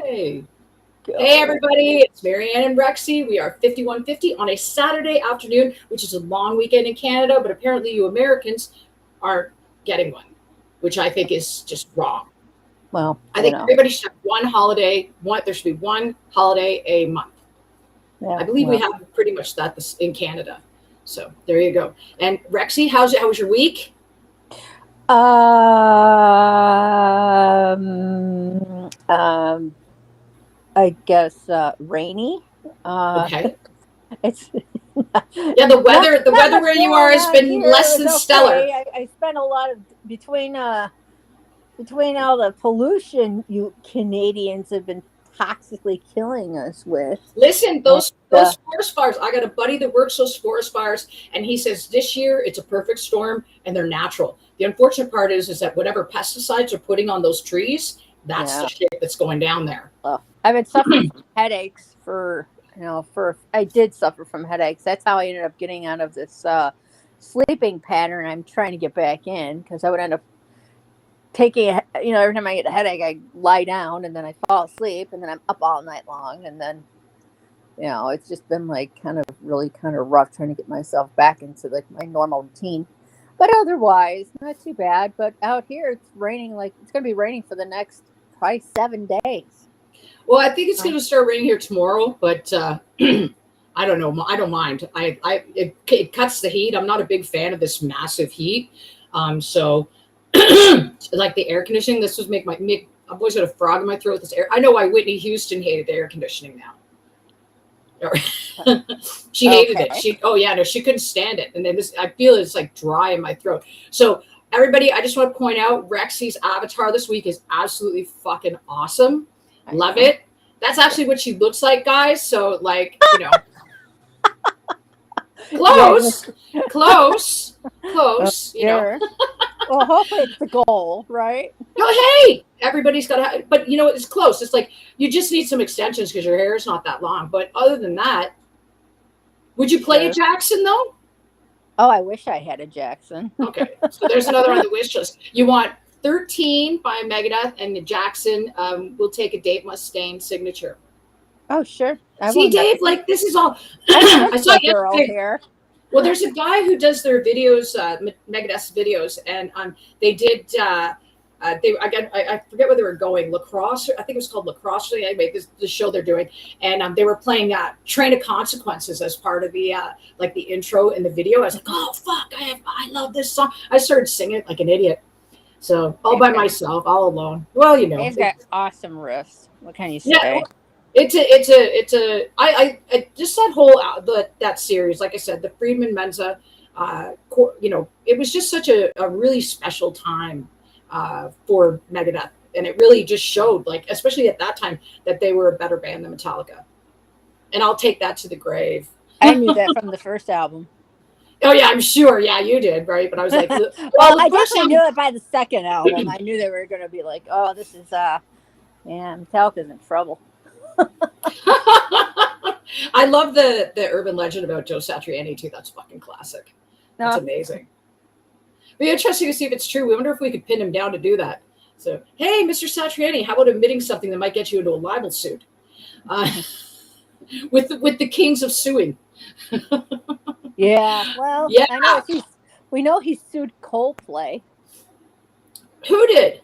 Hey. Hey, Go. everybody. It's Marianne and Rexy. We are 5150 on a Saturday afternoon, which is a long weekend in Canada, but apparently you Americans aren't getting one, which I think is just wrong. Well, I think everybody should have one holiday. There should be one holiday a month. yeah, I believe we well. have pretty much that in Canada. So there you go. And Rexy, how was your week? I guess rainy. Uh, Okay. it's Yeah, the not weather the not weather much where you are going has on been here. It less was than stellar. okay. I spent a lot of between all the pollution you Canadians have been toxically killing us with. Listen, And, those forest fires. I got a buddy that works those forest fires, and he says this year it's a perfect storm, and they're natural. The unfortunate part is that whatever pesticides are putting on those trees, that's the yeah. shit that's going down there. Well, I've been suffering from headaches for I did suffer from headaches. That's how I ended up getting out of this sleeping pattern. I'm trying to get back in because I would end up every time I get a headache, I lie down and then I fall asleep and then I'm up all night long. And then, it's just been like really kind of rough trying to get myself back into like my normal routine. But otherwise, not too bad. But out here, it's raining it's going to be raining for the next probably 7 days. Well, I think it's going to start raining here tomorrow, but I don't know. I don't mind. It cuts the heat. I'm not a big fan of this massive heat. So like the air conditioning, this was make. I've always got a frog in my throat. This air. I know why Whitney Houston hated the air conditioning now. She hated it. Okay. No, she couldn't stand it. And then I feel it's like dry in my throat. So everybody, I just want to point out Rexy's avatar this week is absolutely fucking awesome. Love it. That's actually what she looks like, guys. So close, close. Sure. Well, hopefully it's the goal, right? No, hey, everybody's got to, but it's close. It's like you just need some extensions because your hair is not that long. But other than that, would you play a Jackson though? Oh, I wish I had a Jackson. Okay, so there's another on the wish list. You want 13 by Megadeth and the Jackson will take a Dave Mustaine signature. Oh, sure. See, Dave, like this is all. I saw girl here. Well, there's a guy who does their videos, Megadeth's videos, and they did. I forget where they were going. Lacrosse, I think it was called Lacrosse. Anyway, the show they're doing, and they were playing Train of Consequences as part of the the intro in the video. I was like, oh fuck, I love this song. I started singing it like an idiot. So all by myself, all alone. Well, They've got awesome riffs. What can you say? Yeah, I just that whole that series, like I said, the Friedman Mensa, it was just such a really special time for Megadeth, and it really just showed, like, especially at that time, that they were a better band than Metallica, and I'll take that to the grave. I knew that from the first album. Oh yeah, I'm sure. Yeah, you did, right? But I was like, well, I definitely knew it by the second album. I knew they were going to be like, oh, this is Metallica's in trouble. I love the urban legend about Joe Satriani too. That's fucking classic. That's amazing. Be interesting to see if it's true. We wonder if we could pin him down to do that. So, hey, Mr. Satriani, how about admitting something that might get you into a libel suit? With the kings of suing. Yeah, well, yeah. We know he sued Coldplay. Who did?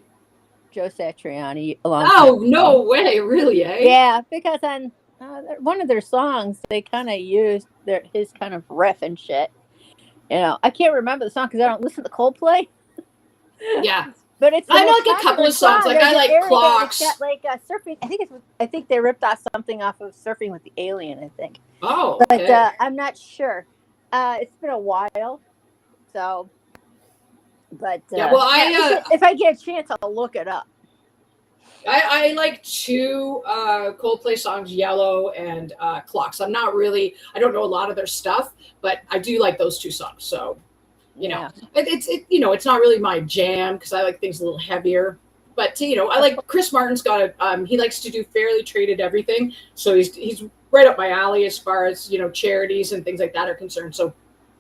Joe Satriani. No way, really, eh? Yeah, because on one of their songs, they kind of used his kind of riff and shit. I can't remember the song because I don't listen to Coldplay. Yeah, but I know like a couple of songs. Like I like Clocks. It's got like surfing. I think they ripped off something off of Surfing with the Alien. I think. Oh, okay. But I'm not sure. It's been a while, so. But yeah, well, if I get a chance, I'll look it up. I like two Coldplay songs, Yellow and Clocks. I don't know a lot of their stuff, but I do like those two songs. So, it's not really my jam because I like things a little heavier. But I like Chris Martin's got he likes to do fairly treated everything. So he's right up my alley as far as charities and things like that are concerned. So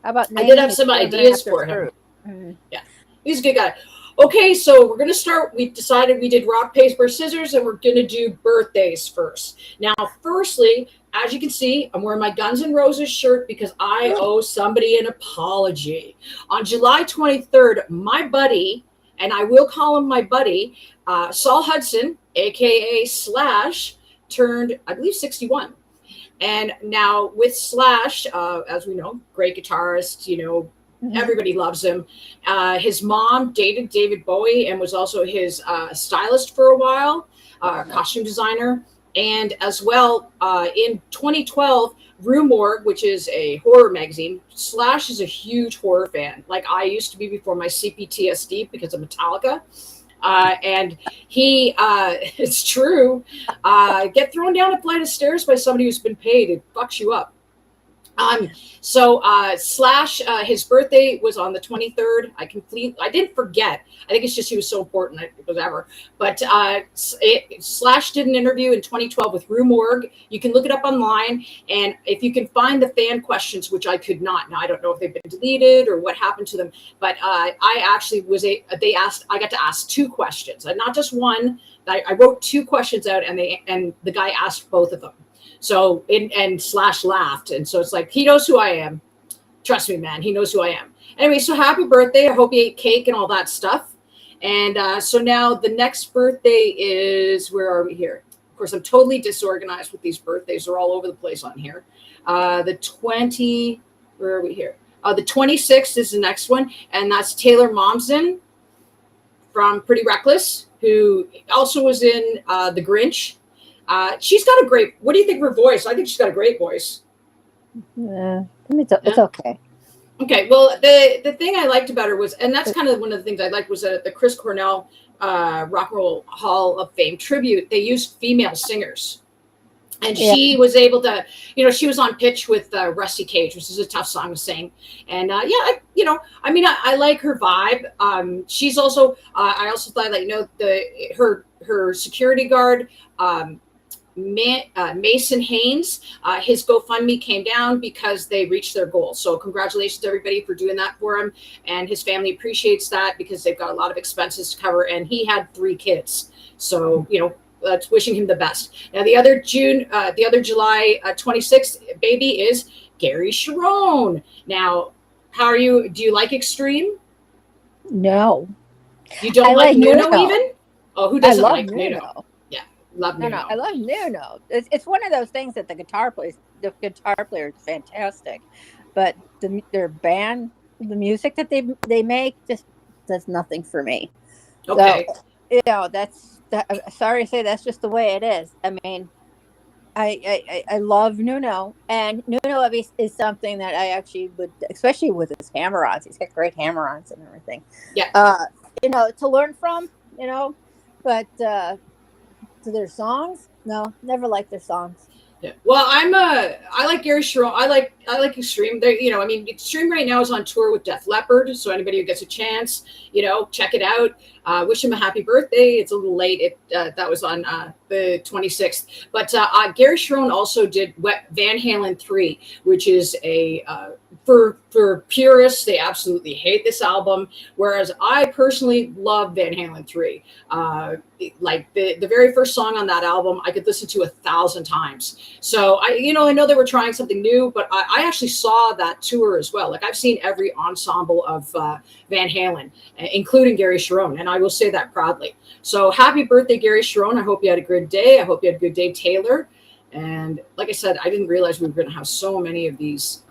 how about I did have some ideas for him. Mm-hmm. Yeah, he's a good guy. Okay, so we're going to start. We decided we did rock, paper, scissors, and we're going to do birthdays first. Now, firstly, as you can see, I'm wearing my Guns N' Roses shirt because I owe somebody an apology. On July 23rd, my buddy, and I will call him my buddy, Saul Hudson, aka Slash, turned, I believe, 61. And now with Slash, as we know, great guitarist, everybody loves him. His mom dated David Bowie and was also his stylist for a while, costume designer. And as well, in 2012, Rue Morgue, which is a horror magazine, Slash is a huge horror fan, like I used to be before my CPTSD because of Metallica. And he, it's true, get thrown down a flight of stairs by somebody who's been paid. It fucks you up. So Slash, his birthday was on the 23rd. I didn't forget. I think it's just he was so important, whatever. But Slash did an interview in 2012 with Rue Morgue. You can look it up online, and if you can find the fan questions, which I could not. Now I don't know if they've been deleted or what happened to them, but I actually I got to ask two questions, and not just one. I wrote two questions out, and the guy asked both of them. So, and Slash laughed. And so it's like, he knows who I am. Trust me, man. He knows who I am. Anyway, so happy birthday. I hope you ate cake and all that stuff. And so now the next birthday is, where are we here? Of course, I'm totally disorganized with these birthdays. They're all over the place on here. Where are we here? The 26th is the next one. And that's Taylor Momsen from Pretty Reckless, who also was in The Grinch. She's got a great, what do you think of her voice? I think she's got a great voice. Yeah, it's okay. Okay, well, the thing I liked about her was, and that's kind of one of the things I liked, was the Chris Cornell Rock and Roll Hall of Fame tribute. They used female singers. And she was able to, she was on pitch with Rusty Cage, which is a tough song to sing. And I like her vibe. She's also, I also thought her security guard, Mason Haynes, his GoFundMe came down because they reached their goal. So congratulations to everybody for doing that for him. And his family appreciates that because they've got a lot of expenses to cover. And he had 3 kids. So, that's wishing him the best. Now, the other July 26th baby is Gary Sharon. Now, how are you? Do you like Extreme? No. You don't like Nuno even? Oh, who doesn't like Nuno? Yeah, love Nuno. No, I love Nuno. It's one of those things that the guitar player is fantastic, but their band, the music that they make just does nothing for me. Okay. So, sorry to say, that's just the way it is. I mean, I love Nuno, and Nuno is something that I actually would, especially with his hammer-ons. He's got great hammer-ons and everything. Yeah. To learn from, but to their songs, no, never liked their songs. Yeah. Well, I like Gary Sharon. I like Extreme. Extreme right now is on tour with Def Leppard. So anybody who gets a chance, check it out. Wish him a happy birthday. It's a little late. That was on the 26th. But Gary Sharon also did Van Halen 3, which is a for purists, they absolutely hate this album. Whereas I personally love Van Halen 3. Like the very first song on that album, I could listen to 1,000 times. So I know they were trying something new, but I actually saw that tour as well. Like I've seen every ensemble of Van Halen, including Gary Sharon, and I will say that proudly. So happy birthday, Gary Sharon. I hope you had a good day. I hope you had a good day, Taylor. And like I said, I didn't realize we were going to have so many of these,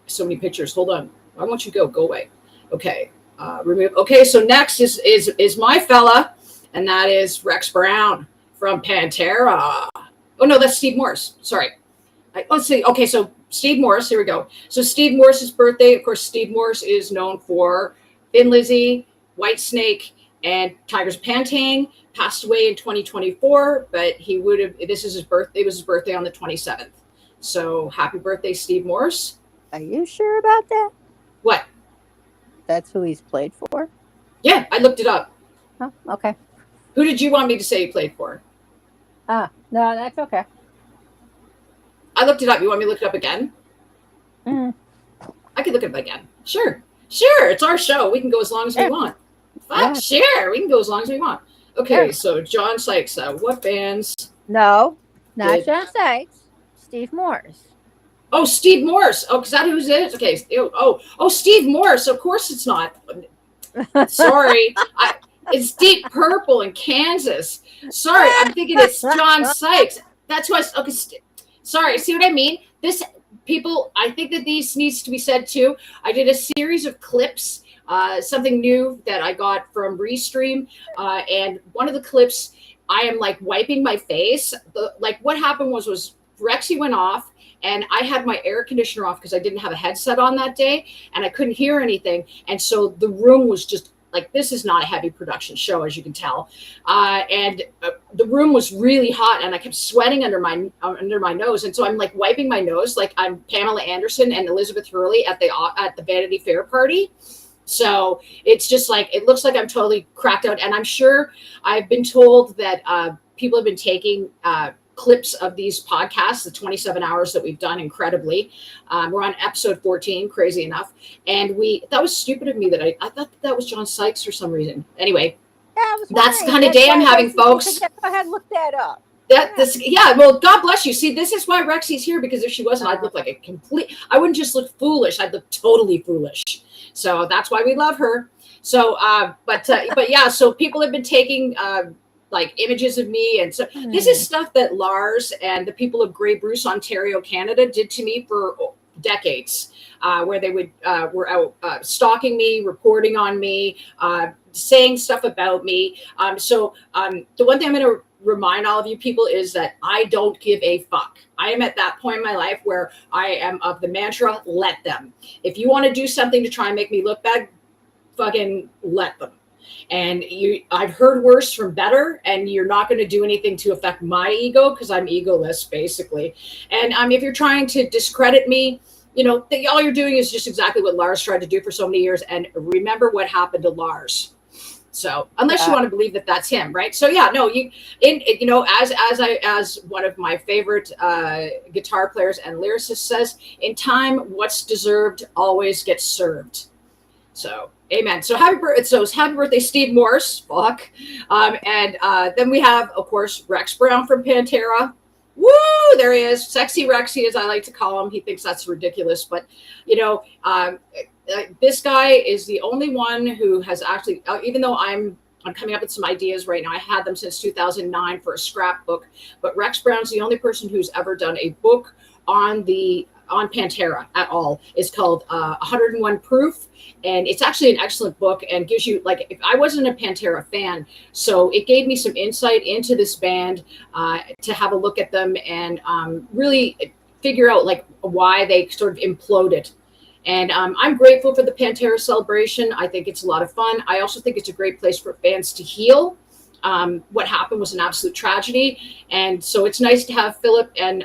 so many pictures. Hold on. Why won't you go? Go away. Okay. Remove. Okay. So next is my fella, and that is Rex Brown from Pantera. Oh no, that's Steve Morse. Sorry. Let's see. Okay. So Steve Morse. Here we go. So Steve Morse's birthday. Of course, Steve Morse is known for Thin Lizzy, Whitesnake, and Tigers of Pantane. Passed away in 2024, but this is his birthday. It was his birthday on the 27th. So happy birthday, Steve Morse. Are you sure about that? What? That's who he's played for? Yeah, I looked it up. Oh, okay. Who did you want me to say he played for? No, that's okay. I looked it up. You want me to look it up again? Mm. I can look it up again. Sure. It's our show. We can go as long as we want. Fuck, sure. We can go as long as we want. Okay, Sure. so John Sykes, what bands? No, not Did- John Sykes. Steve Morse. Oh, Steve Morse. Oh, is that who it is? Okay. Oh, Steve Morse. Of course it's not. Sorry. It's Deep Purple in Kansas. Sorry, I'm thinking it's John Sykes. That's why. Okay, sorry. See what I mean? This people. I think that these needs to be said too. I did a series of clips. Something new that I got from Restream, and one of the clips, I am like wiping my face. Like what happened was Rexy went off, and I had my air conditioner off because I didn't have a headset on that day, and I couldn't hear anything, and so the room was just like, this is not a heavy production show, as you can tell, and the room was really hot, and I kept sweating under my nose, and so I'm like wiping my nose like I'm Pamela Anderson and Elizabeth Hurley at the Vanity Fair party. So it's just like, it looks like I'm totally cracked out. And I'm sure I've been told that people have been taking clips of these podcasts, the 27 hours that we've done incredibly. We're on episode 14, crazy enough. And that was stupid of me that I thought that was John Sykes for some reason. Anyway, that's the kind of day I'm having, folks. Go ahead, look that up. Well, God bless you. See, this is why Rexy's here, because if she wasn't, I'd look like I wouldn't just look foolish. I'd look totally foolish. So that's why we love her. So, but yeah, so people have been taking like images of me. And so this is stuff that Lars and the people of Grey Bruce, Ontario, Canada did to me for decades, where they were out stalking me, reporting on me, saying stuff about me. So the one thing I'm going to remind all of you people is that I don't give a fuck. I am at that point in my life where I am of the mantra, let them. If you want to do something to try and make me look bad, fucking let them. And I've heard worse from better, and you're not going to do anything to affect my ego, because I'm egoless, basically. And if you're trying to discredit me, all you're doing is just exactly what Lars tried to do for so many years. And remember what happened to Lars. So unless you want to believe that that's him, right? So yeah, no, as one of my favorite guitar players and lyricists says, in time, what's deserved always gets served. So amen. So happy birthday, Steve Morse. Fuck. And then we have, of course, Rex Brown from Pantera. Woo! There he is, sexy Rexy, as I like to call him. He thinks that's ridiculous, but this guy is the only one who has actually, even though I'm coming up with some ideas right now. I had them since 2009 for a scrapbook, but Rex Brown's the only person who's ever done a book on Pantera at all. It's called 101 Proof, and it's actually an excellent book and gives you, like, if I wasn't a Pantera fan, so it gave me some insight into this band to have a look at them and really figure out like why they sort of imploded. And I'm grateful for the Pantera celebration. I think it's a lot of fun. I also think it's a great place for fans to heal. What happened was an absolute tragedy. And so it's nice to have Philip and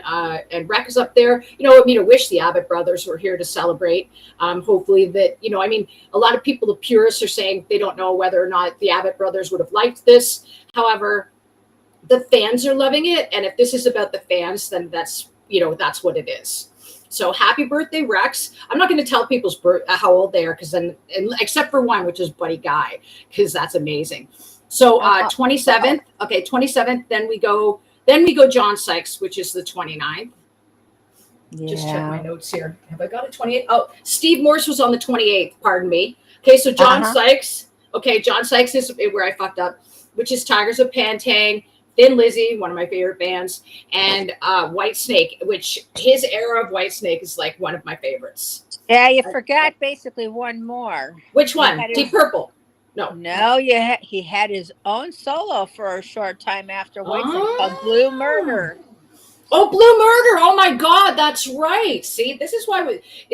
Rex up there. I wish the Abbott brothers were here to celebrate. Hopefully that, a lot of people, the purists, are saying they don't know whether or not the Abbott brothers would have liked this. However, the fans are loving it. And if this is about the fans, then that's what it is. So happy birthday, Rex. I'm not going to tell people's how old they are, because then, except for one, which is Buddy Guy, because that's amazing. So 27th. Okay, 27th. Then we go John Sykes, which is the 29th. Yeah. Just check my notes here. Have I got a 28th? Oh, Steve Morse was on the 28th. Pardon me. Okay, so John Sykes. Okay, John Sykes is where I fucked up, which is Tigers of Pantang, Thin Lizzy, one of my favorite bands, and Whitesnake, which his era of Whitesnake is like one of my favorites. Yeah, you forgot basically one more. Which one? Deep Purple. No, he had his own solo for a short time after Whitesnake called Blue Murder. Oh, Blue Murder. Oh my God, that's right. See, this is why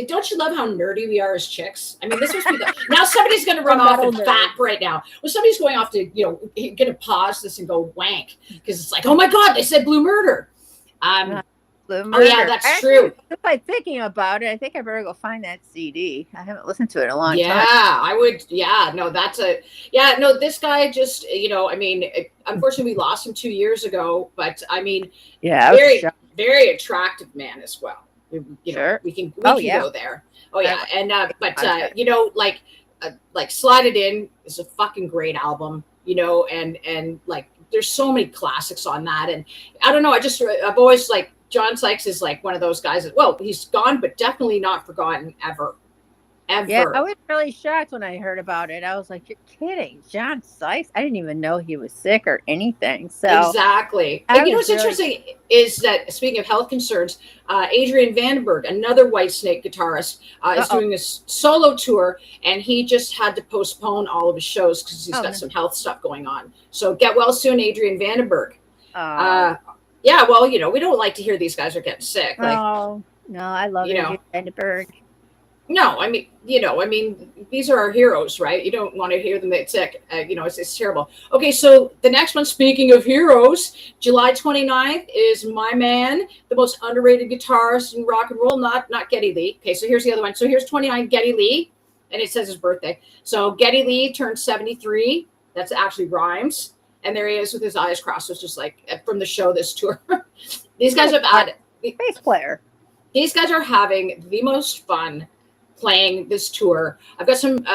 don't you love how nerdy we are as chicks? I mean, this must be now somebody's going to run off and fap right now. Well, somebody's going off to, going to pause this and go wank, because it's like, oh my God, they said Blue Murder. Blue Murder. Oh yeah, that's true. If I'm thinking about it, I think I better go find that CD. I haven't listened to it in a long time. Yeah, I would. Yeah, no, this guy just, unfortunately we lost him 2 years ago, but very, very attractive man as well. Sure. We can go there. Oh yeah. And, like Slide It In is a fucking great album, you know, and like there's so many classics on that. And I don't know, I've always like John Sykes is like one of those guys that, well, he's gone, but definitely not forgotten ever. Yeah, I Ever. was really shocked when I heard about it. I was like, "You're kidding, John Sykes? I didn't even know he was sick or anything." So Exactly. And I you know was what's really, interesting is that, speaking of health concerns, Adrian Vandenberg, another Whitesnake guitarist, is uh-oh. doing a solo tour, and he just had to postpone all of his shows because he's Oh got no. some health stuff going on. So get well soon, Adrian Vandenberg. Oh. Uh, yeah, well, you know, we don't like to hear these guys are getting sick. Like, Oh no, I love you know, Adrian Vandenberg. no, I mean, you know, I mean, these are our heroes, right? You don't want to hear them get sick. You know, it's terrible. Okay, so the next one, speaking of heroes, July 29th is my man, the most underrated guitarist in rock and roll, not Geddy Lee. Okay, so here's the other one. So here's 29, Geddy Lee, and it says his birthday. So Geddy Lee turned 73. That's actually rhymes. And there he is with his eyes crossed. It's just like from the show, this tour. These guys have had, Bass player. these guys are having the most fun playing this tour. I've got some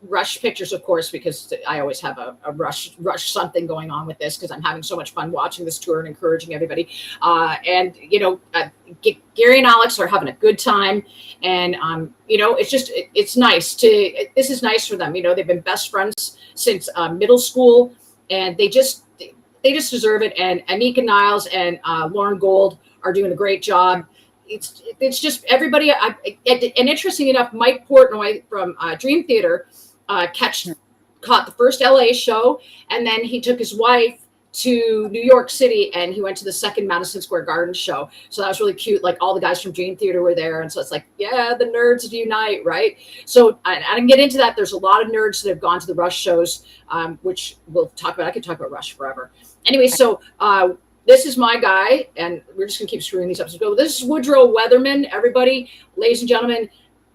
Rush pictures, of course, because I always have a Rush something going on with this because I'm having so much fun watching this tour and encouraging everybody. And you know, Gary and Alex are having a good time, and you know, it's nice to. This is nice for them. You know, they've been best friends since middle school, and they just deserve it. And Anika Niles and Lauren Gold are doing a great job. It's just everybody. And interesting enough, Mike Portnoy from Dream Theater caught the first LA show, and then he took his wife to New York City, and he went to the second Madison Square Garden show. So that was really cute. Like all the guys from Dream Theater were there, and so it's like, yeah, the nerds unite, right? So I can get into that. There's a lot of nerds that have gone to the Rush shows, which we'll talk about. I could talk about Rush forever. Anyway, so this is my guy, and we're just going to keep screwing these up. So this is Woodrow Weatherman, everybody, ladies and gentlemen.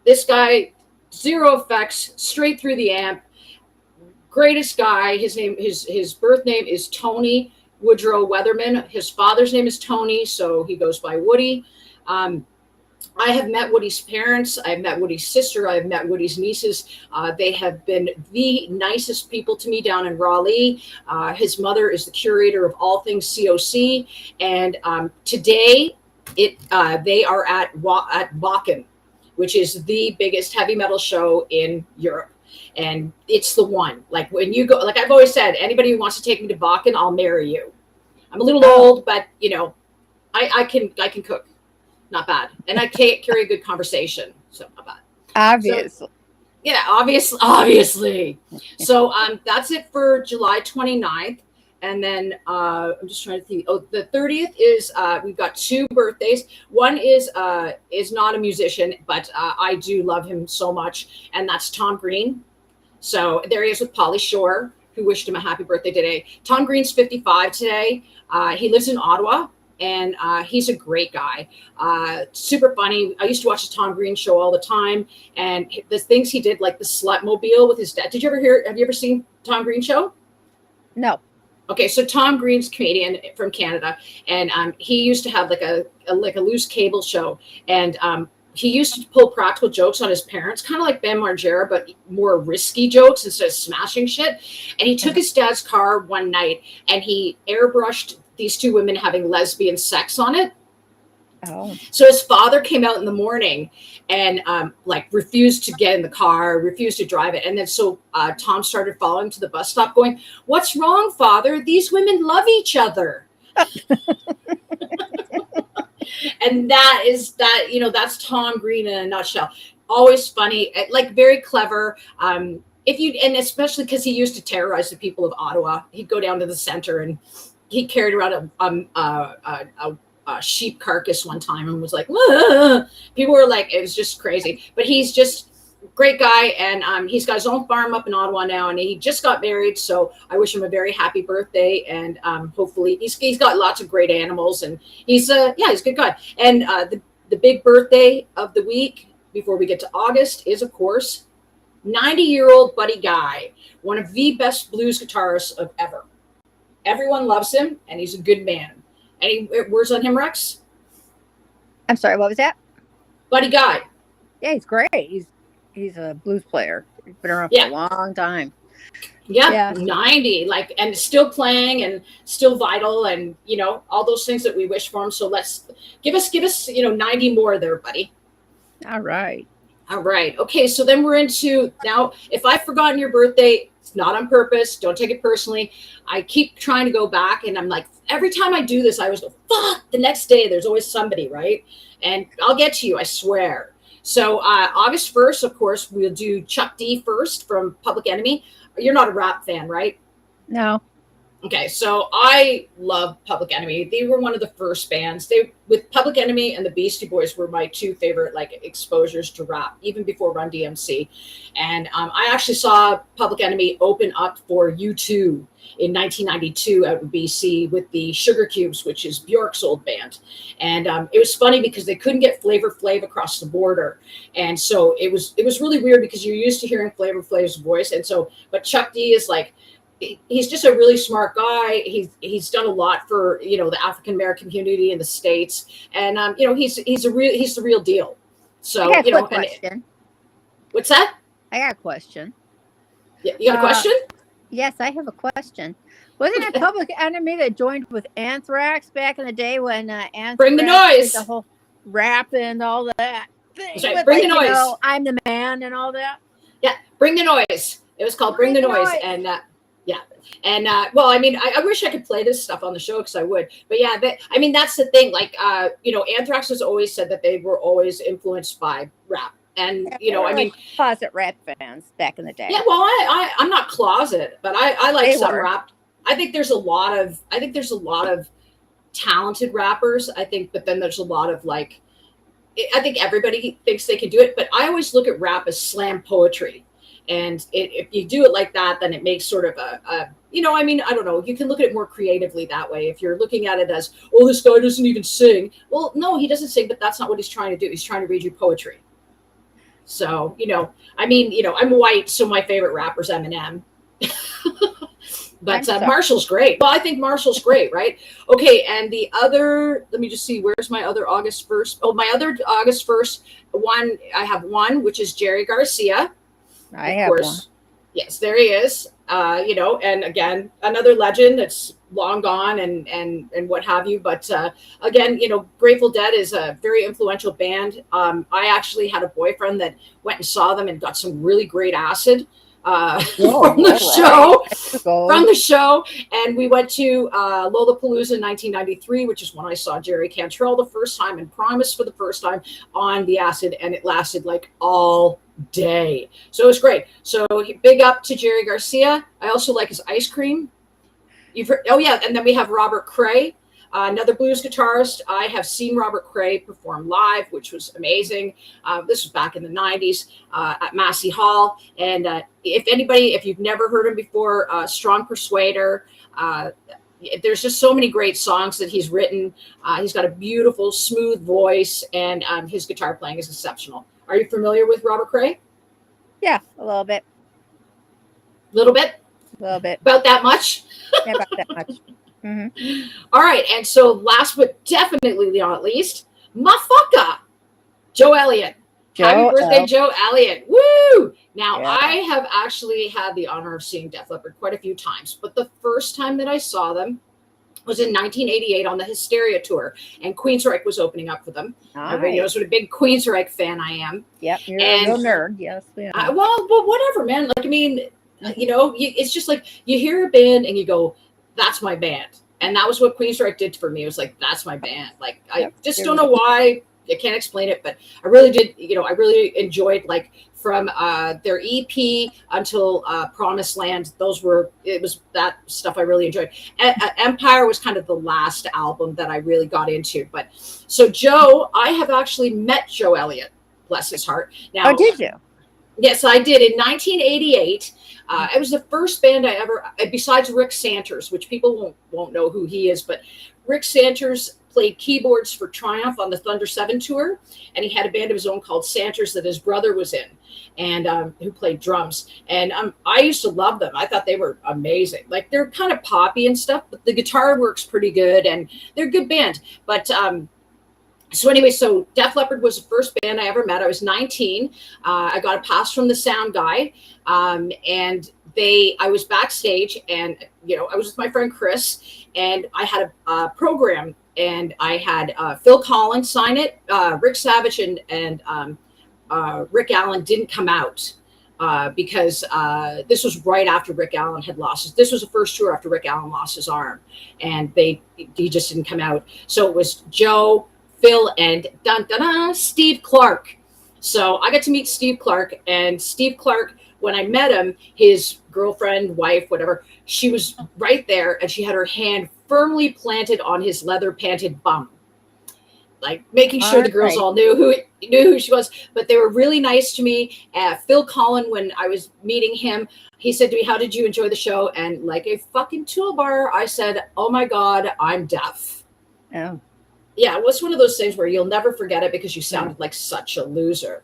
This guy, zero effects, straight through the amp. Greatest guy. His birth name is Tony Woodrow Weatherman. His father's name is Tony, so he goes by Woody. I have met Woody's parents. I've met Woody's sister. I've met Woody's nieces. They have been the nicest people to me down in Raleigh. His mother is the curator of all things COC. And today, they are at Wacken, which is the biggest heavy metal show in Europe. And it's the one. Like when you go, like I've always said, anybody who wants to take me to Wacken, I'll marry you. I'm a little old, but you know, I can cook. Not bad. And I can't carry a good conversation. So not bad. Obviously. So, yeah, obviously. So that's it for July 29th. And then I'm just trying to think. Oh, the 30th is we've got two birthdays. One is not a musician, but I do love him so much, and that's Tom Green. So there he is with Pauly Shore, who wished him a happy birthday today. Tom Green's 55 today. He lives in Ottawa. And he's a great guy, super funny. I used to watch the Tom Green show all the time, and the things he did, like the Slutmobile with his dad. Have you ever seen Tom Green show? No. Okay, so Tom Green's a comedian from Canada, and he used to have like a loose cable show, and he used to pull practical jokes on his parents, kind of like Ben Margera, but more risky jokes instead of smashing shit. And he took his dad's car one night, and he airbrushed these two women having lesbian sex on it. Oh. So his father came out in the morning and like refused to get in the car, refused to drive it. And then so Tom started following to the bus stop going, "What's wrong, father? These women love each other." And that's Tom Green in a nutshell. Always funny, like very clever. And especially because he used to terrorize the people of Ottawa. He'd go down to the center and he carried around a sheep carcass one time and was like, "Whoa." People were like, it was just crazy. But he's just a great guy, and he's got his own farm up in Ottawa now, and he just got married. So I wish him a very happy birthday, and hopefully he's got lots of great animals, and he's a good guy. And the big birthday of the week before we get to August is, of course, 90-year-old Buddy Guy, one of the best blues guitarists of ever. Everyone loves him, and he's a good man. Any words on him, Rex? I'm sorry, what was that? Buddy Guy. Yeah, he's great. He's a blues player. It's been around for Yeah. a long time. Yeah, Yeah. 90, like, and still playing and still vital, and all those things that we wish for them. So let's give us 90 more there, buddy. All right. All right. Okay. So then we're into now. If I've forgotten your birthday, it's not on purpose. Don't take it personally. I keep trying to go back, and I'm like, every time I do this, I always go, fuck. The next day, there's always somebody, right? And I'll get to you, I swear. So August 1st, of course, we'll do Chuck D first from Public Enemy. You're not a rap fan, right? No. Okay, so I love Public Enemy. They were one of the first bands. They with Public Enemy and the Beastie Boys were my two favorite like exposures to rap, even before Run DMC. And I actually saw Public Enemy open up for U2 in 1992 out in BC with the Sugar Cubes, which is Bjork's old band. And it was funny because they couldn't get Flavor Flav across the border, and so it was really weird because you're used to hearing Flavor Flav's voice, and so but Chuck D is like. He's just a really smart guy. He's done a lot for the African American community in the States, and he's the real deal. So I got a question. What's that? I got a question. Yeah, you got a question? Yes, I have a question. Wasn't it Public Enemy that joined with Anthrax back in the day when Anthrax Bring the noise, did the whole rap and all that thing? Right. With, Bring the noise. I'm the man and all that. Yeah, Bring the Noise. It was called Bring the Noise, and. Yeah. And well, I mean, I wish I could play this stuff on the show because I would. But yeah, that's the thing. Like, Anthrax has always said that they were always influenced by rap. And, I mean. Closet rap fans back in the day. Yeah, well, I'm not closet, but I like some rap. I think there's a lot of talented rappers. But then there's a lot of like, I think everybody thinks they can do it. But I always look at rap as slam poetry. And if you do it like that, then it makes sort of I don't know. You can look at it more creatively that way. If you're looking at it as, oh, this guy doesn't even sing. Well, no, he doesn't sing, but that's not what he's trying to do. He's trying to read you poetry. So, I'm white, so my favorite rapper's Eminem. But Marshall's great. Well, I think Marshall's great, right? Okay, and the other, let me just see, where's my other August 1st? Oh, my other August 1st one, I have one, which is Jerry Garcia. I have one. Yes, there he is. And again, another legend that's long gone and what have you. But again, Grateful Dead is a very influential band. I actually had a boyfriend that went and saw them and got some really great acid from the show. And we went to Lollapalooza in 1993, which is when I saw Jerry Cantrell the first time and Primus for the first time on the acid, and it lasted like all day. So it was great. So big up to Jerry Garcia. I also like his ice cream. You've heard, oh yeah, and then we have Robert Cray, another blues guitarist. I have seen Robert Cray perform live, which was amazing. This was back in the 90s at Massey Hall. And if you've never heard him before, Strong Persuader, there's just so many great songs that he's written. He's got a beautiful, smooth voice, and his guitar playing is exceptional. Are you familiar with Robert Cray? Yeah, a little bit. Little bit? A little bit. About that much? Yeah, about that much. Mm-hmm. All right, and so last but definitely not least, motherfucker, Joe Elliott. Happy birthday, Joe Elliott. Woo! Now, yeah. I have actually had the honor of seeing Def Leppard quite a few times, but the first time that I saw them was in 1988 on the Hysteria tour, and Queensryche was opening up for them. Everybody knows what a big Queensryche fan I am. Yep, you're a real nerd. Yes. Yeah. Well, whatever, man. Like, I mean, it's just like you hear a band and you go, that's my band. And that was what Queensryche did for me. It was like, that's my band. Like, I just don't know why. I can't explain it, but I really did, I really enjoyed, like, from their EP until Promised Land. It was that stuff I really enjoyed. Empire was kind of the last album that I really got into. But so Joe, I have actually met Joe Elliott, bless his heart. Now, oh, did you? Yes, I did in 1988. It was the first band I ever, besides Rick Santers, which people won't know who he is, but Rick Santers played keyboards for Triumph on the Thunder 7 tour, and he had a band of his own called Santers that his brother was in, and who played drums. And I used to love them. I thought they were amazing. Like, they're kind of poppy and stuff, but the guitar works pretty good, and they're a good band. But So anyway, so Def Leppard was the first band I ever met. I was 19. I got a pass from the sound guy, and I was backstage, and I was with my friend Chris, and I had a program, and I had Phil Collins sign it. Rick Savage and Rick Allen didn't come out. Because this was right after Rick Allen had lost this was the first tour after Rick Allen lost his arm, and he just didn't come out. So it was Joe, Phil, and Steve Clark. So I got to meet Steve Clark, and Steve Clark, when I met him, his girlfriend, wife, whatever, she was right there, and she had her hand firmly planted on his leather panted bum, like making sure the girls all knew who she was. But they were really nice to me. Phil Collin, when I was meeting him, he said to me, "How did you enjoy the show?" And like a fucking toolbar, I said, "Oh my God, I'm deaf." Oh. Yeah, it was one of those things where you'll never forget it because you sounded like such a loser.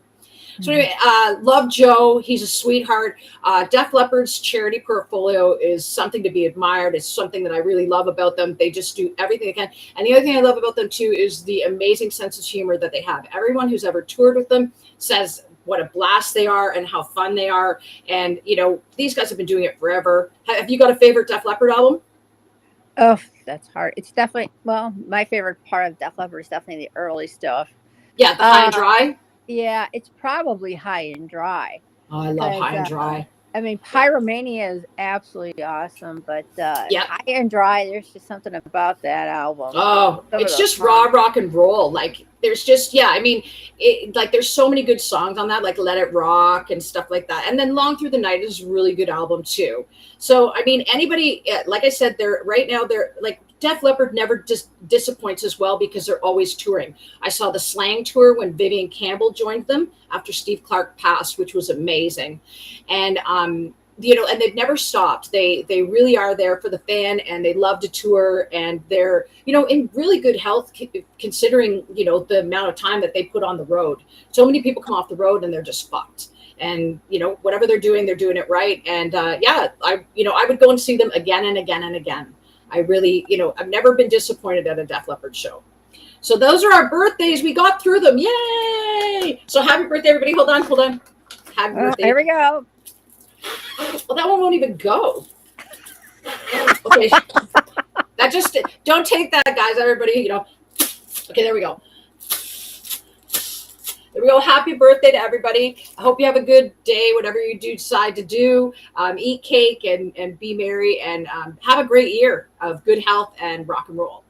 So anyway, love Joe. He's a sweetheart. Def Leppard's charity portfolio is something to be admired. It's something that I really love about them. They just do everything they can. And the other thing I love about them too is the amazing sense of humor that they have. Everyone who's ever toured with them says what a blast they are and how fun they are. And, these guys have been doing it forever. Have you got a favorite Def Leppard album? Oh, that's hard. It's definitely, my favorite part of Def Leppard is definitely the early stuff. Yeah, the High and Dry. Yeah, it's probably High and Dry. Oh, I love High and Dry. I mean, Pyromania is absolutely awesome, but High and Dry, there's just something about that album. Oh, it's just raw rock and roll. Like, there's just, there's so many good songs on that, like Let It Rock and stuff like that. And then Long Through the Night is a really good album too. So, I mean, anybody, like I said, they're like, Def Leppard never just disappoints as well because they're always touring. I saw the Slang tour when Vivian Campbell joined them after Steve Clark passed, which was amazing. And, and they've never stopped. They really are there for the fan, and they love to tour, and they're, in really good health considering, the amount of time that they put on the road. So many people come off the road and they're just fucked. And, whatever they're doing it right. And I would go and see them again and again and again. I really, I've never been disappointed at a Def Leppard show. So those are our birthdays. We got through them. Yay! So happy birthday, everybody. Hold on. Happy birthday. Here we go. Well, that one won't even go. Okay. That just, don't take that, guys. Everybody, Okay, there we go. There we go. Happy birthday to everybody. I hope you have a good day, whatever you do decide to do. Eat cake and be merry, and have a great year of good health and rock and roll.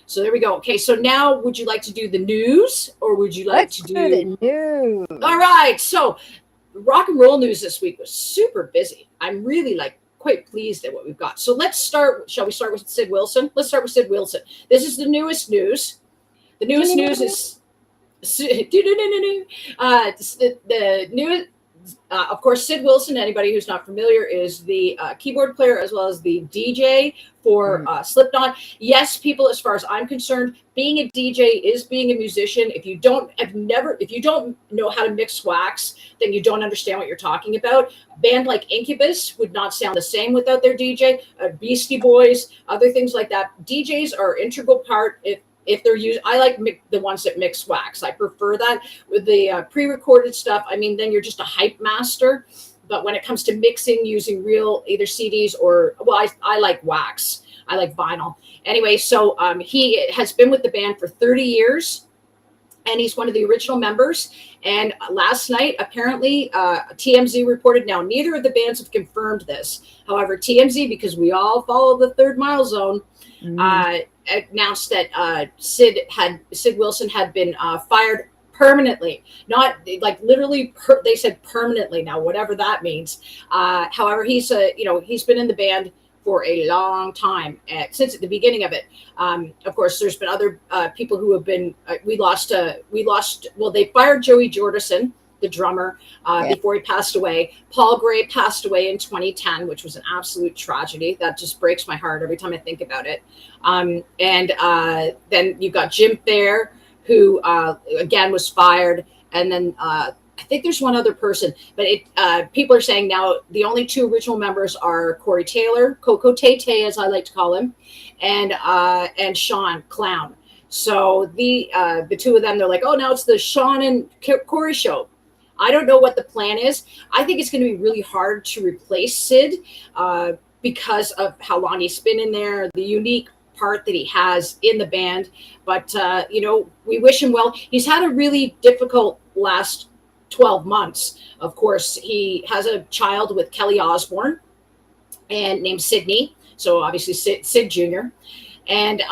So there we go. Okay, so now would you like to do the news, or would you like to do the news? All right. So rock and roll news this week was super busy. I'm really quite pleased at what we've got. So let's start. Shall we start with Sid Wilson? Let's start with Sid Wilson. This is the newest news. The newest news is the new, of course, Sid Wilson, anybody who's not familiar, is the keyboard player as well as the DJ for Slipknot. Yes, people, as far as I'm concerned, being a DJ is being a musician. If you don't know how to mix wax, then you don't understand what you're talking about. A band like Incubus would not sound the same without their DJ. Beastie Boys, other things like that. DJs are an integral part. If they're used, I like the ones that mix wax. I prefer that. With the pre-recorded stuff, I mean, then you're just a hype master. But when it comes to mixing using real either CDs or, I like wax. I like vinyl. Anyway, so he has been with the band for 30 years. And he's one of the original members. And last night, apparently, TMZ reported, now neither of the bands have confirmed this. However, TMZ, because we all follow the Third Mile Zone, announced that Sid Wilson had been fired permanently. Not like literally, they said permanently now, whatever that means. However, he's been in the band for a long time, since at the beginning of it. Of course, there's been other people who have been, they fired Joey Jordison, the drummer, before he passed away. Paul Gray passed away in 2010, which was an absolute tragedy. That just breaks my heart every time I think about it. And then you've got Jim Thayer, who again was fired. And then I think there's one other person, but people are saying now the only two original members are Corey Taylor, Coco Tay, as I like to call him, and Sean Clown. So the two of them, they're like, oh, now it's the Sean and Corey show. I don't know what the plan is. I think it's going to be really hard to replace Sid because of how long he's been in there, the unique part that he has in the band. But, we wish him well. He's had a really difficult last 12 months. Of course, he has a child with Kelly Osbourne and named Sydney. So obviously Sid Jr. And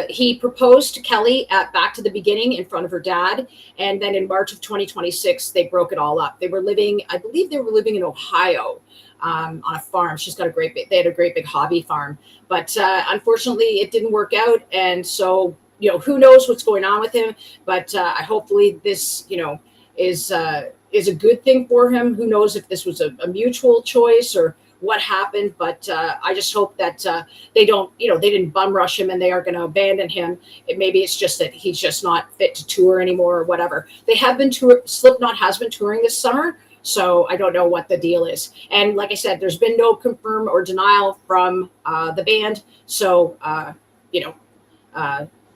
he proposed to Kelly at Back to the Beginning in front of her dad. And then in March of 2026, they broke it all up. I believe they were living in Ohio on a farm. They had a great big hobby farm. But unfortunately, it didn't work out. And so, who knows what's going on with him. But hopefully this, is a good thing for him. Who knows if this was a mutual choice or what happened, but I just hope that they didn't bum rush him and they are going to abandon him. Maybe it's just that he's just not fit to tour anymore or whatever. Slipknot has been touring this summer, so I don't know what the deal is. And like I said, there's been no confirm or denial from the band. So,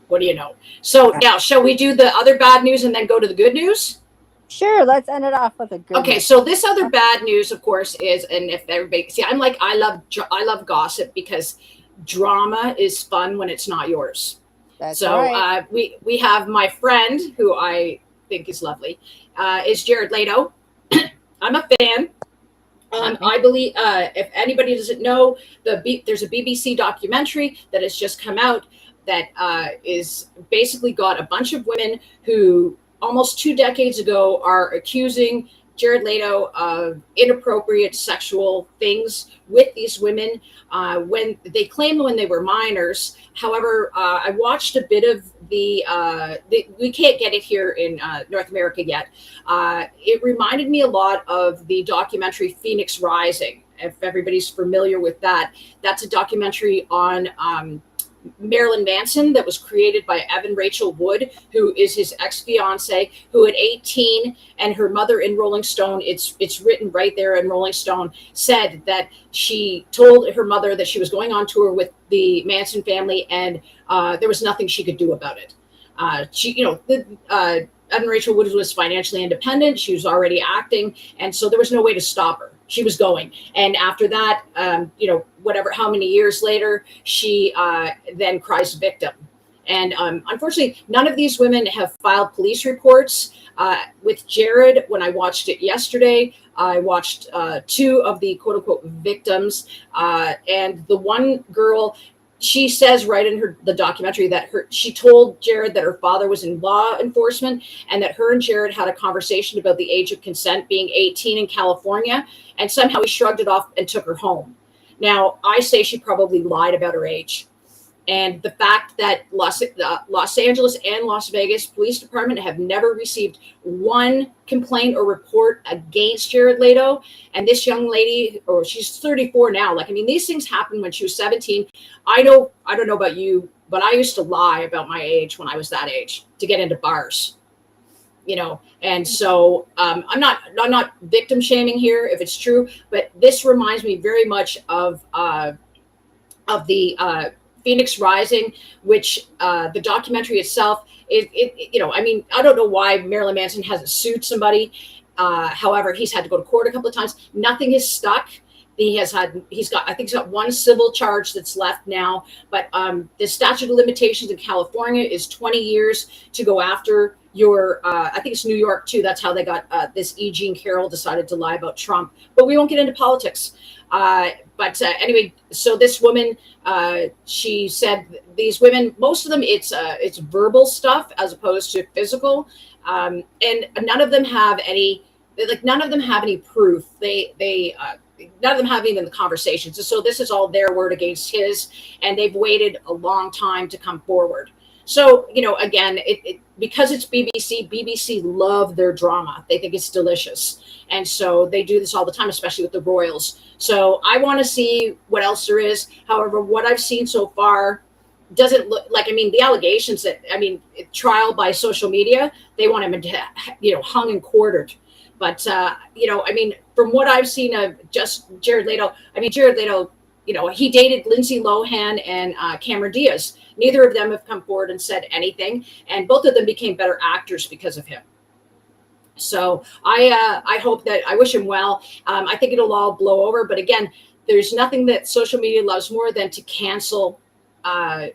what do you know? So now, shall we do the other bad news and then go to the good news? Sure, let's end it off with a good. Okay, so this other bad news, of course, is, and if everybody see, I love gossip because drama is fun when it's not yours. That's so right. We have my friend who I think is lovely, is Jared Leto. I'm a fan. I believe if anybody doesn't know, there's a BBC documentary that has just come out that is basically got a bunch of women who almost 2 decades ago are accusing Jared Leto of inappropriate sexual things with these women when they were minors. However, I watched a bit of we can't get it here in North America yet. It reminded me a lot of the documentary Phoenix Rising. If everybody's familiar with that, that's a documentary on Marilyn Manson that was created by Evan Rachel Wood, who is his ex-fiance, who at 18, and her mother in Rolling Stone, it's written right there in Rolling Stone, said that she told her mother that she was going on tour with the Manson family and there was nothing she could do about it. Evan Rachel Wood was financially independent. She was already acting. And so there was no way to stop her. She was going. And after that, how many years later, she then cries victim. And unfortunately, none of these women have filed police reports. With Jared, when I watched it yesterday, I watched 2 of the quote unquote victims. And the one girl, she says right in the documentary that she told Jared that her father was in law enforcement and that her and Jared had a conversation about the age of consent being 18 in California, and somehow he shrugged it off and took her home. Now, I say she probably lied about her age. And the fact that Los Angeles and Las Vegas Police Department have never received one complaint or report against Jared Leto. And this young lady, she's 34 now. These things happened when she was 17. I don't know about you, but I used to lie about my age when I was that age to get into bars. And so I'm not victim shaming here if it's true, but this reminds me very much of the Phoenix Rising, which the documentary itself, I don't know why Marilyn Manson hasn't sued somebody. However, he's had to go to court a couple of times. Nothing has stuck. He's got one civil charge that's left now, but the statute of limitations in California is 20 years to go after I think it's New York too. That's how they got this E. Jean Carroll decided to lie about Trump, but we won't get into politics. But anyway, so this woman, she said these women, most of them, it's verbal stuff as opposed to physical. And none of them have any proof. None of them have even the conversations. So this is all their word against his, and they've waited a long time to come forward. So, again, because it's BBC love their drama. They think it's delicious. And so they do this all the time, especially with the Royals. So I want to see what else there is. However, what I've seen so far doesn't look like, the allegations trial by social media, they want him hung and quartered. But, from what I've seen of just Jared Leto, he dated Lindsay Lohan and Cameron Diaz. Neither of them have come forward and said anything, and both of them became better actors because of him. So I hope that, I wish him well. I think it'll all blow over, but again, there's nothing that social media loves more than to cancel, a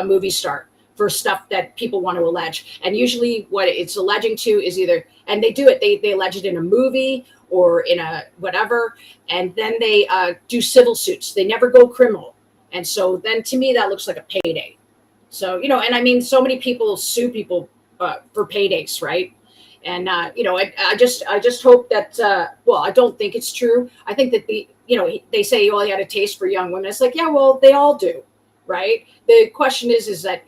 movie star for stuff that people want to allege. And usually what it's alleging to is either, and they do it, they allege it in a movie or in a whatever, and then they do civil suits. They never go criminal. And so then to me, that looks like a payday. So, and I mean, so many people sue people for paydays, right? And, I just hope that, I don't think it's true. I think that they say, well, he had a taste for young women. It's like, yeah, well, they all do. Right. The question is that,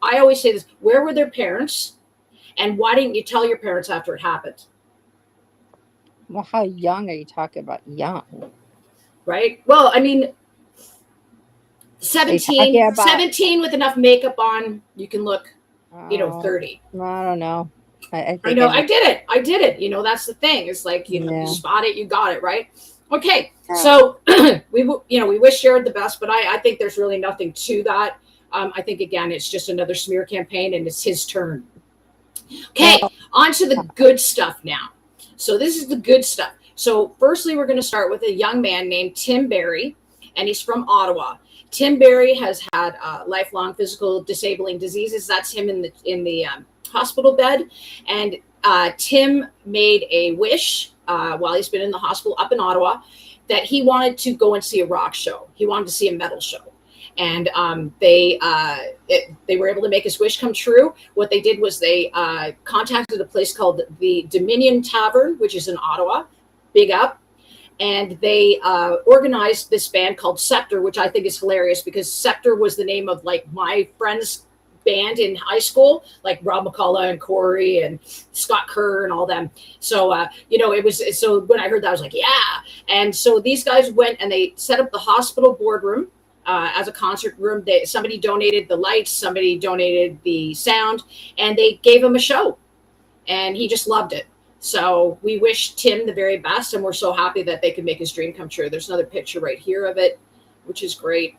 I always say this, where were their parents? And why didn't you tell your parents after it happened? Well, how young are you talking about? Young. Right. Well, I mean, 17 with enough makeup on, you can look, 30. I don't know. I know. I did it. That's the thing. It's like, you spot it, you got it. Right. Okay. So we wish Jared the best, but I think there's really nothing to that. I think, again, it's just another smear campaign and it's his turn. Okay. On to the good stuff now. So this is the good stuff. So firstly, we're going to start with a young man named Tim Barry, and he's from Ottawa. Tim Barry has had lifelong physical disabling diseases. That's him in the hospital bed. And Tim made a wish while he's been in the hospital up in Ottawa that he wanted to go and see a rock show. He wanted to see a metal show. And they were able to make his wish come true. What they did was they contacted a place called the Dominion Tavern, which is in Ottawa, big up. And they organized this band called Scepter, which I think is hilarious because Scepter was the name of like my friend's band in high school, like Rob McCullough and Corey and Scott Kerr and all them. So, it was, so when I heard that, I was like, yeah. And so these guys went and they set up the hospital boardroom as a concert room. Somebody donated the lights, somebody donated the sound, and they gave him a show. And he just loved it. So we wish Tim the very best, and we're so happy that they could make his dream come true. There's another picture right here of it, which is great.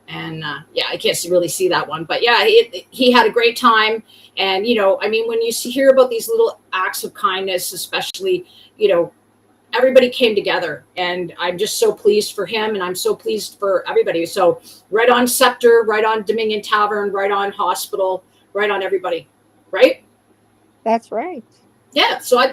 And I can't really see that one, but yeah, he had a great time. And, when you hear about these little acts of kindness, especially, everybody came together, and I'm just so pleased for him. And I'm so pleased for everybody. So right on Scepter, right on Dominion Tavern, right on Hospital, right on everybody. Right. That's right. Yeah. So I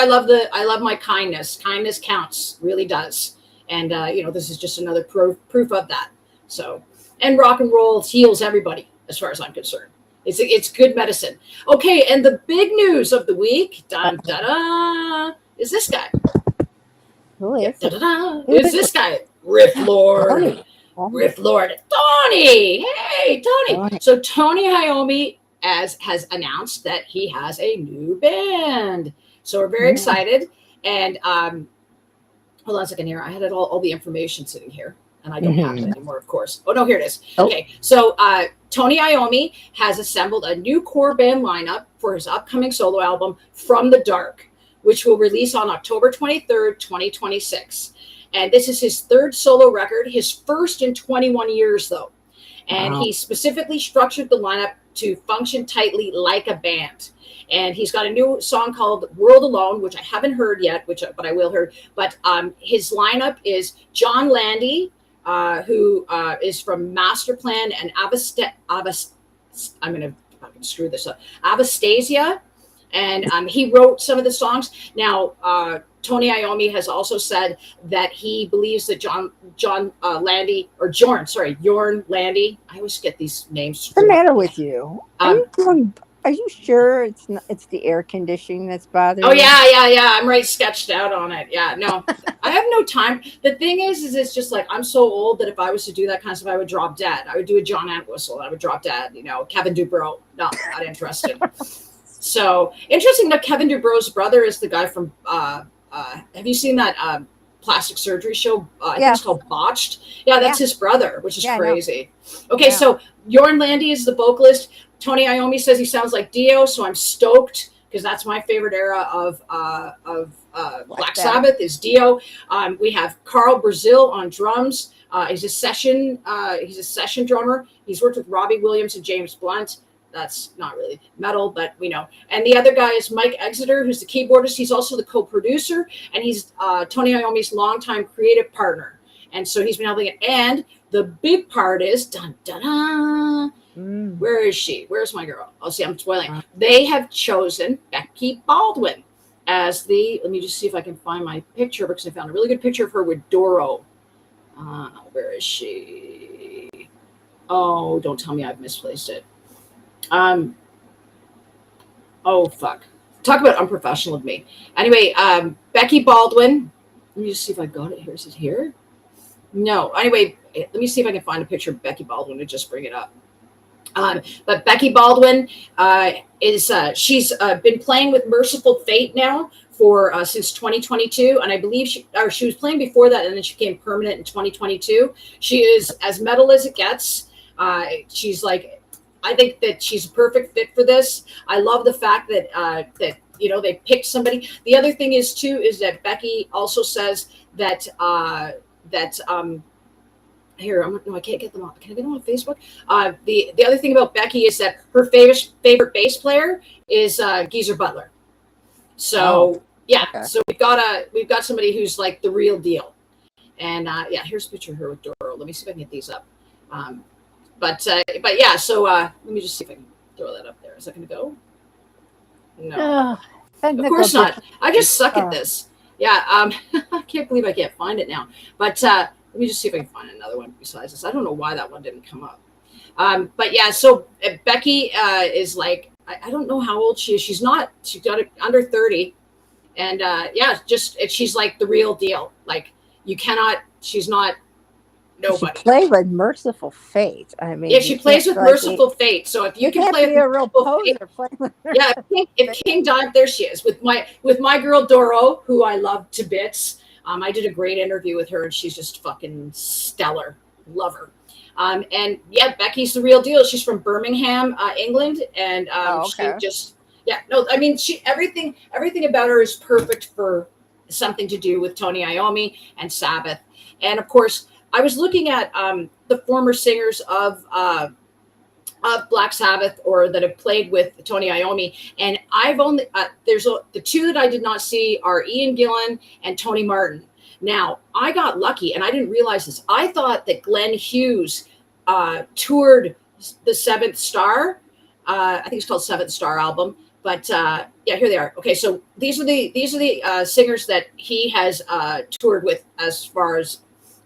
love my kindness. Kindness counts, really does. And, this is just another proof of that. So, and rock and roll heals everybody, as far as I'm concerned. It's good medicine. Okay, and the big news of the week, is this guy. Who is Is this guy, Riff Lord. Riff Lord. Tony! Hey, Tony! So Tony Iommi has announced that he has a new band. So we're very excited. And hold on a second here. I had all the information sitting here. And I don't have it anymore, of course. Oh, no, here it is. Okay, so Tony Iommi has assembled a new core band lineup for his upcoming solo album, From the Dark, which will release on October 23rd, 2026. And this is his third solo record, his first in 21 years, though. And he specifically structured the lineup to function tightly like a band. And he's got a new song called World Alone, which I haven't heard yet, but I will hear. But his lineup is John Landy, who is from Masterplan and I'm going to fucking screw this up. Avastasia. And he wrote some of the songs. Now, Tony Iommi has also said that he believes that Jorn Landy. I always get these names. What's the matter with you? Are you sure it's the air conditioning that's bothering you? Oh, yeah. I'm right sketched out on it. Yeah, no, I have no time. The thing is it's just like, I'm so old that if I was to do that kind of stuff, I would drop dead. I would do a John Entwistle. I would drop dead. Kevin Dubrow. No, not interested. So interesting that Kevin Dubrov's brother is the guy from, have you seen that plastic surgery show? I think it's called Botched. Yeah, that's his brother, which is crazy. Okay, so Jorn Landy is the vocalist. Tony Iommi says he sounds like Dio, so I'm stoked because that's my favorite era of Black Sabbath is Dio. We have Carl Brazil on drums. He's a session drummer. He's worked with Robbie Williams and James Blunt. That's not really metal, but we know. And the other guy is Mike Exeter, who's the keyboardist. He's also the co-producer, and he's Tony Iommi's longtime creative partner. And so he's been helping it. And the big part is, dun, dun, dun, where is she? Where's my girl? Oh, see, I'm spoiling. They have chosen Becky Baldwin as let me just see if I can find my picture, because I found a really good picture of her with Doro. Where is she? Oh, don't tell me I've misplaced it. Oh, fuck. Talk about unprofessional of me. Anyway, Becky Baldwin. Let me just see if I got it here. Is it here? No. Anyway, let me see if I can find a picture of Becky Baldwin and just bring it up. But Becky Baldwin she's been playing with Merciful Fate now for since 2022, and I believe she was playing before that, and then she became permanent in 2022. She is as metal as it gets. She's like, I think that she's a perfect fit for this. I love the fact that they picked somebody. The other thing is that Becky also says that here, I can't get them on. Can I get them on Facebook? The other thing about Becky is that her favorite bass player is Geezer Butler. So okay. So we've got somebody who's like the real deal. And here's a picture of her with Doro. Let me see if I can get these up. But yeah, so let me just see if I can throw that up there. Is that going to go? No, of course not. I just suck at this. Yeah, I can't believe I can't find it now. But let me just see if I can find another one besides this. I don't know why that one didn't come up. But yeah, so Becky is like, I don't know how old she is. She's got it under 30. And she's like the real deal. Like she's not nobody. She played with Merciful Fate. I mean, yeah, she plays with Merciful Fate. So if you can play with a real poser playing with her. Yeah, if King died, there she is with my girl Doro, who I love to bits. I did a great interview with her, and she's just fucking stellar. Love her. And yeah, Becky's the real deal. She's from Birmingham, England, and she just I mean, everything about her is perfect for something to do with Tony Iommi and Sabbath. And of course, I was looking at the former singers of Black Sabbath, or that have played with Tony Iommi, and I've only the two that I did not see are Ian Gillan and Tony Martin. Now, I got lucky, and I didn't realize this. I thought that Glenn Hughes toured the Seventh Star. I think it's called Seventh Star album. But here they are. Okay, so these are the singers that he has toured with, as far as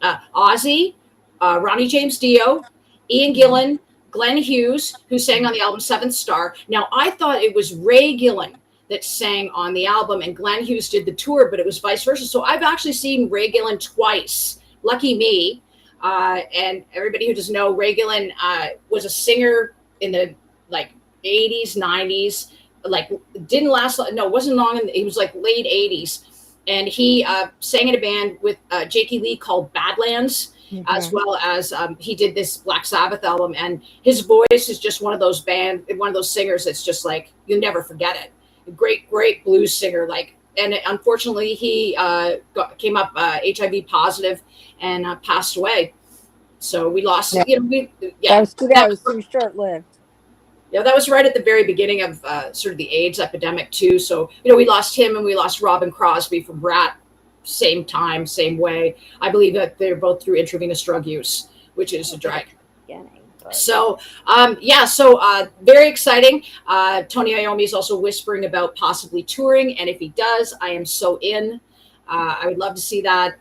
Ozzy, Ronnie James Dio, Ian Gillan, Glenn Hughes, who sang on the album Seventh Star. Now, I thought it was Ray Gillan that sang on the album, and Glenn Hughes did the tour, but it was vice versa. So I've actually seen Ray Gillan twice. Lucky me. And everybody who doesn't know, Ray Gillan was a singer in the 80s, 90s. Didn't last. No, it wasn't long. He was late 80s, and he sang in a band with Jakey Lee called Badlands, as well as he did this Black Sabbath album. And his voice is just one of those singers that's just like, you never forget it. Great blues singer. And unfortunately, he came up HIV positive and passed away. So we lost. Yeah. That was too short-lived. Yeah, that was right at the very beginning of sort of the AIDS epidemic too. So, we lost him, and we lost Robin Crosby from Rat, same time, same way. I believe that they're both through intravenous drug use, which is a drag. So, very exciting. Tony Iommi is also whispering about possibly touring, and if he does, I am so in. I would love to see that.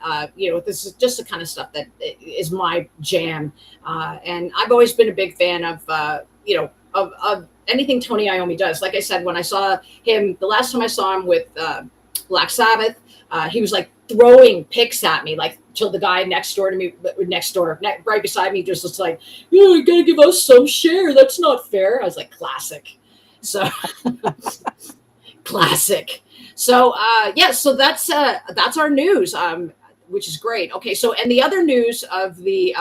This is just the kind of stuff that is my jam. And I've always been a big fan of, of anything Tony Iommi does. Like I said, when I saw him, the last time I saw him with Black Sabbath, he was throwing picks at me, till the guy right beside me, just was like, you gotta give us some share. That's not fair. I was like, classic. So classic. So so that's our news, which is great. Okay, so and the other news of we've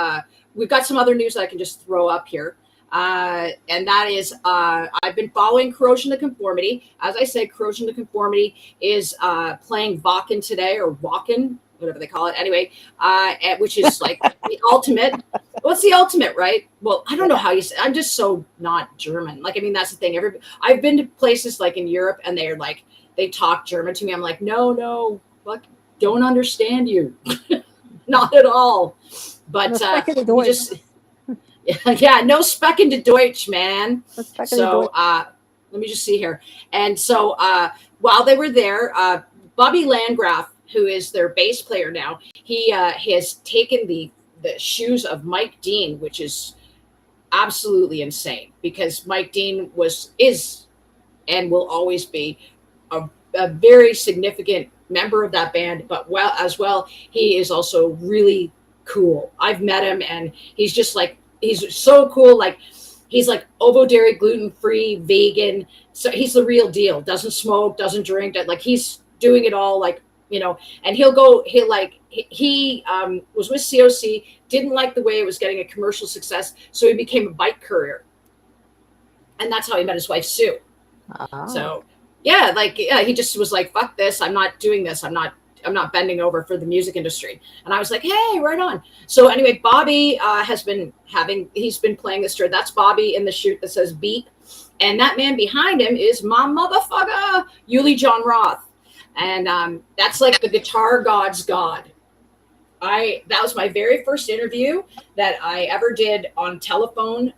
got some other news that I can just throw up here. And that is, I've been following Corrosion to Conformity. As I said, Corrosion to Conformity is playing Wacken today, or Wacken. whatever they call it. Anyway, which is like the ultimate. What's the ultimate, right? Well, I don't know how you say. I'm just so not German. Like, I mean, that's the thing. I've been to places like in Europe, and they're like they talk German to me. I'm like, no, fuck, don't understand you, not at all. But we just, yeah, no speck into Deutsch, man. So let me just see here. And so while they were there, Bobby Landgraf, who is their bass player now, he has taken the shoes of Mike Dean, which is absolutely insane because Mike Dean is and will always be a very significant member of that band, but he is also really cool. I've met him and he's just like, he's so cool. Like he's like ovo dairy, gluten-free, vegan. So he's the real deal. Doesn't smoke, doesn't drink. Like he's doing it all, like, you know, and he was with COC, didn't like the way it was getting a commercial success. So he became a bike courier. And that's how he met his wife, Sue. Oh. So yeah, he just was like, fuck this. I'm not doing this. I'm not bending over for the music industry. And I was like, hey, right on. So anyway, Bobby he's been playing this shirt. That's Bobby in the shoot that says beep. And that man behind him is my motherfucker, Uli John Roth. And that's like the guitar god's god. That was my very first interview that I ever did on telephone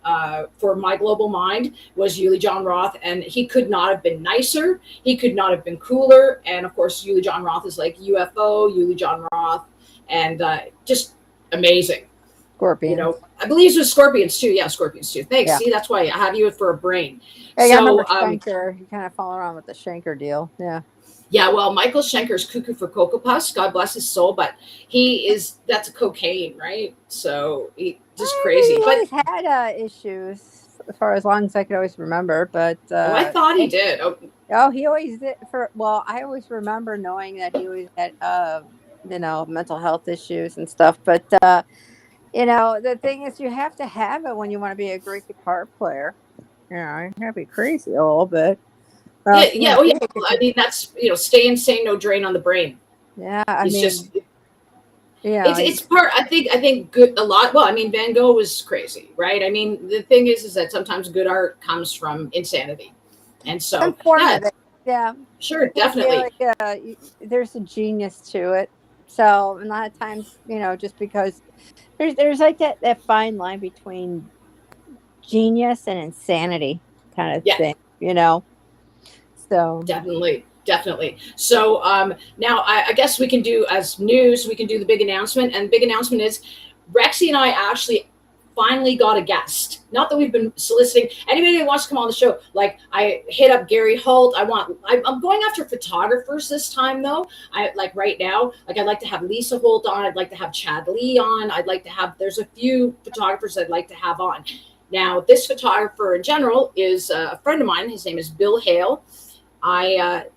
for My Global Mind was Uli John Roth, and he could not have been nicer. He could not have been cooler. And of course, Uli John Roth is like UFO, Uli John Roth, and just amazing. Scorpions. You know, I believe it was Scorpions too. Yeah, Scorpions too. Thanks. Yeah. See, that's why I have you for a brain. Hey, so, I remember Schenker. You kind of follow around with the Schenker deal. Yeah. Yeah, well, Michael Schenker's cuckoo for Cocoa Puffs. God bless his soul, but that's a cocaine, right? So he just crazy. He always had issues for as long as I could always remember, but I thought he did. Oh, he always did. I always remember knowing that he always had mental health issues and stuff. But the thing is, you have to have it when you want to be a great guitar player. You have to be crazy a little bit. Yeah. I mean, that's, stay insane, no drain on the brain. Yeah. It's part, I think good a lot. Well, I mean, Van Gogh was crazy, right? I mean, the thing is that sometimes good art comes from insanity. And so, yeah, sure. Definitely. Like, there's a genius to it. So a lot of times, just because there's like that fine line between genius and insanity kind of thing, So definitely. So now I guess we can do as news, we can do the big announcement. And the big announcement is Rexy and I actually finally got a guest. Not that we've been soliciting anybody that wants to come on the show. Like I hit up Gary Holt. I'm going after photographers this time though. I'd like to have Lisa Holt on. I'd like to have Chad Lee on. There's a few photographers I'd like to have on. Now, this photographer in general is a friend of mine. His name is Bill Hale.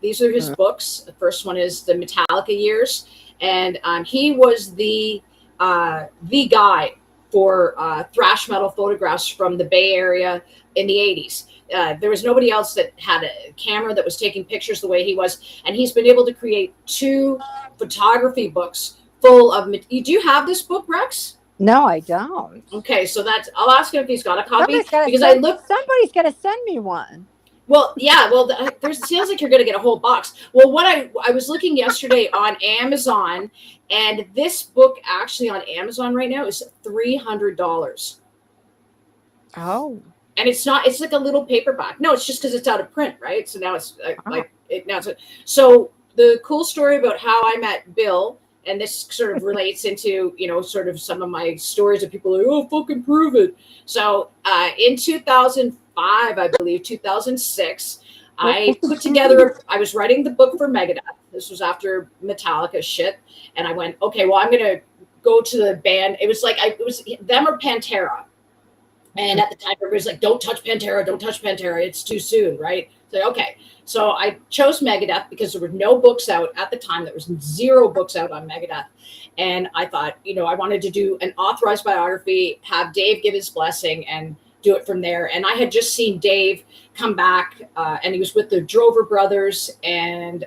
These are his books. The first one is the Metallica years, and he was the guy for thrash metal photographs from the Bay Area in the 80s. There was nobody else that had a camera that was taking pictures the way he was, and he's been able to create 2 photography books full of. Do you have this book, Rex? No, I don't. Okay, so I'll ask him if he's got a copy somebody's got to send me one. Well, yeah. Well, sounds like you're going to get a whole box. Well, what I was looking yesterday on Amazon, and this book actually on Amazon right now is $300. Oh. And it's not. It's like a little paperback. No, it's just because it's out of print, right? So now it's So the cool story about how I met Bill. And this sort of relates into, sort of some of my stories of people like, oh, fucking prove it. So in 2005, I believe, 2006, I was writing the book for Megadeth. This was after Metallica shit. And I went, okay, well, I'm going to go to the band. It was like, it was them or Pantera. And at the time, everybody was like, don't touch Pantera. It's too soon, right? So, okay. So I chose Megadeth because there were no books out at the time. There was 0 books out on Megadeth. And I thought, I wanted to do an authorized biography, have Dave give his blessing and do it from there. And I had just seen Dave come back and he was with the Drover brothers and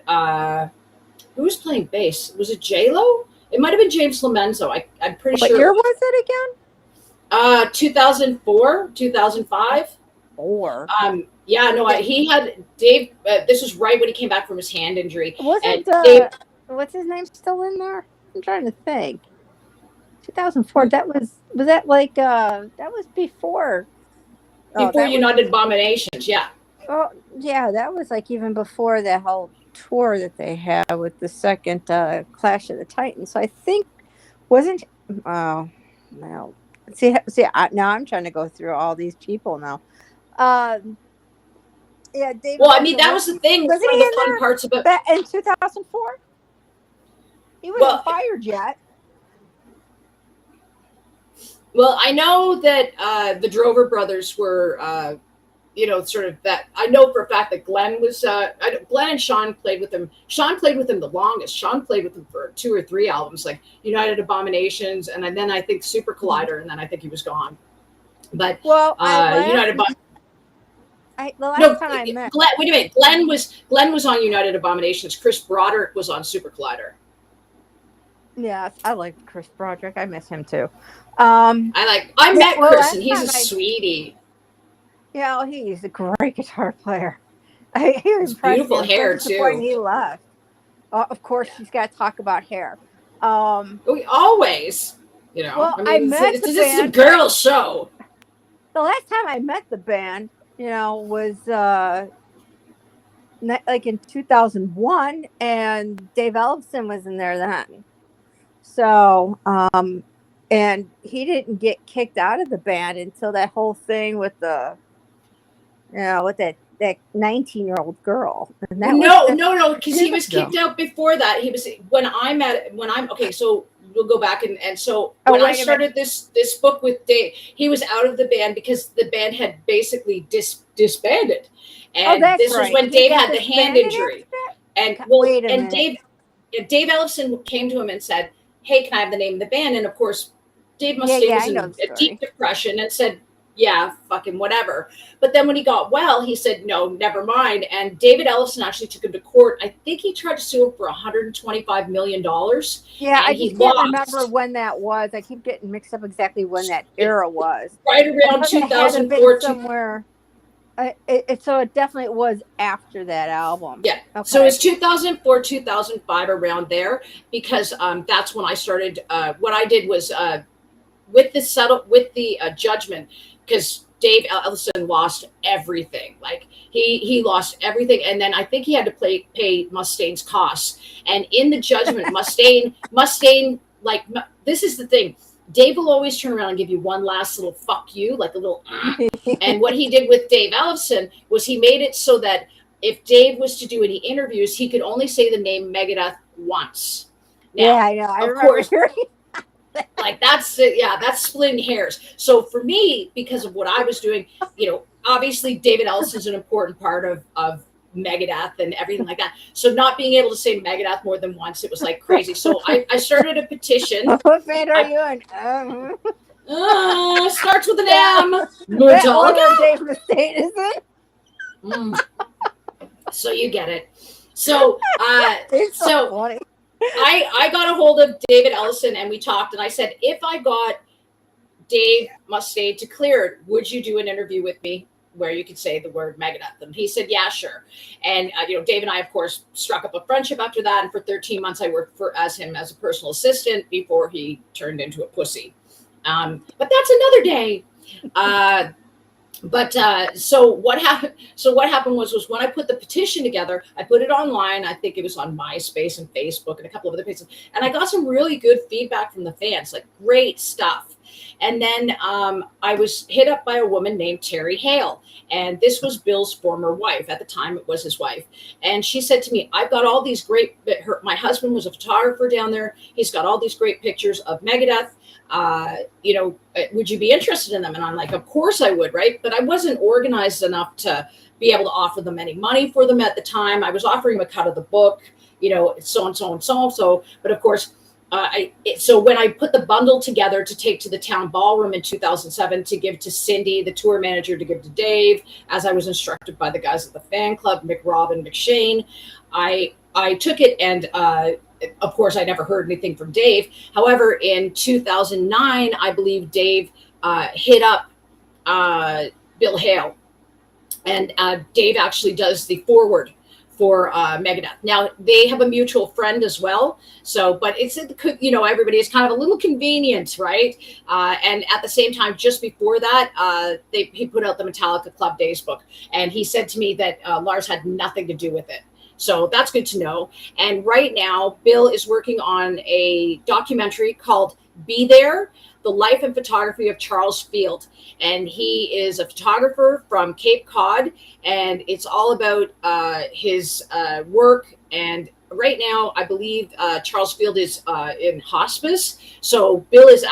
who was playing bass? Was it J-Lo? It might have been James Lomenzo. I'm pretty What sure. year was it again? 2004, 2005. Four. Yeah, no, he had Dave. This was right when he came back from his hand injury, and Wasn't Dave. what's his name still in there? I'm trying to think. 2004. That was that like that was before. Oh, Before that was United Abominations, yeah. oh yeah, that was like even before that whole tour that they had with the second Clash of the Titans. So I think wasn't oh well now I'm trying to go through all these people now. Um yeah, David Well, I mean, Ellison that was the thing. wasn't One of he the in fun there parts about. back in 2004? He wasn't Well, fired yet. well, I know that the Drover brothers were, sort of that. I know for a fact that Glenn was. Glenn and Sean played with him. Sean played with him the longest. Sean played with him for 2 or 3 albums, like United Abominations, and then I think Super Collider, and then I think he was gone. But Well, United Abominations. the No, last time I met Glenn, wait a minute. Glenn was on United Abominations. Chris Broderick was on Super Collider. yes, I like Chris Broderick. I miss him too. I met Chris and he's a sweetie. Yeah, he's a great guitar player. He His beautiful hair to the point too. he left. Of course, she's got to talk about hair. Always, Well, I mean, met this is a girl show. The last time I met the band, was like in 2001, and Dave Ellison was in there then. So, and he didn't get kicked out of the band until that whole thing with with that 19-year-old girl. And that No, because he was kicked out before that. He was okay. So we'll go back and so when I started this book with Dave, he was out of the band because the band had basically disbanded, and this was when Dave had the hand injury, and Dave Ellison came to him and said, "Hey, can I have the name of the band?" And of course, Dave Mustaine was in a deep depression and said, "Yeah, fucking whatever." But then when he got well, he said, "No, never mind." And David Ellison actually took him to court. I think he tried to sue him for $125 million. Yeah, I just can't remember when that was. I keep getting mixed up exactly when that era was. Right around 2004. Somewhere. So it definitely was after that album. Yeah. Okay. So it's 2004, 2005, around there, because that's when I started. What I did was with the judgment, because Dave Ellison lost everything. Like he lost everything, and then I think he had to pay Mustaine's costs. And in the judgment, Mustaine, like, this is the thing. Dave will always turn around and give you one last little fuck you, like a little. And what he did with Dave Ellison was he made it so that if Dave was to do any interviews, he could only say the name Megadeth once. Now, yeah, I know. I remember hearing. Like that's splitting hairs. So for me, because of what I was doing, obviously David Ellison's an important part of Megadeth and everything like that. So not being able to say Megadeth more than once, it was like crazy. So I started a petition. What band are you in? Starts with an M. Dave Mustaine, is it? So you get it. So it's so funny. I got a hold of David Ellison and we talked, and I said, if I got Dave Mustaine to clear it, would you do an interview with me where you could say the word Megadeth? And he said, yeah, sure. And Dave and I, of course, struck up a friendship after that. And for 13 months, I worked as him as a personal assistant before he turned into a pussy. But that's another day. So what happened? Was when I put the petition together, I put it online. I think it was on MySpace and Facebook and a couple of other places, and I got some really good feedback from the fans, like great stuff. And then I was hit up by a woman named Terry Hale, and this was Bill's former wife. At the time, it was his wife, and she said to me, "I've got all these great." My husband was a photographer down there. He's got all these great pictures of Megadeth. Would you be interested in them? And I'm like, of course I would, right? But I wasn't organized enough to be able to offer them any money for them at the time. I was offering them a cut of the book, so and so and so and so. But of course, so when I put the bundle together to take to the town ballroom in 2007 to give to Cindy, the tour manager, to give to Dave, as I was instructed by the guys at the fan club, Mick, Rob, and McShane, I I took it, and of course, I never heard anything from Dave. However, in 2009, I believe Dave hit up Bill Hale, and Dave actually does the forward for Megadeth. Now they have a mutual friend as well, so but it's everybody is kind of a little convenient, right? And at the same time, just before that, he put out the Metallica Club Days book, and he said to me that Lars had nothing to do with it. So that's good to know. And right now, Bill is working on a documentary called Be There, The Life and Photography of Charles Field. And he is a photographer from Cape Cod, and it's all about his work. And right now, I believe Charles Field is in hospice. So Bill is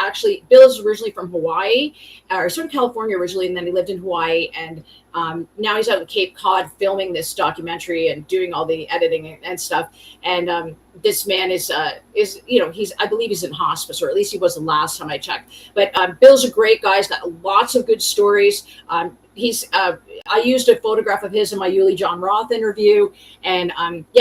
originally from Hawaii, or from California originally, and then he lived in Hawaii. And now he's out in Cape Cod filming this documentary and doing all the editing and stuff. And this man is I believe he's in hospice, or at least he was the last time I checked. But Bill's a great guy. He's got lots of good stories. I used a photograph of his in my Yuli John Roth interview, and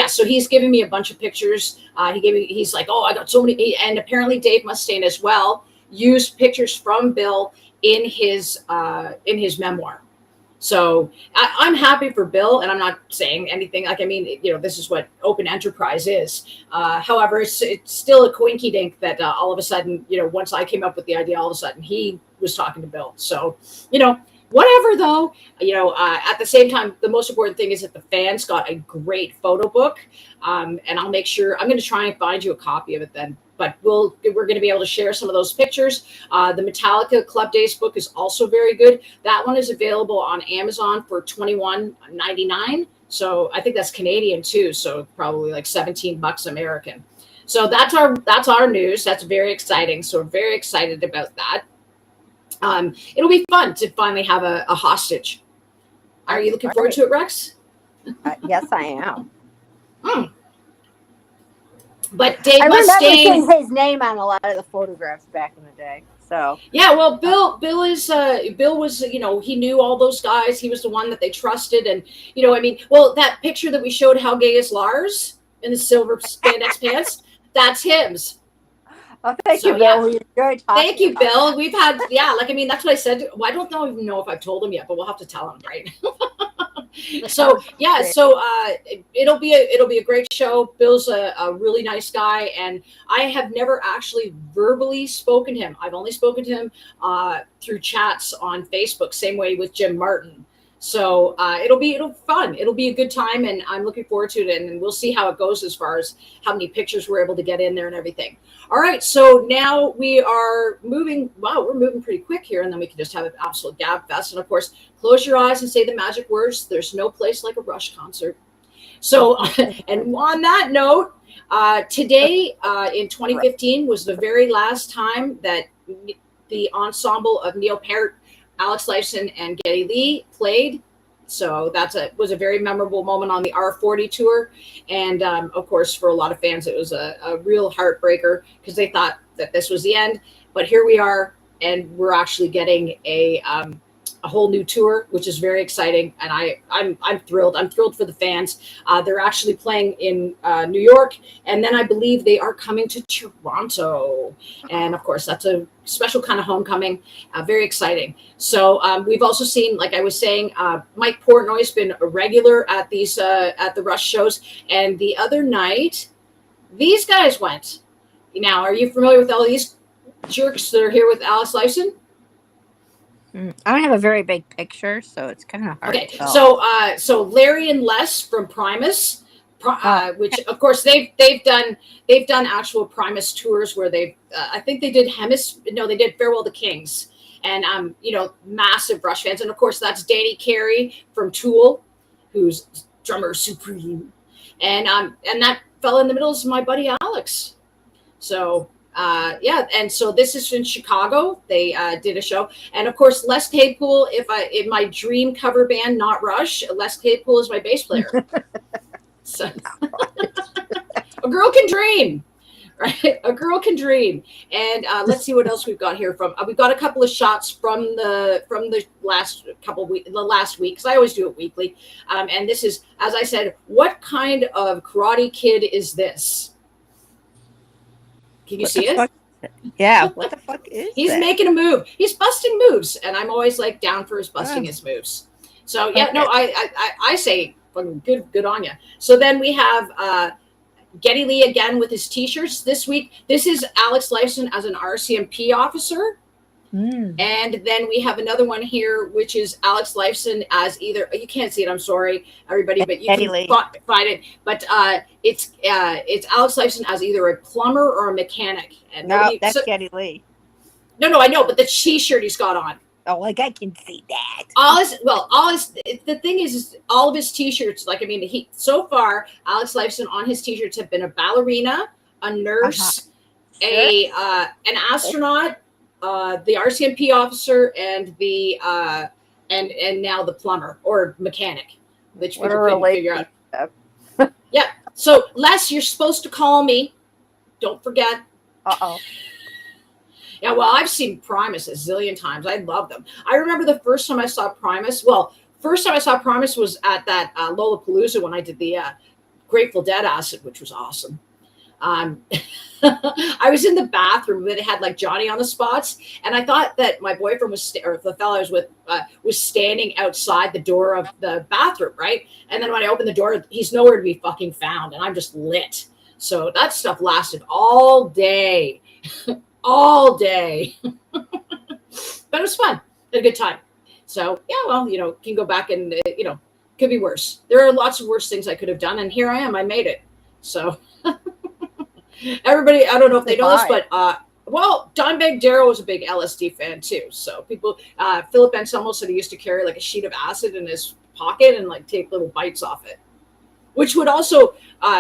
so he's giving me a bunch of pictures. He's like, oh, I got so many, and apparently Dave Mustaine as well used pictures from Bill in his memoir. So I'm happy for Bill, and I'm not saying anything. This is what open enterprise is. However, it's still a coinky dink that all of a sudden, once I came up with the idea, all of a sudden he was talking to Bill. So, whatever though, at the same time, the most important thing is that the fans got a great photo book. And I'll make sure, I'm going to try and find you a copy of it then. But we're going to be able to share some of those pictures. The Metallica Club Days book is also very good. That one is available on Amazon for $21.99. So I think that's Canadian too. So probably like $17 American. So that's our news. That's very exciting. So we're very excited about that. It'll be fun to finally have a hostage. Are you looking forward to it, Rex? Yes, I am. But Dave I remember Mustaine, seeing his name on a lot of the photographs back in the day. So yeah, well, Bill was, he knew all those guys. He was the one that they trusted, and that picture that we showed, How Gay Is Lars, in the silver spandex pants, that's him. Oh, thank you, Bill. We enjoyed talking. Thank you, Bill. That. We've had, that's what I said. Well, I don't even know if I've told him yet, but we'll have to tell him, right? So it'll be a great show. Bill's a really nice guy, and I have never actually verbally spoken to him. I've only spoken to him through chats on Facebook, same way with Jim Martin. So it'll be fun. It'll be a good time, and I'm looking forward to it. And we'll see how it goes as far as how many pictures we're able to get in there and everything. All right, so now we are moving. Wow, we're moving pretty quick here, and then we can just have an absolute gab fest. And of course, close your eyes and say the magic words. There's no place like a Rush concert. So, and on that note, today in 2015 was the very last time that the ensemble of Neil Peart, Alex Lifeson, and Geddy Lee played. So was a very memorable moment on the R40 tour. And of course, for a lot of fans, it was a real heartbreaker because they thought that this was the end. But here we are, and we're actually getting a whole new tour, which is very exciting. And I'm thrilled. I'm thrilled for the fans. They're actually playing in New York, and then I believe they are coming to Toronto. And of course, that's a special kind of homecoming. Very exciting. So we've also seen, like I was saying, Mike Portnoy's been a regular at these at the Rush shows. And the other night, these guys went. Now, are you familiar with all these jerks that are here with Alex Lifeson? I don't have a very big picture, so it's kind of hard. Okay, so Larry and Les from Primus, which of course they've done actual Primus tours where I think they did they did Farewell to Kings, and massive Rush fans, and of course that's Danny Carey from Tool, who's drummer supreme, and that fell in the middle is my buddy Alex, so. And so this is in Chicago. They did a show, and of course Les Claypool. In my dream cover band, not Rush, Les Claypool is my bass player. So a girl can dream. right? A girl can dream. And let's see what else we've got here from. We've got a couple of shots from the last couple week, the last week, because I always do it weekly. And this is, as I said, what kind of Karate Kid is this? Can you see it? Yeah, what the fuck is He's that? making a move. He's busting moves, and I'm always like down for his busting his moves. So yeah, no, I say good on you. So then we have Geddy Lee again with his T-shirts this week. This is Alex Lifeson as an RCMP officer. And then we have another one here, which is Alex Lifeson as either, you can't see it, I'm sorry, everybody, but you can find it. But it's Alex Lifeson as either a plumber or a mechanic. And no, that's Geddy Lee. No, I know, but the T-shirt he's got on. Oh, like I can see that. The thing is all of his T-shirts, like, I mean, so far, Alex Lifeson on his T-shirts have been a ballerina, a nurse, an astronaut, the RCMP officer, and the and now the plumber or mechanic, which people couldn't figure out. Yeah. So Les, you're supposed to call me. Don't forget. Yeah, well, I've seen Primus a zillion times. I love them. I remember the first time I saw Primus. Well, first time I saw Primus was at that Lollapalooza when I did the Grateful Dead acid, which was awesome. I was in the bathroom that had like Johnny on the spots, and I thought that my boyfriend or the fellow I was with was standing outside the door of the bathroom, right? And then when I opened the door, he's nowhere to be fucking found, and I'm just lit. So that stuff lasted all day, all day. But it was fun. Had a good time. So yeah, well, can go back and could be worse. There are lots of worse things I could have done, and here I am. I made it. So. Everybody, I don't know if they know this, but Dimebag Darrell was a big LSD fan too. So people, Philip Anselmo said he used to carry like a sheet of acid in his pocket and like take little bites off it, which would also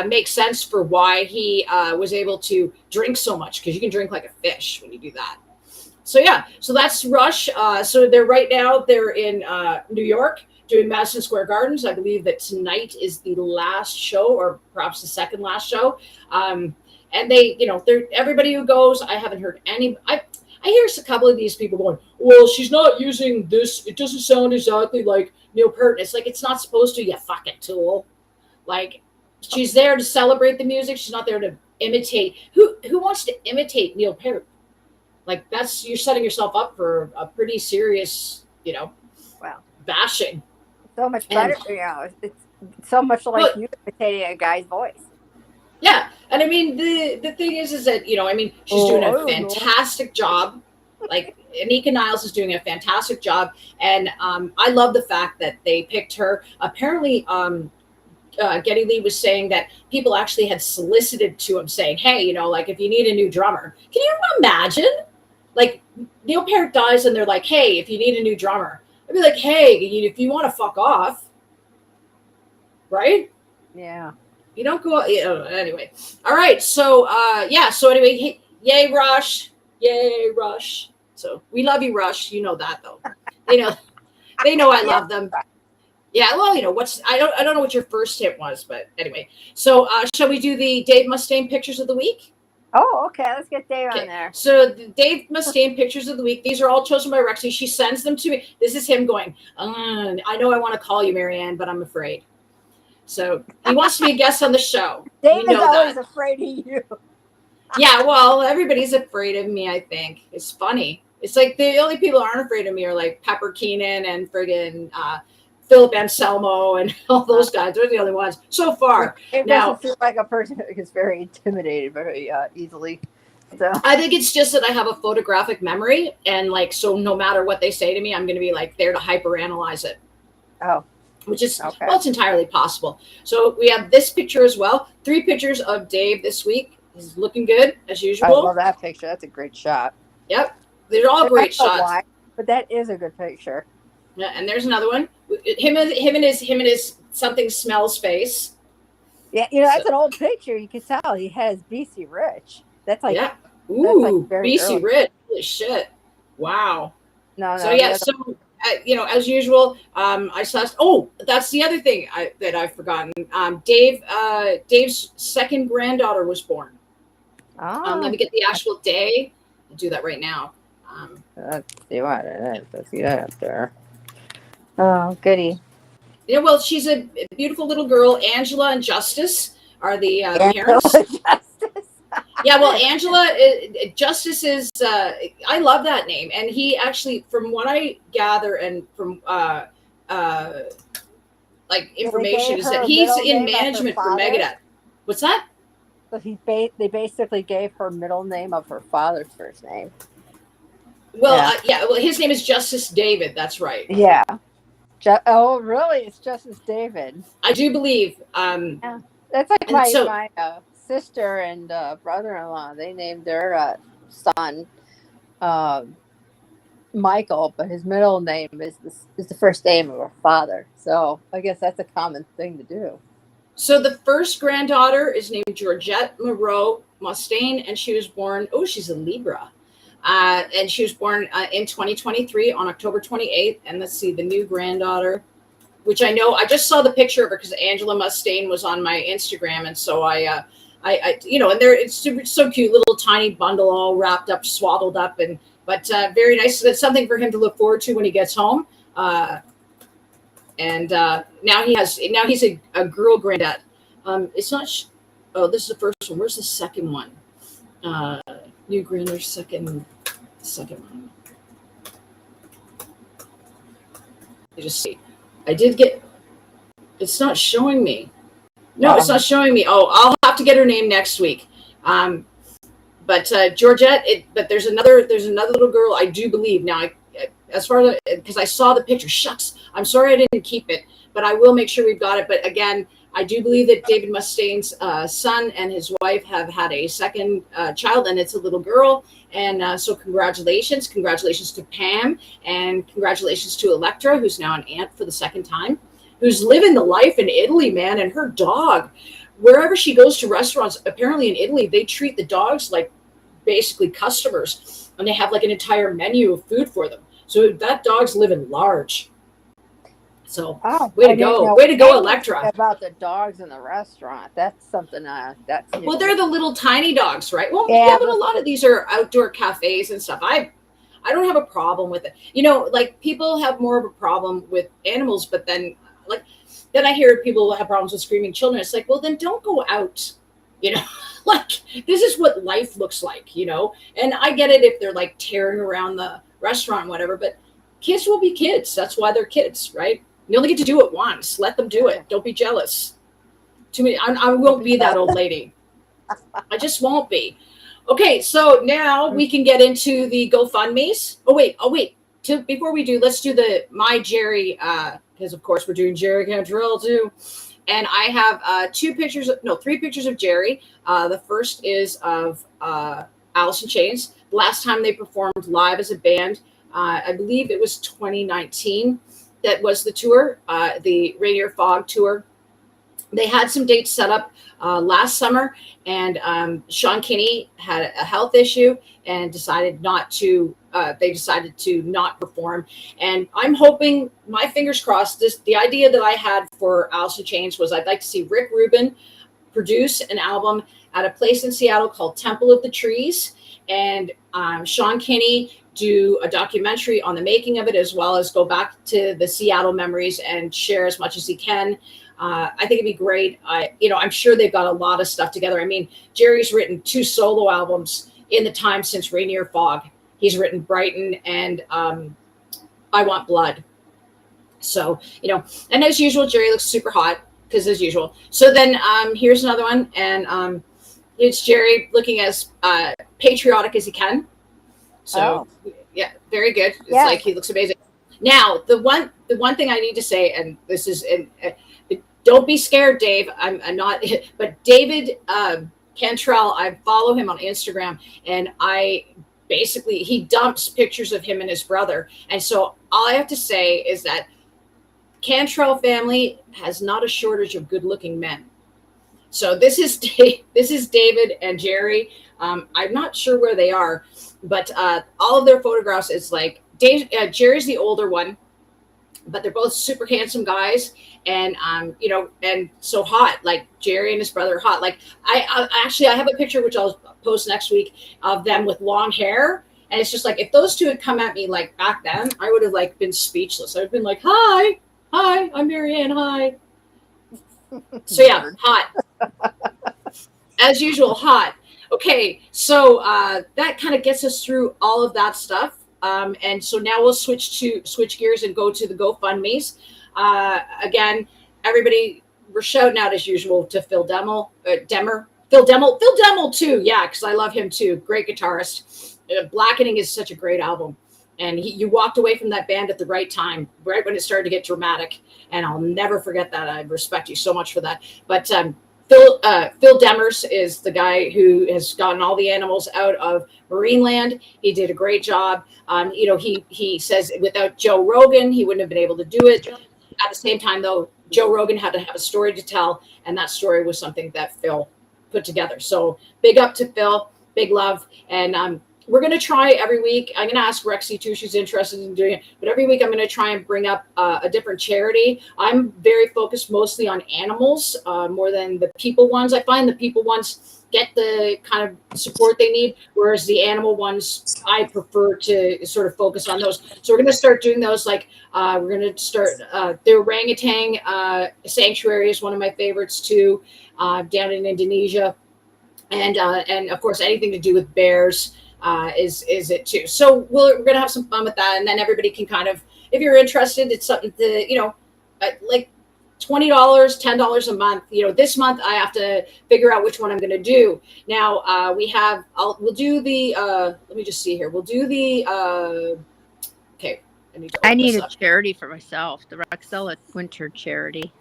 make sense for why he was able to drink so much, because you can drink like a fish when you do that. So yeah, so that's Rush. So they're in New York doing Madison Square Gardens. I believe that tonight is the last show, or perhaps the second last show. And they're everybody who goes. I haven't heard any. I hear a couple of these people going, well, she's not using this. It doesn't sound exactly like Neil Peart. It's like, it's not supposed to, you fucking tool. Like, she's there to celebrate the music. She's not there to imitate. Who wants to imitate Neil Peart? Like, you're setting yourself up for a pretty serious, bashing. So much better, it's so much like you imitating a guy's voice. Yeah, and I mean the thing is that she's doing a fantastic job. Like, Anika Niles is doing a fantastic job, and I love the fact that they picked her. Apparently, Geddy Lee was saying that people actually had solicited to him, saying, "Hey, like, if you need a new drummer, can you imagine? Like, Neil Peart dies, and they're like, hey, if you need a new drummer,' I'd be like, hey, if you want to fuck off, right? Yeah." You don't go, anyway. All right. So, so anyway, yay, Rush. Yay, Rush. So we love you, Rush. You know that, though. They know I love them. Yeah. Well, I don't know what your first hit was, but anyway. So shall we do the Dave Mustaine pictures of the week? Oh, okay. Let's get Dave on there. So the Dave Mustaine pictures of the week. These are all chosen by Rexy. She sends them to me. This is him going, I know I want to call you, Marianne, but I'm afraid. So he wants to be a guest on the show. Dave is always afraid of you. Yeah, well, everybody's afraid of me, I think. It's funny. It's like the only people who aren't afraid of me are like Pepper Keenan and friggin' Philip Anselmo and all those guys. They're the only ones so far. It doesn't feel like a person who gets very intimidated very easily. So I think it's just that I have a photographic memory, and like, so no matter what they say to me, I'm going to be like there to hyperanalyze it. Oh. Which is, well, it's entirely possible. So we have this picture as well. 3 pictures of Dave this week. He's looking good, as usual. I love that picture. That's a great shot. Yep. They're all great shots. Why, but that is a good picture. Yeah, and there's another one. Him and his something smells face. Yeah, that's an old picture. You can tell he has BC Rich. That's like, yeah. Ooh, like BC Rich. Holy shit. Wow. No. So yeah, as usual, I saw. Oh, that's the other thing that I've forgotten. Dave's second granddaughter was born. Oh, Let me get the actual day. I'll do that right now. let's see what it is. Let's see that up there. Oh, goody. Well, she's a beautiful little girl. Angela and Justice are the Angela parents. Justice. Yeah, well, Angela, Justice is, I love that name. And he actually, from what I gather and from like Yeah, they information, gave is that her a he's middle in name of her management for father. Megadeth. What's that? So they basically gave her middle name of her father's first name. Well, Yeah. yeah, well, his name is Justice David. That's right. Yeah. Oh, really? It's Justice David. I do believe. Yeah. That's like And my so, my sister and brother-in-law. They named their son uh, Michael, but his middle name is the first name of her father. So I guess that's a common thing to do. so the first granddaughter is named Georgette Moreau Mustaine, and she was born. Oh, she's a Libra. And she was born in 2023 on October 28th. And let's see, the new granddaughter, which I know, I just saw the picture of her because Angela Mustaine was on my Instagram. And so and there, it's so cute, little tiny bundle all wrapped up, swaddled up. But very nice. That's something for him to look forward to when he gets home. And now he's a girl granddad. It's not, oh, this is the first one. Where's the second one? New granddaughter, second one. You just see. I did get. It's not showing me. No, it's not showing me. Oh, I'll have to get her name next week. But Georgette. But there's another little girl. I do believe now. As far as because I saw the picture. Shucks. I'm sorry I didn't keep it, but I will make sure we've got it. But again, I do believe that David Mustaine's son and his wife have had a second child, and it's a little girl. And so congratulations to Pam, and congratulations to Electra, who's now an aunt for the second time, who's living the life in Italy, man. And her dog, wherever she goes to restaurants, apparently in Italy, they treat the dogs like basically customers, and they have like an entire menu of food for them. So that dog's living large. So way to go, Electra. About the dogs in the restaurant. That's something that's new. Well, they're the little tiny dogs, right? Well, yeah, but a lot of these are outdoor cafes and stuff. I don't have a problem with it. Like people have more of a problem with animals, but then I hear people have problems with screaming children. It's like, well, then don't go out. Like this is what life looks like, And I get it if they're like tearing around the restaurant and whatever, but kids will be kids. That's why they're kids, right? You only get to do it once. Let them do it. Don't be jealous. To me, I won't be that old lady. I just won't be. Okay, so now we can get into the GoFundMe's. Oh wait. Before we do, let's do the My Jerry, because of course we're doing Jerry Cantrell too. And I have three pictures of Jerry. The first is of Alice in Chains. The last time they performed live as a band, I believe it was 2019. That was the tour, the Rainier Fog tour. They had some dates set up last summer, and Sean Kinney had a health issue and decided not to. They decided to not perform, and I'm hoping, my fingers crossed. The idea that I had for Alice in Chains was I'd like to see Rick Rubin produce an album at a place in Seattle called Temple of the Trees, and Sean Kinney do a documentary on the making of it, as well as go back to the Seattle memories and share as much as he can. I think it'd be great. I'm sure they've got a lot of stuff together. I mean, Jerry's written 2 solo albums in the time since Rainier Fog. He's written Brighton and I Want Blood. So, and as usual, Jerry looks super hot because as usual. So then here's another one. And it's Jerry looking as patriotic as he can. So yeah, very good. It's like he looks amazing. Now, the one thing I need to say, and this is, don't be scared, Dave. I'm not, but David Cantrell, I follow him on Instagram, and he dumps pictures of him and his brother. And so all I have to say is that Cantrell family has not a shortage of good-looking men. So this is David and Jerry. I'm not sure where they are, but all of their photographs is like Jerry's the older one, but they're both super handsome guys, and and so hot. Like Jerry and his brother are hot. Like I actually I have a picture which I'll post next week of them with long hair. And it's just like if those two had come at me like back then, I would have like been speechless. I'd been like, "Hi, hi, I'm Marianne. Hi." So yeah, hot as usual, hot. Okay, so that kind of gets us through all of that stuff. And so now we'll switch gears and go to the GoFundMe's. Again, everybody, we're shouting out as usual to Phil Demmel too. Yeah, because I love him too. Great guitarist. Blackening is such a great album. And you walked away from that band at the right time, right when it started to get dramatic. And I'll never forget that. I respect you so much for that. But Phil Demers is the guy who has gotten all the animals out of Marineland. He did a great job. He says without Joe Rogan, he wouldn't have been able to do it. At the same time, though, Joe Rogan had to have a story to tell, and that story was something that Phil put together. So big up to Phil, big love, and we're going to try every week. I'm going to ask Rexy too. She's interested in doing it. But every week I'm going to try and bring up a different charity. I'm very focused mostly on animals more than the people ones. I find the people ones get the kind of support they need, whereas the animal ones, I prefer to sort of focus on those. So we're going to start doing those. Like we're going to start the orangutan sanctuary is one of my favorites too, down in Indonesia. And of course, anything to do with bears. Is it too. So we're going to have some fun with that. And then everybody can kind of, if you're interested, it's something to, like $20, $10 a month. This month I have to figure out which one I'm going to do. Now we'll do the, let me just see here. We'll do the, okay. I need a charity for myself, the Rexella Winter Charity.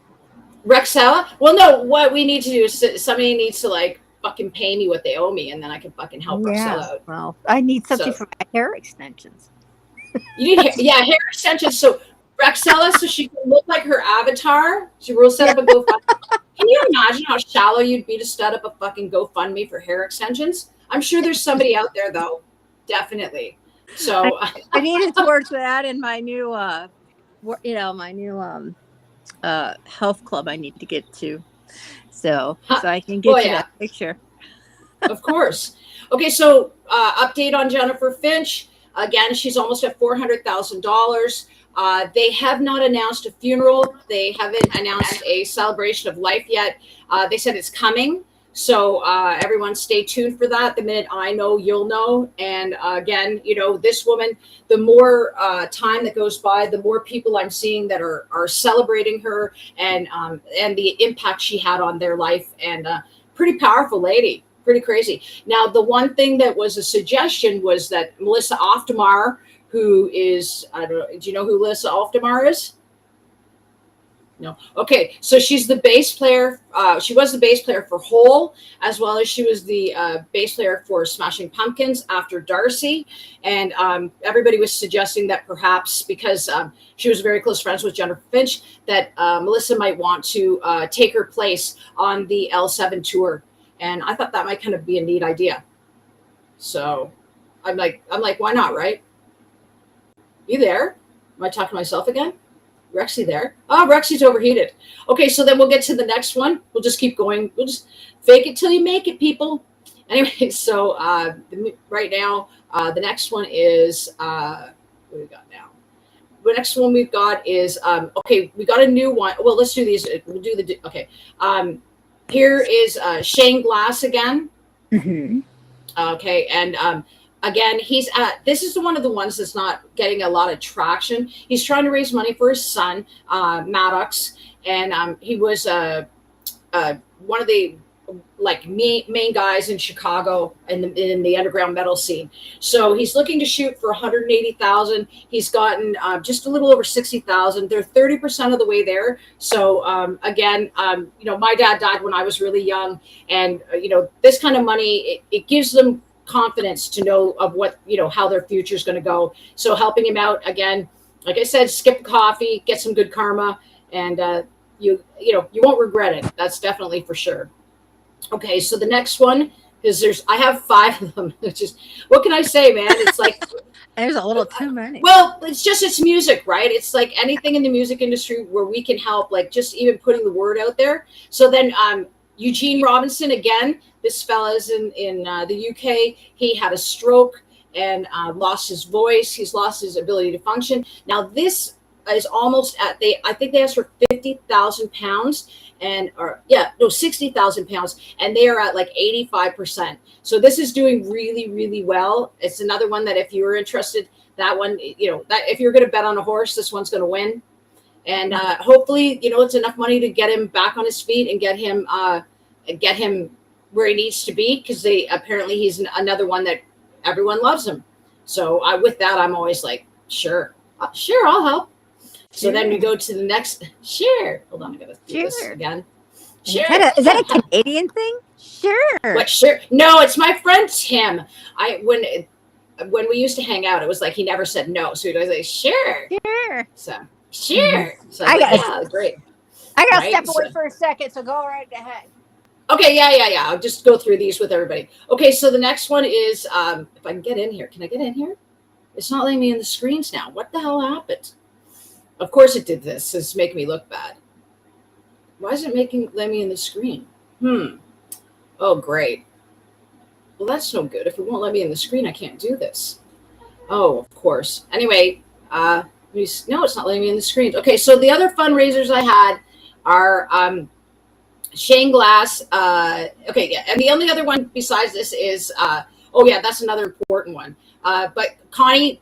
Rexella? Well, no, what we need to do is somebody needs to like, fucking pay me what they owe me, and then I can fucking help Rexella out. Well, I need something for my hair extensions. You need hair extensions. So Rexella, so she can look like her avatar. She will set up a GoFundMe. Can you imagine how shallow you'd be to set up a fucking GoFundMe for hair extensions? I'm sure there's somebody out there though, definitely. So I needed towards that in my new, health club I need to get to. So I can get you that picture. Of course. Okay, so update on Jennifer Finch. Again, she's almost at $400,000. They have not announced a funeral. They haven't announced a celebration of life yet. They said it's coming. So everyone stay tuned for that. The minute I know, you'll know. And again, this woman, the more time that goes by, the more people I'm seeing that are celebrating her and the impact she had on their life. And pretty powerful lady, pretty crazy. Now, the one thing that was a suggestion was that Melissa Oftemar, who is, I don't know, do you know who Melissa Oftemar is? No. Okay. So she's the bass player. She was the bass player for Hole, as well as she was the bass player for Smashing Pumpkins after Darcy. And everybody was suggesting that perhaps because she was very close friends with Jennifer Finch, that Melissa might want to take her place on the L7 tour. And I thought that might kind of be a neat idea. So I'm like, why not, right? You there? Am I talking to myself again? Rexy there. Oh, Rexy's overheated. Okay, so then we'll get to the next one. We'll just keep going. We'll just fake it till you make it, people. Anyway, so right now, the next one is, what do we got now? The next one we've got is, okay, we got a new one. Well, let's do these. We'll do the, okay. Here is Shane Glass again. Mm-hmm. Okay, and again, this is one of the ones that's not getting a lot of traction. He's trying to raise money for his son, Maddox, and he was one of the main guys in Chicago in the underground metal scene. So he's looking to shoot for 180,000. He's gotten just a little over 60,000. They're 30% of the way there. So again, my dad died when I was really young, and this kind of money it gives them confidence to know of what how their future is going to go. So helping him out again, like I said, skip coffee, get some good karma, and you won't regret it. That's definitely for sure. Okay, so the next one because I have 5 of them. It's just, what can I say, man? It's like, There's a little too many. well, it's music, right? It's like anything in the music industry where we can help, like just even putting the word out there. So then, Eugene Robinson, again, this fella's in the UK. He had a stroke and lost his voice. He's lost his ability to function. Now this is almost at I think they asked for 50,000 pounds and or yeah no 60,000 pounds, and they are at like 85%. So this is doing really, really well. It's another one that if you were interested, that one, that if you're going to bet on a horse, this one's going to win. And hopefully, it's enough money to get him back on his feet and get him where he needs to be, because apparently he's another one that everyone loves him. So with that, I'm always like, sure, I'll help. So then we go to the next. Sure. Hold on, I gotta do this again. Sure. Is that a Canadian thing? Sure. What? Sure. No, it's my friend Tim. When we used to hang out, it was like he never said no, so he'd always say sure. Sure. So sure. So great. I gotta step away for a second, so go right ahead. Okay, yeah. I'll just go through these with everybody. Okay, so the next one is if I can get in here. Can I get in here? It's not letting me in the screens now. What the hell happened? Of course it did this. It's making me look bad. Why is it let me in the screen? Oh, great. Well, that's no good. If it won't let me in the screen, I can't do this. Oh, of course. Anyway, no, it's not letting me in the screen. Okay, so the other fundraisers I had are Shane Glass. Okay, yeah. And the only other one besides this is, that's another important one. But Connie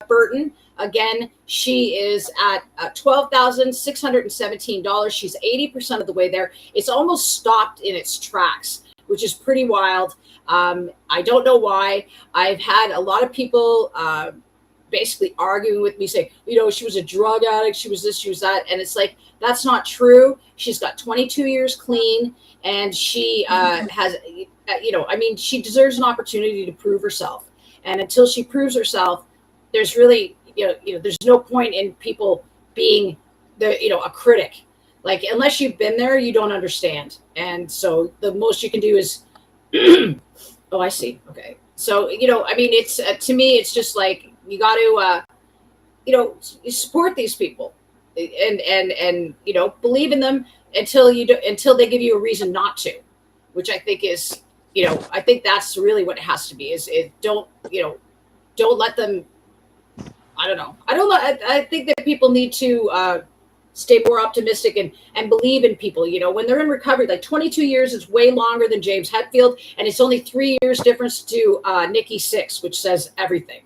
Burton, again, she is at $12,617. She's 80% of the way there. It's almost stopped in its tracks, which is pretty wild. I don't know why. I've had a lot of people basically arguing with me, saying, she was a drug addict, she was this, she was that. And it's like, that's not true. She's got 22 years clean, and she has, she deserves an opportunity to prove herself. And until she proves herself, there's really, there's no point in people being a critic. Like, unless you've been there, you don't understand. And so the most you can do is, oh, I see. Okay. So, it's, to me, it's just like, you got to, you support these people and believe in them until they give you a reason not to, which I think is, I think that's really what it has to be is don't let them, I don't know. I think that people need to stay more optimistic and believe in people. When they're in recovery, like 22 years is way longer than James Hetfield, and it's only 3 years difference to Nikki Sixx, which says everything.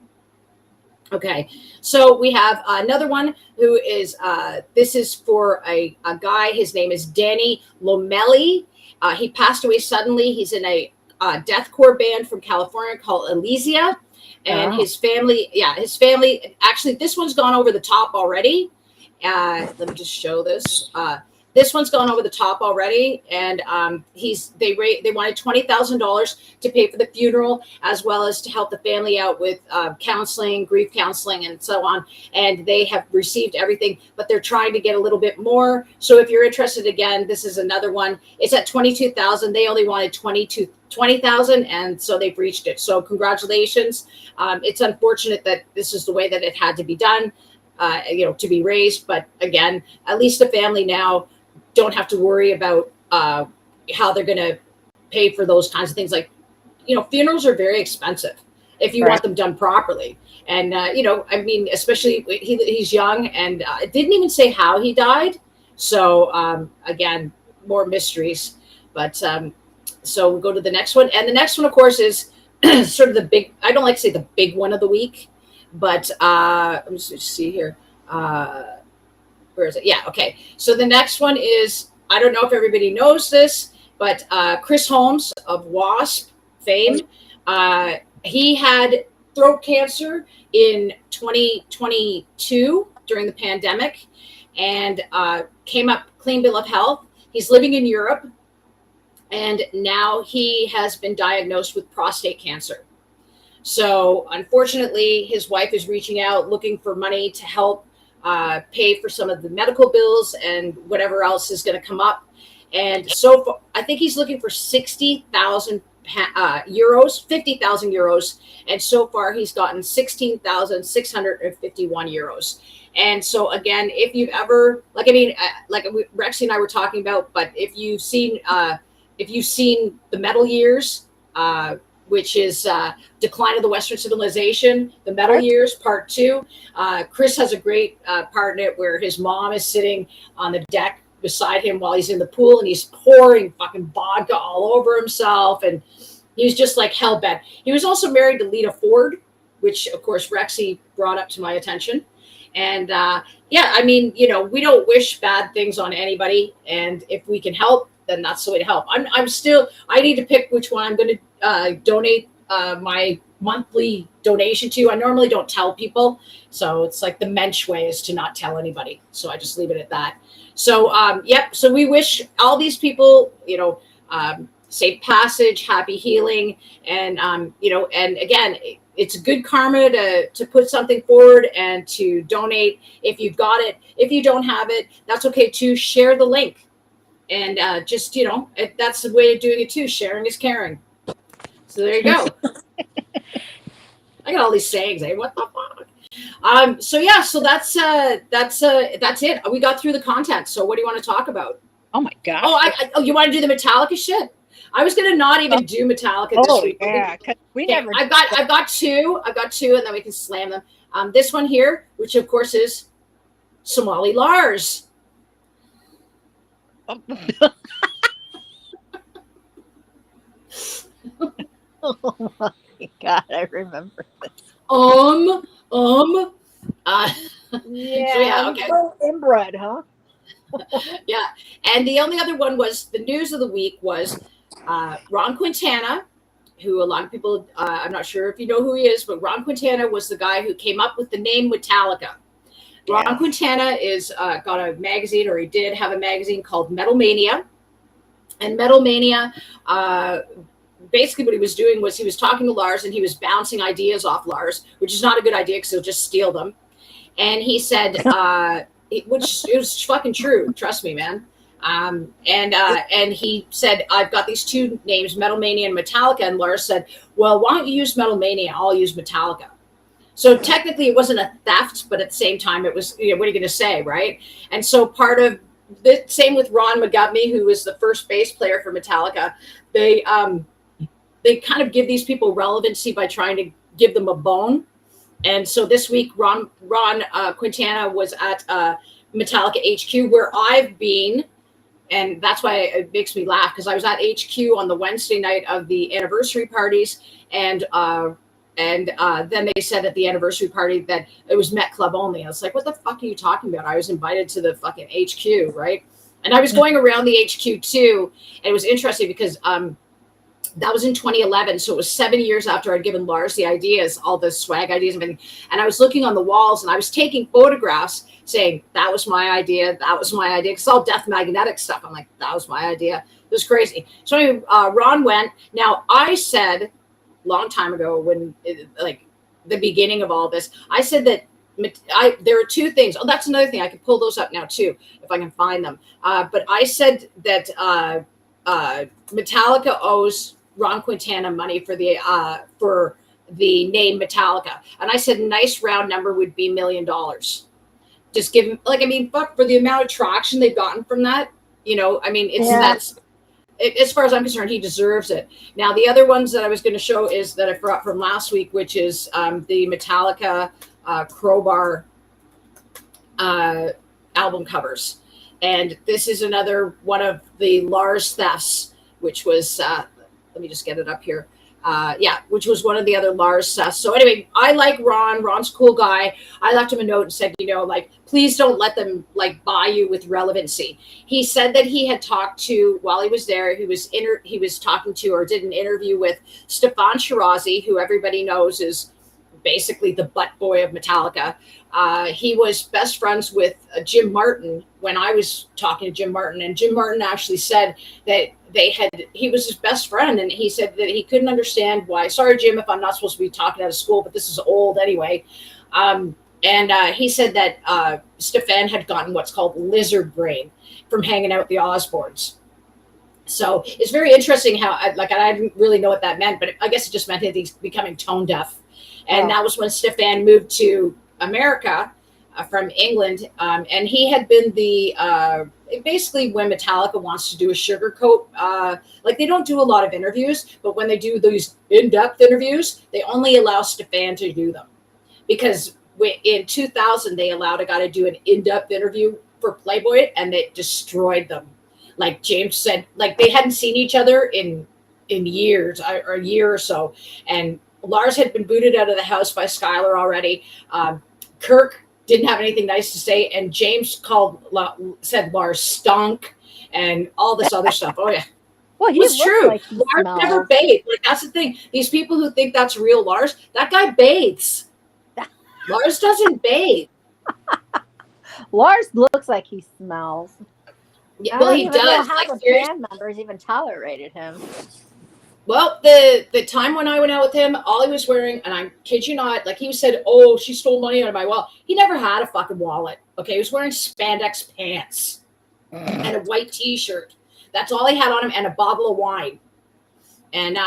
Okay, so we have another one who is, this is for a guy. His name is Danny Lomelli. He passed away suddenly. He's in a deathcore band from California called Elysia. And his family, actually, this one's gone over the top already. Let me just show this. This one's gone over the top already, and they wanted $20,000 to pay for the funeral, as well as to help the family out with counseling, grief counseling, and so on. And they have received everything, but they're trying to get a little bit more. So if you're interested, again, this is another one. It's at $22,000. They only wanted $20,000, and so they've reached it. So congratulations. It's unfortunate that this is the way that it had to be done, to be raised. But again, at least the family now don't have to worry about how they're going to pay for those kinds of things. Like, funerals are very expensive if you want them done properly. And, especially he's young, and it didn't even say how he died. So, again, more mysteries. But so we'll go to the next one. And the next one, of course, is sort of the big, I don't like to say the big one of the week, but let me just see here. Where is it? Yeah, okay. So the next one is, I don't know if everybody knows this, but Chris Holmes of Wasp fame, he had throat cancer in 2022 during the pandemic, and came up clean bill of health. He's living in Europe, and now he has been diagnosed with prostate cancer. So unfortunately, his wife is reaching out looking for money to help pay for some of the medical bills and whatever else is going to come up. And so far, I think he's looking for 60,000 euros, 50,000 euros. And so far he's gotten 16,651 euros. And so again, if you've ever, Rexy and I were talking about, but if you've seen the Metal Years, which is Decline of the Western Civilization, the Metal Years Part 2. Chris has a great part in it where his mom is sitting on the deck beside him while he's in the pool, and he's pouring fucking vodka all over himself, and he's just like hell bent. He was also married to Lita Ford, which of course Rexy brought up to my attention. And I mean, we don't wish bad things on anybody, and if we can help, then that's the way to help. I need to pick which one I'm going to donate my monthly donation to. I normally don't tell people, so it's like the mensch way is to not tell anybody. So I just leave it at that. So so we wish all these people, safe passage, happy healing, and and again, it's good karma to put something forward and to donate if you've got it. If you don't have it, that's okay too. Share the link. And that's the way of doing it too. Sharing is caring. So there you go. I got all these sayings. What the fuck? So that's it. We got through the content. So what do you want to talk about? Oh my gosh. Oh, you want to do the Metallica shit? I was gonna not even do Metallica this week. Yeah, never. I've got two, and then we can slam them. This one here, which of course is Somali Lars. Oh my God, I remember this. Yeah, okay. Inbred, huh? Yeah, and the only other one was the news of the week was Ron Quintana, who a lot of people, I'm not sure if you know who he is, but Ron Quintana was the guy who came up with the name Metallica. Ron Quintana is got a magazine, or he did have a magazine called Metal Mania. And Metal Mania, basically what he was doing was he was talking to Lars and he was bouncing ideas off Lars, which is not a good idea because he'll just steal them. And he said, which it was fucking true, trust me, man. And he said, I've got these two names, Metal Mania and Metallica. And Lars said, well, why don't you use Metal Mania? I'll use Metallica. So technically it wasn't a theft, but at the same time it was, what are you going to say, right? And so part of the same with Ron McGovney, who was the first bass player for Metallica. They kind of give these people relevancy by trying to give them a bone. And so this week, Ron Quintana was at Metallica HQ, where I've been, and that's why it makes me laugh, because I was at HQ on the Wednesday night of the anniversary parties, and then they said at the anniversary party that it was Met Club only. I was like, what the fuck are you talking about? I was invited to the fucking HQ, right? And I was going around the HQ too, and it was interesting because that was in 2011, so it was 7 years after I'd given Lars the ideas, all the swag ideas and everything. And I was looking on the walls and I was taking photographs saying, that was my idea, because it's all Death Magnetic stuff. I'm like, that was my idea. It was crazy. So anyway, Ron went. Now, I said, long time ago, when the beginning of all this, I said that there are two things. Oh, that's another thing. I can pull those up now too, if I can find them. But I said that Metallica owes Ron Quintana money for the name Metallica, and I said a nice round number would be $1 million. Just give him, fuck, for the amount of traction they've gotten from that. That's as far as I'm concerned, he deserves it. Now, the other ones that I was going to show is that I brought from last week, which is the Metallica Crowbar album covers. And this is another one of the Lars thefts, which was, let me just get it up here. Which was one of the other Lars thefts. So anyway, I like Ron. Ron's a cool guy. I left him a note and said, please don't let them buy you with relevancy. He said that he had talked to, while he was there, he was talking to, or did an interview with Stefan Shirazi, who everybody knows is basically the butt boy of Metallica. He was best friends with Jim Martin when I was talking to Jim Martin, and Jim Martin actually said that he was his best friend, and he said that he couldn't understand why. Sorry, Jim, if I'm not supposed to be talking out of school, but this is old anyway. He said that Stefan had gotten what's called lizard brain from hanging out with the Osbournes. So it's very interesting how, like, I didn't really know what that meant, but I guess it just meant that he's becoming tone deaf. And Oh, that was when Stefan moved to America from England. And he had been basically when Metallica wants to do a sugarcoat, like they don't do a lot of interviews, but when they do these in-depth interviews, they only allow Stefan to do them. Because in 2000, they allowed a guy to do an in-depth interview for Playboy and it destroyed them. Like James said, like they hadn't seen each other in years or a year or so. And Lars had been booted out of the house by Skylar already. Kirk didn't have anything nice to say, and James said Lars stunk and all this other stuff. Oh yeah, well, it he was looks true. like he Lars never smells. bathed. Like that's the thing. These people who think that's real Lars, that guy bathes. Lars doesn't bathe. Lars looks like he smells. Yeah, I well, don't he even know does. how Like the seriously. band members even tolerated him. Well, the time when I went out with him, all he was wearing, and I kid you not, like he said, "Oh, she stole money out of my wallet." He never had a fucking wallet. Okay, he was wearing spandex pants and a white T-shirt. That's all he had on him, and a bottle of wine. And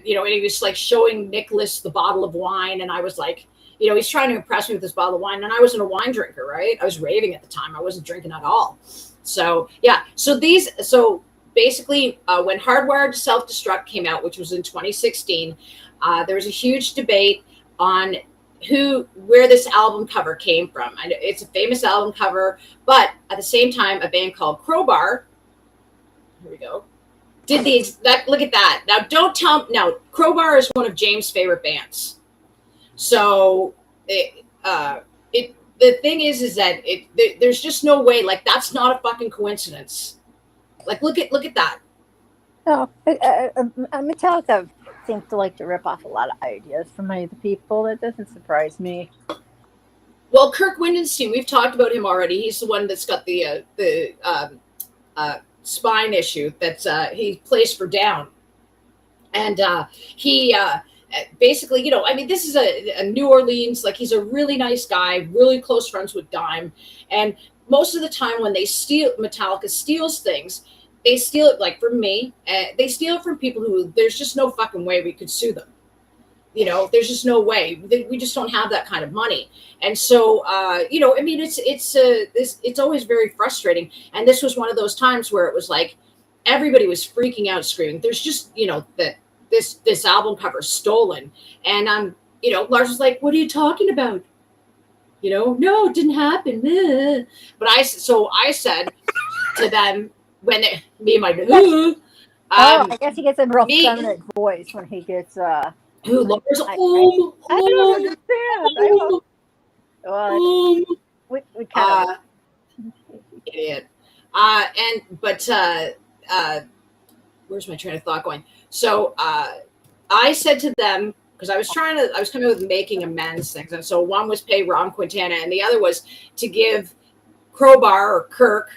you know, and he was like showing Nicholas the bottle of wine, and I was like, you know, he's trying to impress me with this bottle of wine, and I wasn't a wine drinker, right? I was raving at the time. I wasn't drinking at all. So yeah, so basically, when Hardwired to Self-Destruct came out, which was in 2016, there was a huge debate on where this album cover came from. And it's a famous album cover, but at the same time, a band called Crowbar. Here we go. Look at that. Now don't tell now Crowbar is one of James' favorite bands. So the thing is that there's just no way, like that's not a fucking coincidence. Like look at that. No, Metallica seems to like to rip off a lot of ideas from other people. That doesn't surprise me. Well, Kirk Windenstein, we've talked about him already. He's the one that's got the spine issue that he plays for Down, and he basically, you know, I mean, this is a New Orleans, like he's a really nice guy, really close friends with Dime, and most of the time when Metallica steals things, they steal it like from me. They steal it from people who there's just no fucking way we could sue them. You know, there's just no way. We just don't have that kind of money. And so, you know, I mean, it's always very frustrating. And this was one of those times where it was like everybody was freaking out, screaming. There's just, you know, that this album cover stolen. And you know, Lars was like, "What are you talking about? You know, no, it didn't happen." But I said to them me and my I guess he gets a real me feminine voice when he gets who Lars I home don't understand. Well, we kind of idiot. Where's my train of thought going? So I said to them, because I was coming up with making amends things. And so one was pay Ron Quintana, and the other was to give Crowbar or Kirk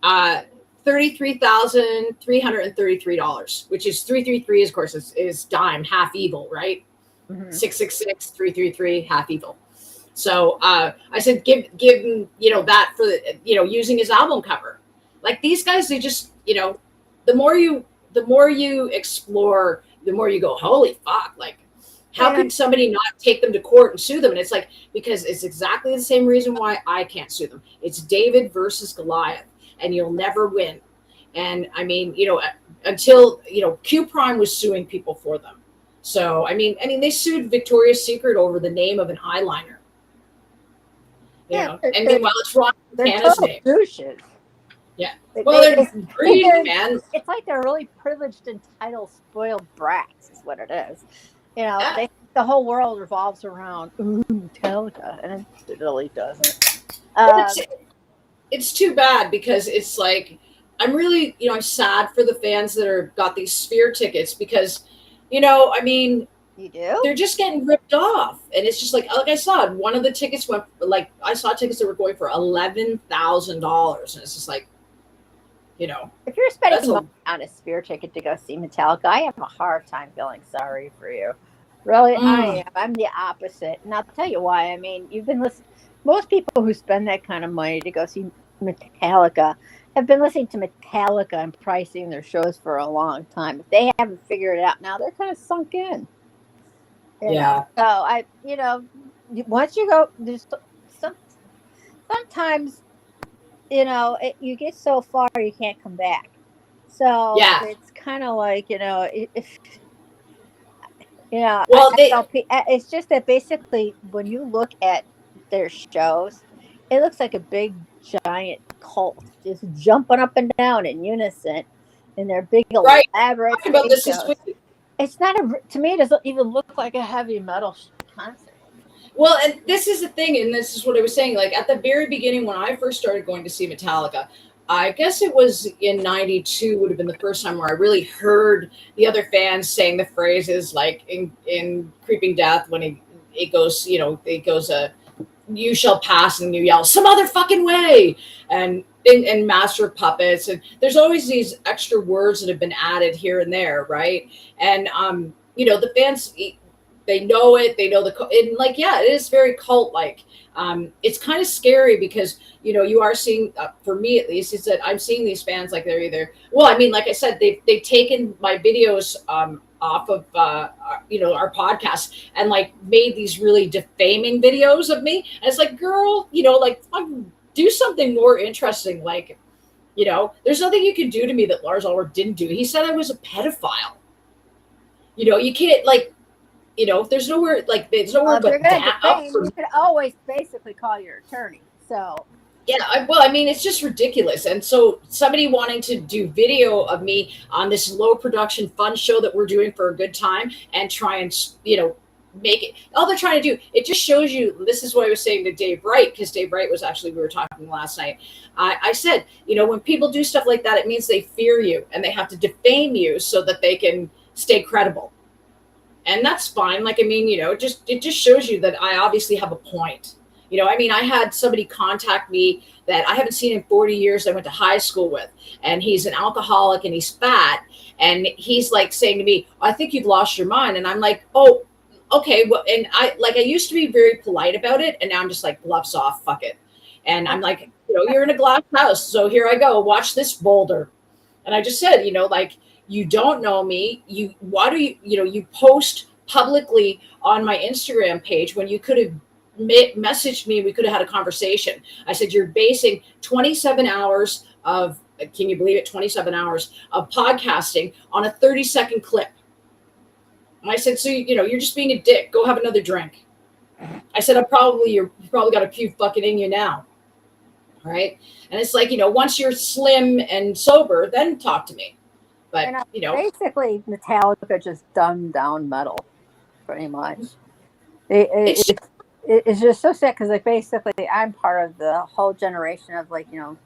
$33,333, which is 333, of course, is Dime, half evil, right? 666 333, half evil. So I said, give him, you know, that for you know, using his album cover. Like these guys, they just, you know, the more you explore, the more you go, holy fuck, like how could somebody not take them to court and sue them? And it's like, because it's exactly the same reason why I can't sue them. It's David versus Goliath, and you'll never win. And I mean, you know, until, you know, Q Prime was suing people for them. So I mean, they sued Victoria's Secret over the name of an eyeliner. You know, and meanwhile, it's Ron Montana's name. Douches. Yeah. Well, they're greedy, man. It's like they're really privileged, entitled, spoiled brats, is what it is. You know, the whole world revolves around Metallica, and it really doesn't. It's too bad because it's like I'm really, you know, I'm sad for the fans that got these Sphere tickets because, you know, I mean, you do? They're just getting ripped off, and it's just like I saw one of the tickets went I saw tickets that were going for $11,000, and it's just like, you know, if you're spending money on a Sphere ticket to go see Metallica, I have a hard time feeling sorry for you. Really, I am. I'm the opposite, and I'll tell you why. I mean, you've been listening. Most people who spend that kind of money to go see Metallica have been listening to Metallica and pricing their shows for a long time. If they haven't figured it out now, they're kind of sunk in. Yeah. So once you go, there's some sometimes you get so far you can't come back. So Yeah. it's kind of like if Well, I don't. It's just that basically when you look at their shows, it looks like a big giant cult just jumping up and down in unison in their big right. elaborate Talking about stage this shows. week. It's not to me. It doesn't even look like a heavy metal concert. Well, and this is the thing, and this is what I was saying. Like at the very beginning, when I first started going to see Metallica, I guess it was in '92 would have been the first time where I really heard the other fans saying the phrases like in Creeping Death when it goes, it goes you shall pass, and you yell some other fucking way, and Master of Puppets, and there's always these extra words that have been added here and there, right? And the fans, they know it, they know and like, yeah, it is very cult like. It's kind of scary because you are seeing, for me at least, is that I'm seeing these fans like they're either, well, I mean, like I said, they've taken my videos off of our podcast and like made these really defaming videos of me, and it's like, girl, like do something more interesting, like, there's nothing you can do to me that Lars Ulrich didn't do. He said I was a pedophile. You can't, like, there's nowhere If you're but going to up defame, for. you could always basically call your attorney. So Yeah, well, I mean, it's just ridiculous. And so somebody wanting to do video of me on this low production fun show that we're doing for a good time and try and, make it, all they're trying to do, it just shows you, this is what I was saying to Dave Wright, because Dave Wright was actually, we were talking last night. I said, when people do stuff like that, it means they fear you and they have to defame you so that they can stay credible. And that's fine. Like, I mean, it just shows you that I obviously have a point. I mean, I had somebody contact me that I haven't seen in 40 years. I went to high school with, and he's an alcoholic and he's fat. And he's like saying to me, I think you've lost your mind. And I'm like, oh, okay. Well, and I used to be very polite about it. And now I'm just like, gloves off, fuck it. And I'm like, you're in a glass house. So here I go. Watch this boulder. And I just said, like, you don't know me. Why do you post publicly on my Instagram page when you could have messaged me? We could have had a conversation. I said, you're basing 27 hours of, can you believe it? 27 hours of podcasting on a 30-second clip. And I said, so, you're just being a dick. Go have another drink. I said, you've probably got a few fucking in you now. Right. And it's like, once you're slim and sober, then talk to me. But, basically Metallica just dumbed down metal pretty much. It's just so sad because, like, basically I'm part of the whole generation of, like, during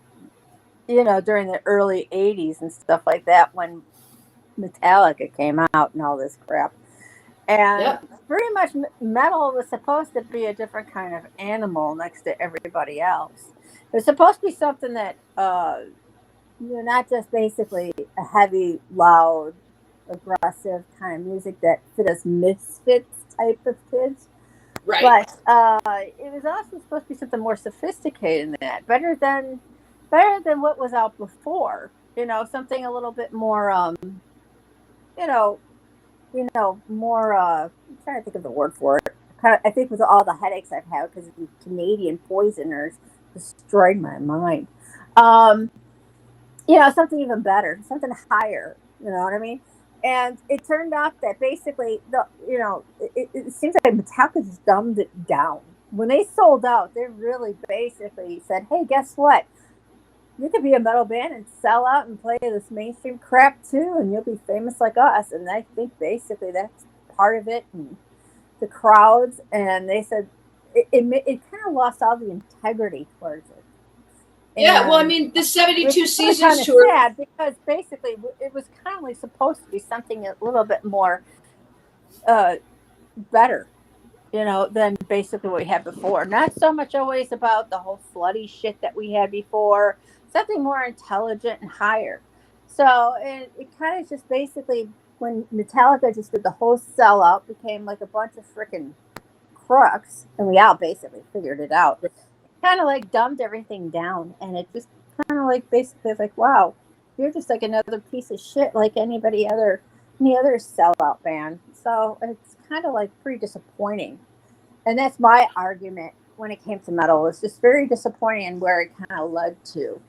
the early 80s and stuff like that when Metallica came out and all this crap. And pretty much metal was supposed to be a different kind of animal next to everybody else. It was supposed to be something that, not just basically a heavy, loud, aggressive kind of music that fit us misfits type of kids. Right. But it was also supposed to be something more sophisticated than that. Better than what was out before. Something a little bit more, more, I'm trying to think of the word for it. I think with all the headaches I've had because the Canadian poisoners destroyed my mind. Something even better, something higher. You know what I mean? And it turned out that basically, it seems like Metallica just dumbed it down. When they sold out, they really basically said, hey, guess what? You could be a metal band and sell out and play this mainstream crap too, and you'll be famous like us. And I think basically that's part of it. And the crowds, and they said it kind of lost all the integrity towards it. Yeah, well, I mean, the 72 seasons kind of tour. Sad because basically it was kind of like supposed to be something a little bit more better, than basically what we had before. Not so much always about the whole slutty shit that we had before. Something more intelligent and higher. So it kind of just basically, when Metallica just did the whole sellout, became like a bunch of freaking crooks, and we all basically figured it out. Kind of like dumbed everything down, and it just kind of like basically like, wow, you're just like another piece of shit like any other sellout band. So it's kind of like pretty disappointing. And that's my argument when it came to metal. It's just very disappointing where it kind of led to.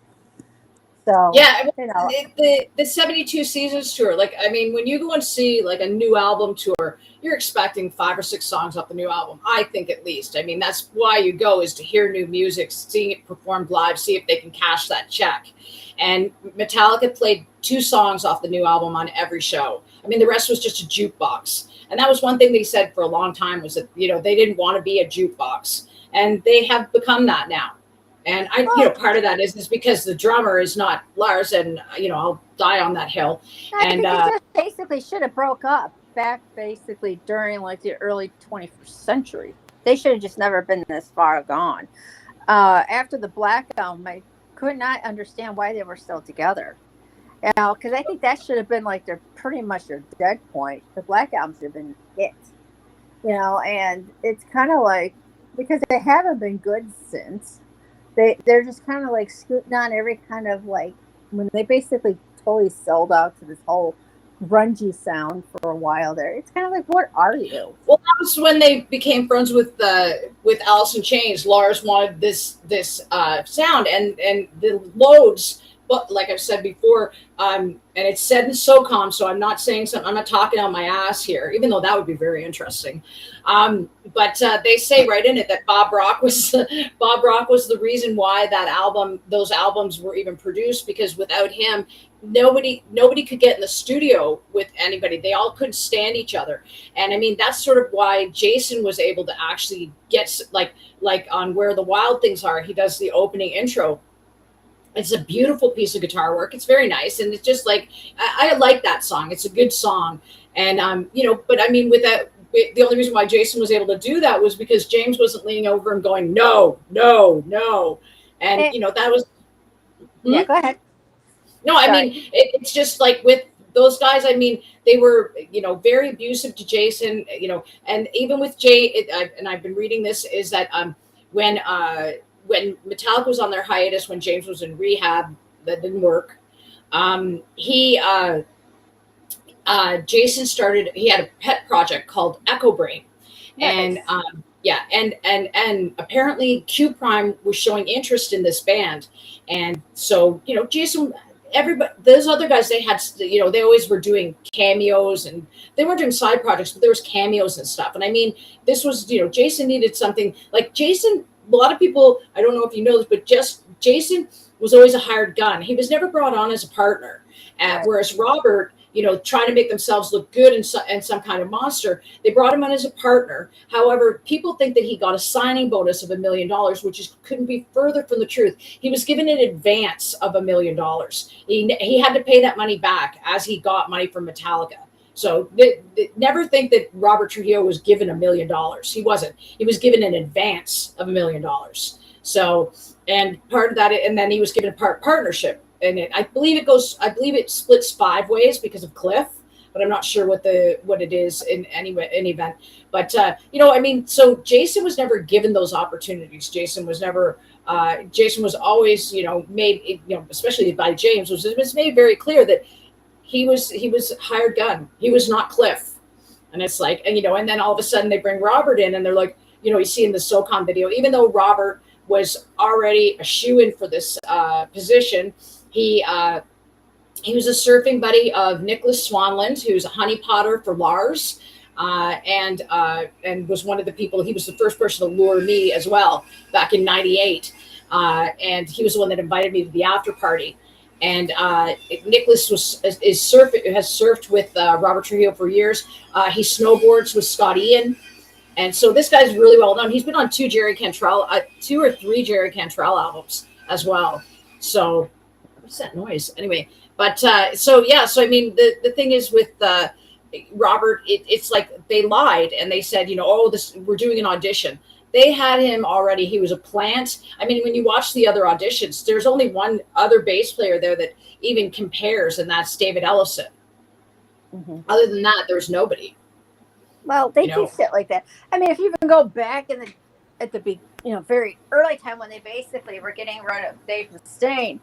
So, Yeah, I you mean, know, the 72 Seasons tour, like, I mean, when you go and see like a new album tour, you're expecting 5 or 6 songs off the new album, I think, at least. I mean, that's why you go, is to hear new music, seeing it performed live, see if they can cash that check. And Metallica played 2 songs off the new album on every show. I mean, the rest was just a jukebox. And that was one thing they said for a long time, was that, they didn't want to be a jukebox. And they have become that now. And part of that is because the drummer is not Lars, and I'll die on that hill. I And think they just basically should have broke up back basically during like the early 21st century. They should have just never been this far gone. After the Black Album, I could not understand why they were still together. Because I think that should have been like pretty much their dead point. The Black Album should have been it. And it's kind of like, because they haven't been good since. They're just kind of like scooting on every kind of like, when they basically totally sold out to this whole grungy sound for a while there. It's kind of like, what are you? Well, that was when they became friends with Alice in Chains. Lars wanted this sound, and the loads. But like I've said before, and it's said in SOCOM, so I'm not saying something. I'm not talking out my ass here, even though that would be very interesting. But they say right in it that Bob Rock was the reason why those albums were even produced, because without him, nobody could get in the studio with anybody. They all couldn't stand each other. And I mean, that's sort of why Jason was able to actually get like on Where the Wild Things Are. He does the opening intro. It's a beautiful piece of guitar work. It's very nice. And it's just like, I like that song. It's a good song. And, but I mean, the only reason why Jason was able to do that was because James wasn't leaning over and going, no, no, no. And, that was. Yeah, go ahead. No, I mean, it's just like with those guys, I mean, they were, very abusive to Jason, and even with Jay, and I've been reading this, is that when Metallica was on their hiatus, when James was in rehab, that didn't work. Jason he had a pet project called Echo Brain. Nice. And and apparently Q Prime was showing interest in this band. And so, Jason, everybody, those other guys, they had, they always were doing cameos, and they weren't doing side projects, but there was cameos and stuff. And I mean, this was, Jason needed something like Jason. A lot of people, I don't know if you know this, but Jason was always a hired gun. He was never brought on as a partner. Whereas Robert, trying to make themselves look good and some kind of monster, they brought him on as a partner. However, people think that he got a signing bonus of $1 million, which couldn't be further from the truth. He was given an advance of $1 million. He had to pay that money back as he got money from Metallica. So never think that Robert Trujillo was given $1 million. He wasn't. He was given an advance of $1 million. So, and part of that, and then he was given a partnership. And I believe it splits 5 ways because of Cliff, but I'm not sure what it is in any event. But I mean, so Jason was never given those opportunities. Jason was always, made, especially by James, was made very clear that he was hired gun. He was not Cliff. And it's like, and then all of a sudden they bring Robert in, and they're like, you see in the SOCOM video, even though Robert was already a shoo-in for this position, he was a surfing buddy of Nicholas Swanland, who's a honeypotter for Lars, and was one of the people. He was the first person to lure me as well back in '98, and he was the one that invited me to the after party. And Nicholas has surfed with Robert Trujillo for years. He snowboards with Scott Ian. And so this guy's really well known. He's been on 2 or 3 Jerry Cantrell albums as well. So what's that noise? Anyway, but so I mean, the thing is with Robert, it's like they lied and they said, we're doing an audition. They had him already. He was a plant. I mean, when you watch the other auditions, there's only one other bass player there that even compares, and that's David Ellison. Mm-hmm. Other than that, there's nobody. Well, they do shit like that. I mean, if you even go back at the very early time when they basically were getting rid of Dave Mustaine,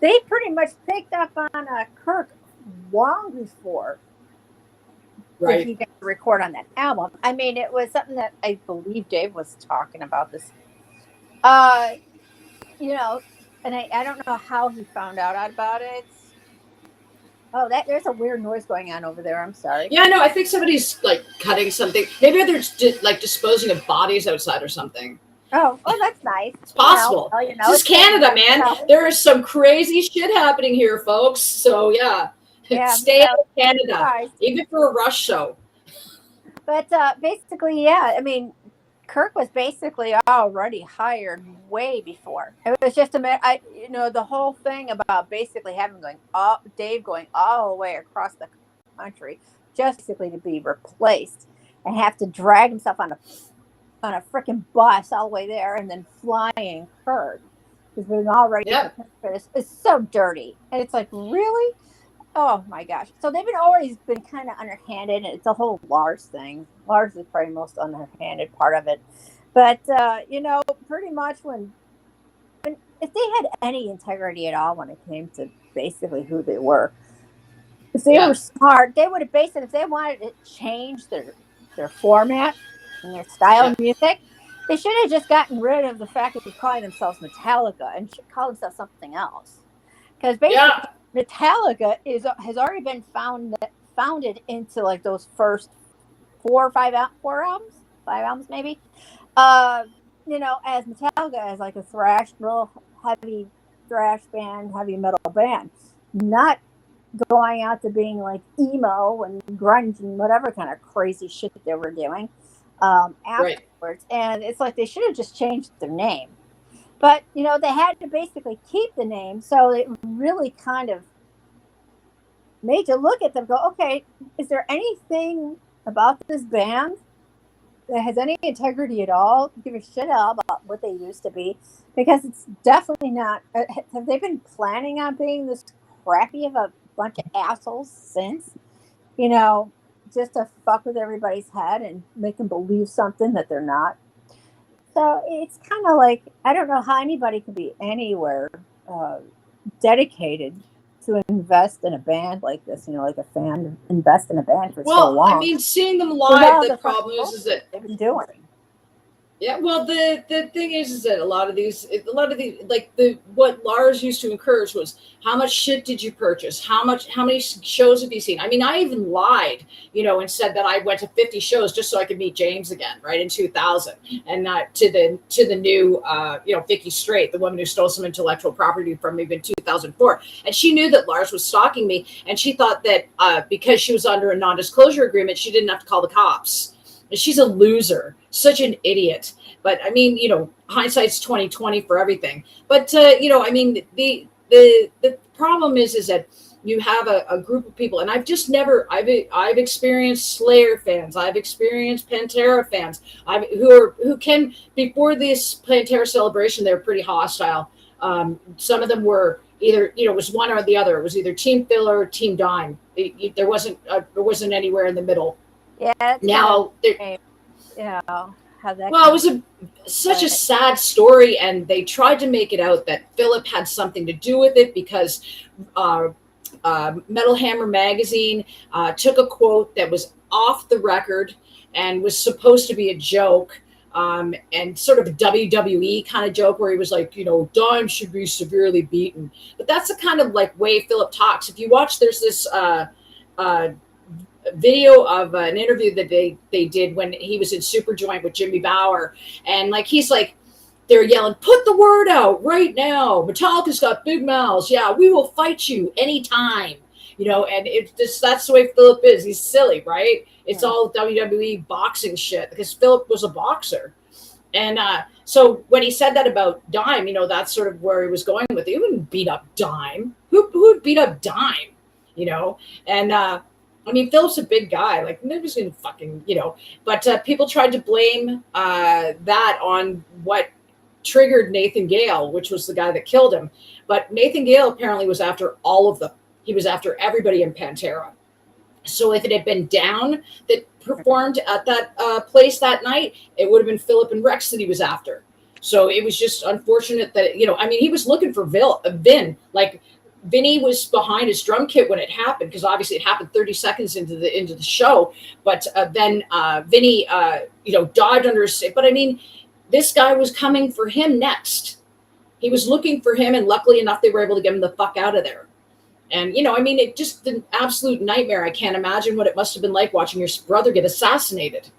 they pretty much picked up on Kirk long before that Right. he got to record on that album. I mean, it was something that I believe Dave was talking about this. Uh, you know, and I don't know how he found out about it. Oh, that there's a weird noise going on over there. I'm sorry. Yeah, no, I think somebody's like cutting something. Maybe they're like disposing of bodies outside or something. Oh, that's nice. It's possible. Well, This is it's getting Canada, nice man. out. There is some crazy shit happening here, folks. So yeah, Yeah, stay out of Canada, surprised. even for a Rush show. But basically, yeah. I mean, Kirk was basically already hired way before. It was just the whole thing about basically having Dave going all the way across the country, just basically to be replaced and have to drag himself on a freaking bus all the way there and then flying Kirk because we've already Yep. it's so dirty and it's like really. Oh my gosh! So they've always been kind of underhanded, and it's a whole Lars thing. Lars is probably most underhanded part of it, but pretty much when if they had any integrity at all when it came to basically who they were, if they were smart, they would have basically if they wanted to change their format and their style of music, they should have just gotten rid of the fact that they're calling themselves Metallica and should call themselves something else. Because basically, Metallica has already been founded into like those first 5 albums maybe. As Metallica as like a real heavy thrash band, heavy metal band, not going out to being like emo and grunge and whatever kind of crazy shit that they were doing afterwards. Right. And it's like they should have just changed their name. But, they had to basically keep the name. So it really kind of made you look at them go, okay, is there anything about this band that has any integrity at all? Give a shit all about what they used to be. Because it's definitely not. Have they been planning on being this crappy of a bunch of assholes since? Just to fuck with everybody's head and make them believe something that they're not. So it's kind of like, I don't know how anybody could be anywhere dedicated to invest in a band like this, like a fan invest in a band for so long. Well, I mean, seeing them live, the problem is that they've been doing. Yeah, well, the thing is that a lot of these, like what Lars used to encourage was how much shit did you purchase? How many shows have you seen? I mean, I even lied, and said that I went to 50 shows just so I could meet James again, right in 2000, and not to the new, Vicky Strait, the woman who stole some intellectual property from me in 2004, and she knew that Lars was stalking me, and she thought that because she was under a non-disclosure agreement, she didn't have to call the cops. She's a loser, such an idiot. But I mean, hindsight's 20/20 for everything. But I mean, the problem is that you have a group of people, and I've experienced Slayer fans, I've experienced Pantera fans, who can before this Pantera celebration, they're pretty hostile. Some of them were either it was one or the other. It was either Team Filler or Team Dime. There wasn't anywhere in the middle. Yeah. Now, how that. Well, it was such a sad story, and they tried to make it out that Philip had something to do with it because Metal Hammer magazine took a quote that was off the record and was supposed to be a joke, and sort of a WWE kind of joke where he was like, Dime should be severely beaten. But that's the kind of like way Philip talks. If you watch, there's this video of an interview that they did when he was in Superjoint with Jimmy Bauer, and like he's like, they're yelling, put the word out right now, Metallica's got big mouths, yeah, we will fight you anytime, and that's the way Philip is. He's silly, right? It's all WWE boxing shit because Philip was a boxer. And so when he said that about Dime, that's sort of where he was going with it. He wouldn't beat up Dime. Who would beat up Dime? And I mean, Philip's a big guy. Like, nobody's going to fucking, But people tried to blame that on what triggered Nathan Gale, which was the guy that killed him. But Nathan Gale apparently was after all of them. He was after everybody in Pantera. So if it had been Down that performed at that place that night, it would have been Philip and Rex that he was after. So it was just unfortunate that, I mean, he was looking for Vin. Like, Vinny was behind his drum kit when it happened, because obviously it happened 30 seconds into the show. But then Vinny, dived under his. But I mean, this guy was coming for him next. He was looking for him, and luckily enough, they were able to get him the fuck out of there. And, I mean, it just an absolute nightmare. I can't imagine what it must have been like watching your brother get assassinated,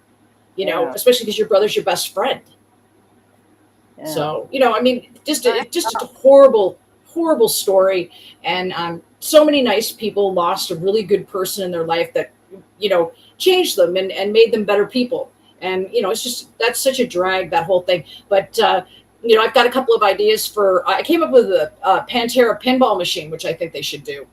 especially because your brother's your best friend. Yeah. So, I mean, just a horrible, horrible story. And so many nice people lost a really good person in their life that, changed them and made them better people. And, it's just, that's such a drag, that whole thing. But, I've got a couple of ideas I came up with a Pantera pinball machine, which I think they should do.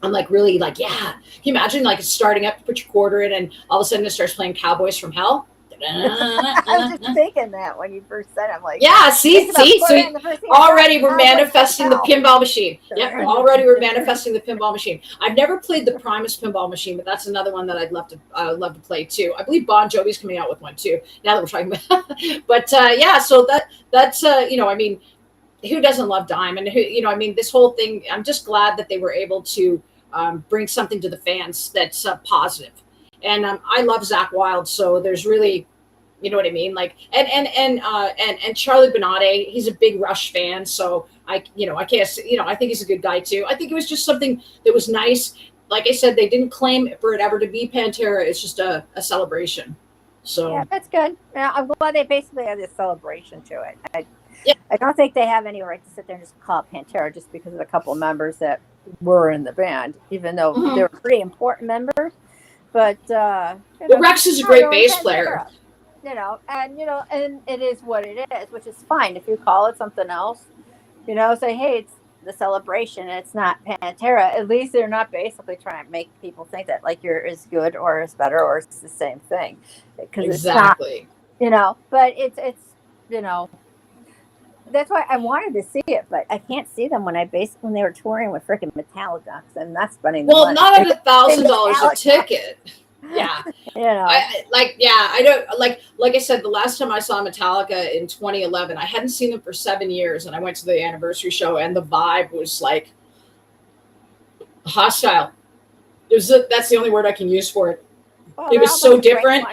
I'm like, really, like, yeah. Can you imagine, like, starting up, put your quarter in, and all of a sudden it starts playing Cowboys from Hell? I was just thinking that when you first said it. I'm like, yeah, see, so already we're manifesting the pinball machine. Yep, already we're manifesting the pinball machine. I've never played the Primus pinball machine, but that's another one that I'd love to play too. I believe Bon Jovi's coming out with one too. Now that we're talking about, but yeah, so that's I mean, who doesn't love Dime? And who, I mean, this whole thing. I'm just glad that they were able to bring something to the fans that's positive. And I love Zakk Wylde, so there's really, you know what I mean? Like, and Charlie Benante, he's a big Rush fan, so I can't, I think he's a good guy too. I think it was just something that was nice. Like I said, they didn't claim for it ever to be Pantera. It's just a celebration. So yeah, that's good. Yeah, I'm glad they basically had this celebration to it. I don't think they have any right to sit there and just call it Pantera just because of a couple of members that were in the band, even though they were pretty important members. But Rex is a great bass player. And it is what it is, which is fine. If you call it something else, say, hey, it's the celebration, it's not Pantera. At least they're not basically trying to make people think that like you're as good or as better or it's the same thing. Because exactly. It's not, but it's that's why I wanted to see it, but I can't see them when they were touring with freaking Metallica, and that's spending the money. Not at $1,000 a ticket. Yeah. I don't like I said, the last time I saw Metallica in 2011, I hadn't seen them for 7 years, and I went to the anniversary show, and the vibe was like hostile. That's the only word I can use for it. It was so different.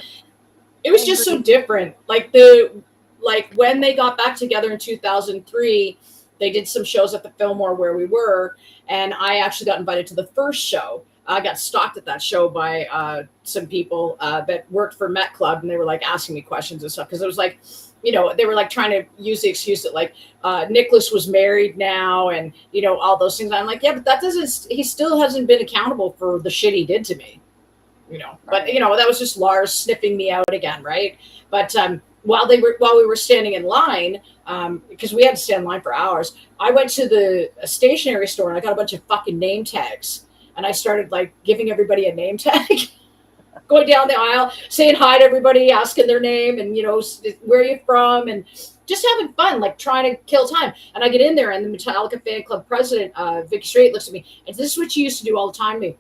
It was just so different. Like when they got back together in 2003, they did some shows at the Fillmore where we were, and I actually got invited to the first show. I got stalked at that show by some people that worked for Met Club, and they were like asking me questions and stuff, because it was like, they were like trying to use the excuse that like Nicholas was married now, and all those things. I'm like, yeah, but he still hasn't been accountable for the shit he did to me, Right. But that was just Lars sniffing me out again, right? But while we were standing in line, because we had to stand in line for hours, I went to the stationery store and I got a bunch of fucking name tags. And I started like giving everybody a name tag, going down the aisle, saying hi to everybody, asking their name and, where are you from? And just having fun, like trying to kill time. And I get in there and the Metallica fan club president, Vicky Strait, looks at me. And this is what she used to do all the time to me.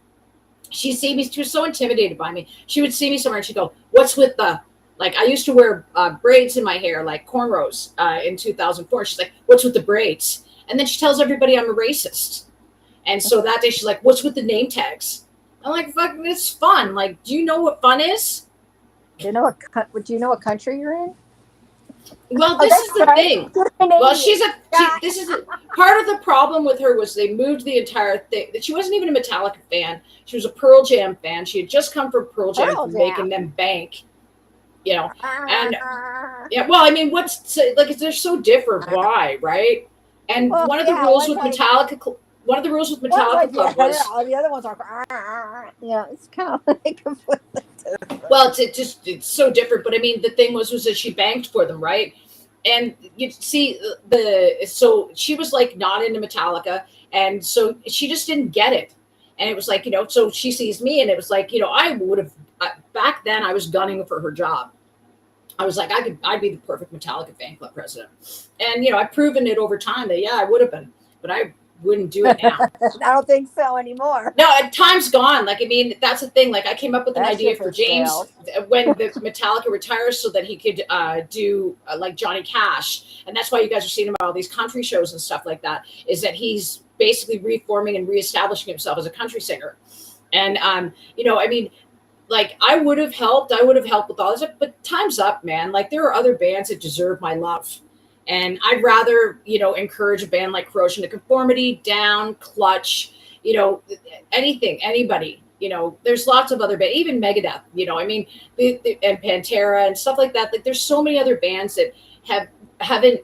She'd see me, she was so intimidated by me. She would see me somewhere and she'd go, what's with like I used to wear braids in my hair, like cornrows in 2004. She's like, what's with the braids? And then she tells everybody I'm a racist. And so that day she's like, what's with the name tags? I'm like, fuck, it's fun. Like, do you know what fun is? Do you know what country you're in? Well, this is the thing. Well, this is part of the problem with her was they moved the entire thing. That she wasn't even a Metallica fan. She was a Pearl Jam fan. She had just come from Pearl Jam from making them bank. And yeah, well, I mean, they're so different. Why, right? And one of the rules with Metallica Club was the other ones are it's kind of like well, it's so different. But I mean, the thing was that she banked for them, right? And you see so she was like not into Metallica, and so she just didn't get it. And it was like, so she sees me, and it was like, I would have back then I was gunning for her job. I was like, I'd be the perfect Metallica fan club president. And, I've proven it over time that, yeah, I would have been. But I wouldn't do it now. I don't think so anymore. No, time's gone. Like, I mean, that's the thing. Like, I came up with an That's idea just for for James sales. when the Metallica retires, so that he could do like Johnny Cash, and that's why you guys are seeing him at all these country shows and stuff like that. Is that he's basically reforming and reestablishing himself as a country singer, and you know, I mean, like I would have helped. I would have helped with all this, but time's up, man. Like there are other bands that deserve my love. And I'd rather, you know, encourage a band like Corrosion to Conformity, Down, Clutch, you know, anything, anybody. You know, there's lots of other bands, even Megadeth. You know, I mean, and Pantera and stuff like that. Like, there's so many other bands that haven't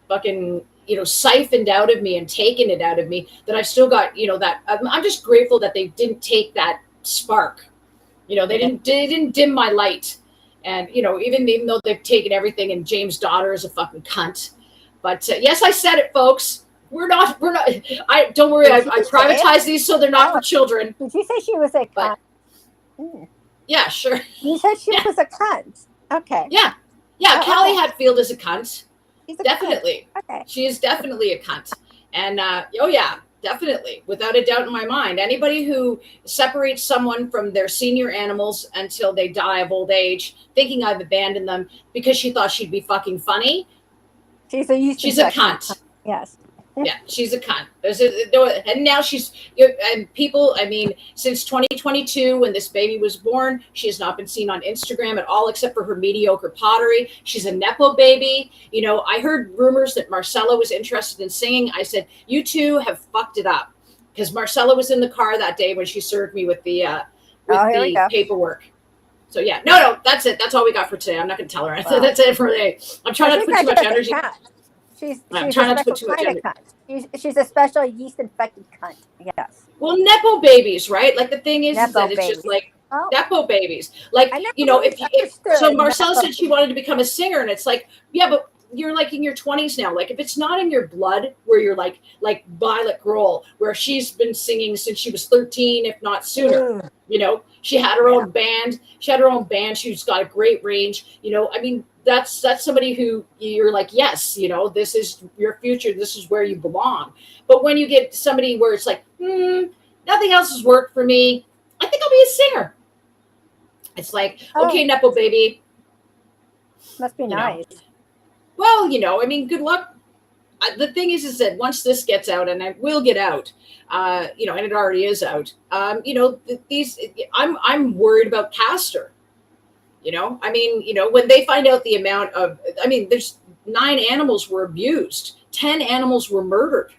fucking, you know, siphoned out of me and taken it out of me, that I've still got. You know, that I'm just grateful that they didn't take that spark. You know, they didn't dim my light. And, you know, even though they've taken everything, and James' daughter is a fucking cunt. But yes, I said it, folks. We're not, I don't worry. I privatize these so they're not for children. Did you say she was a cunt? Yeah, sure. You said she was a cunt. Okay. Yeah. Yeah. Callie Hatfield is a cunt. She's a Definitely. Cunt. Okay. She is definitely a cunt. And, oh, yeah. Definitely, without a doubt in my mind. Anybody who separates someone from their senior animals until they die of old age, thinking I've abandoned them because she thought she'd be fucking funny, she's a cunt. Yes. Yeah, she's a cunt. And now she's, and people, I mean, since 2022, when this baby was born, she has not been seen on Instagram at all, except for her mediocre pottery. She's a Nepo baby. You know, I heard rumors that Marcella was interested in singing. I said, you two have fucked it up. Because Marcella was in the car that day when she served me with the paperwork. So yeah, no, that's it. That's all we got for today. I'm not going to tell her. Wow. That's it for today. I'm trying not to put too much energy. She's trying not to put too much energy. She's a special yeast infected cunt. Yes. Well, Nepo babies, right? Like the thing is that it's just like Nepo babies. Like, you know, if so Marcella said she wanted to become a singer, and it's like, yeah, but you're like in your 20s now. Like if it's not in your blood, where you're like Violet Grohl, where she's been singing since she was 13, if not sooner. You know, she had her own band. She's got a great range. You know, I mean, that's somebody who you're like, yes, you know, this is your future. This is where you belong. But when you get somebody where it's like, nothing else has worked for me, I think I'll be a singer. It's like, okay, Nepo baby. Must be nice. Well, you know, I mean, good luck. The thing is that once this gets out, and it will get out, you know, and it already is out, you know, I'm worried about Castor. You know, I mean, you know, when they find out the amount of, I mean, there's 9 animals were abused, 10 animals were murdered.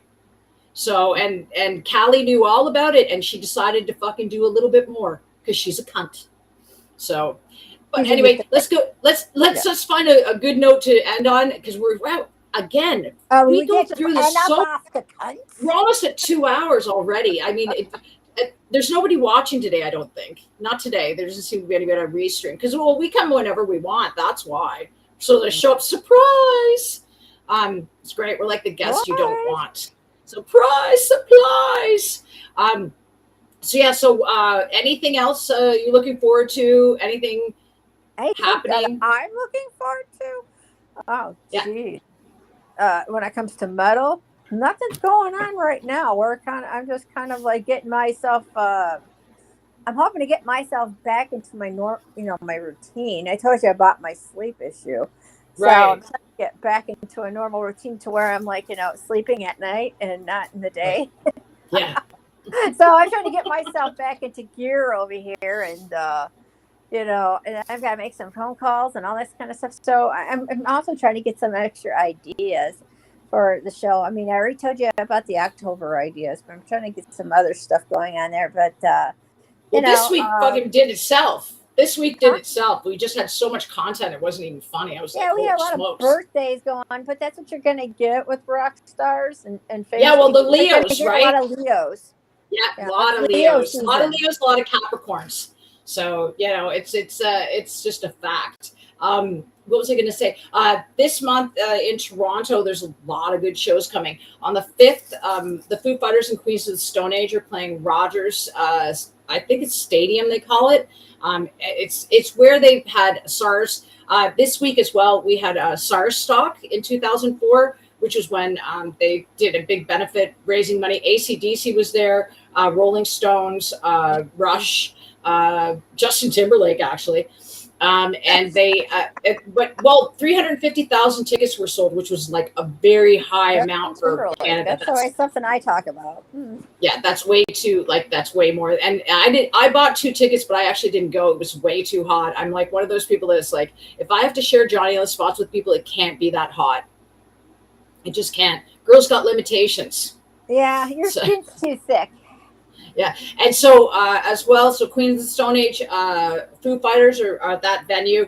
So, and Callie knew all about it, and she decided to fucking do a little bit more because she's a cunt. So, but anyway, let's go. Let's find a good note to end on, because we're again. We go through this so. We're almost at 2 hours already. I mean, there's nobody watching today. I don't think. Not today. There doesn't seem to be anybody on restream, because we come whenever we want. That's why. So they show up, surprise. It's great. We're like the guests you don't want. Surprise, supplies. So yeah. So anything else you're looking forward to? Anything happening? I'm looking forward to. Oh, geez. When it comes to metal, nothing's going on right now. I'm just kind of like getting myself. I'm hoping to get myself back into my my routine. I told you about my sleep issue, so I'm trying to get back into a normal routine to where I'm like, sleeping at night and not in the day. Yeah. So I'm trying to get myself back into gear over here, and and I've got to make some phone calls and all this kind of stuff. So I'm also trying to get some extra ideas for the show. I mean, I already told you about the October ideas, but I'm trying to get some other stuff going on there. But this week fucking did itself. This week did itself. We just had so much content; it wasn't even funny. I was like, we had a lot of birthdays going on, but that's what you're going to get with rock stars and famous. Yeah, well, the Leos, right? A lot of Leos. Yeah, a lot of Leos, a lot of Capricorns. So it's just a fact. What was I going to say? This month in Toronto, there's a lot of good shows coming. On the 5th, the Foo Fighters and Queens of the Stone Age are playing Rogers. I think it's Stadium they call it. It's where they've had SARS. This week as well, we had SARS stock in 2004. which was when they did a big benefit raising money. AC/DC was there, Rolling Stones, Rush, Justin Timberlake, actually. And they, 350,000 tickets were sold, which was like a very high amount for Canada. That's always something I talk about. Yeah, that's way too, that's way more. And I bought 2 tickets, but I actually didn't go. It was way too hot. I'm like one of those people that's like, if I have to share Johnny on the spots with people, it can't be that hot. It just can't. Girls got limitations. Yeah, your skin's too thick. Yeah, and so as well, so Queen of the Stone Age, Foo Fighters are at that venue.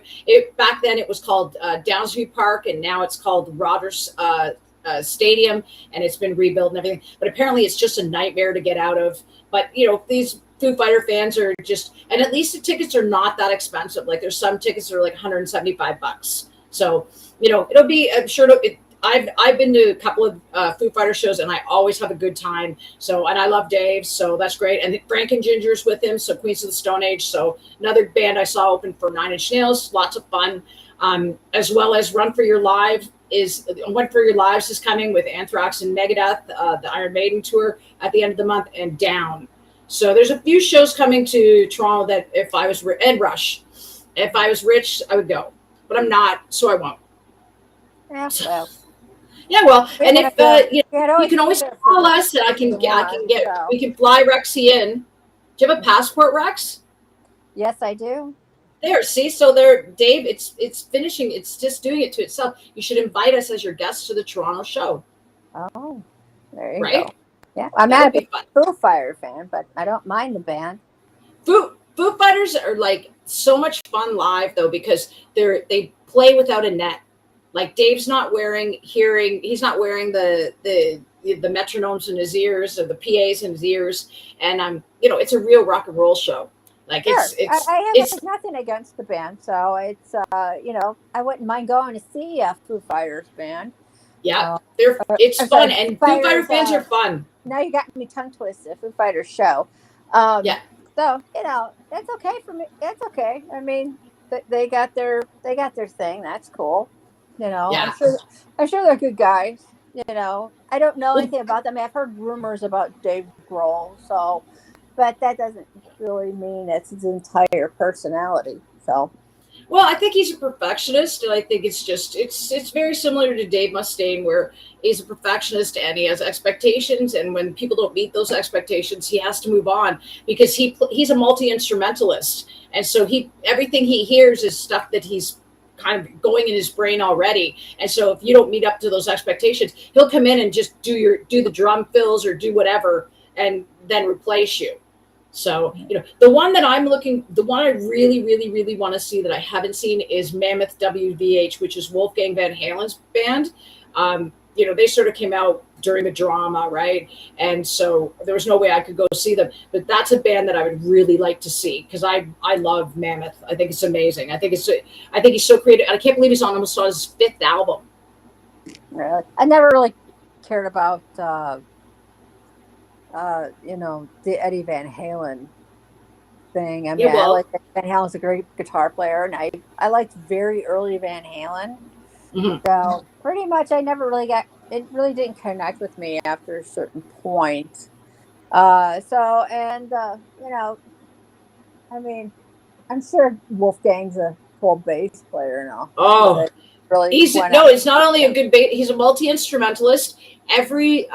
Back then it was called Downsview Park, and now it's called Rogers Stadium, and it's been rebuilt and everything. But apparently it's just a nightmare to get out of. But these Foo Fighter fans are just, and at least the tickets are not that expensive. Like there's some tickets that are like $175. So it'll be, I'm sure I've been to a couple of Foo Fighter shows, and I always have a good time. So, and I love Dave, so that's great. And Frank and Ginger's with him, so Queens of the Stone Age. So another band I saw open for 9 Inch Nails, lots of fun. As well as Run for Your Lives is coming with Anthrax and Megadeth, the Iron Maiden tour at the end of the month, and Down. So there's a few shows coming to Toronto that and Rush. If I was rich, I would go, but I'm not, so I won't. Yeah, well. Yeah, well, and if you can always call us, and we can fly Rexy in. Do you have a passport, Rex? Yes, I do. There, see, so there, Dave. It's finishing. It's just doing it to itself. You should invite us as your guests to the Toronto show. Oh, there you go. Yeah, I'm not a big Foo Fighter fan, but I don't mind the band. Foo Fighters are like so much fun live though, because they play without a net. Like Dave's not wearing he's not wearing the metronomes in his ears or the PAs in his ears, and it's a real rock and roll show. Like sure. I have nothing against the band, so it's I wouldn't mind going to see a Foo Fighters band. Yeah, it's fun, and Foo Fighter fans are fun. Now you got me tongue twisted. Foo Fighters show. Yeah. So that's okay for me. That's okay. I mean, they got their thing. That's cool. Yeah. I'm sure they're good guys. I don't know anything about them. I've heard rumors about Dave Grohl, but that doesn't really mean it's his entire personality. So, well, I think he's a perfectionist, and I think it's very similar to Dave Mustaine, where he's a perfectionist and he has expectations, and when people don't meet those expectations, he has to move on because he's a multi-instrumentalist, and so everything he hears is stuff that he's kind of going in his brain already. And so if you don't meet up to those expectations, he'll come in and just do the drum fills or do whatever and then replace you. So, the one I really, really, really want to see that I haven't seen is Mammoth WVH, which is Wolfgang Van Halen's band. They sort of came out during the drama, right? And so there was no way I could go see them. But that's a band that I would really like to see because I love Mammoth. I think it's amazing. I think he's so creative. I can't believe he's almost on his 5th album. Really? I never really cared about the Eddie Van Halen thing. I mean, I like Van Halen's a great guitar player, and I liked very early Van Halen. Mm-hmm. So pretty much I never really it really didn't connect with me after a certain point. I mean, I'm sure Wolfgang's a full bass player now. Oh, really? It's not only a good bass, he's a multi-instrumentalist. Every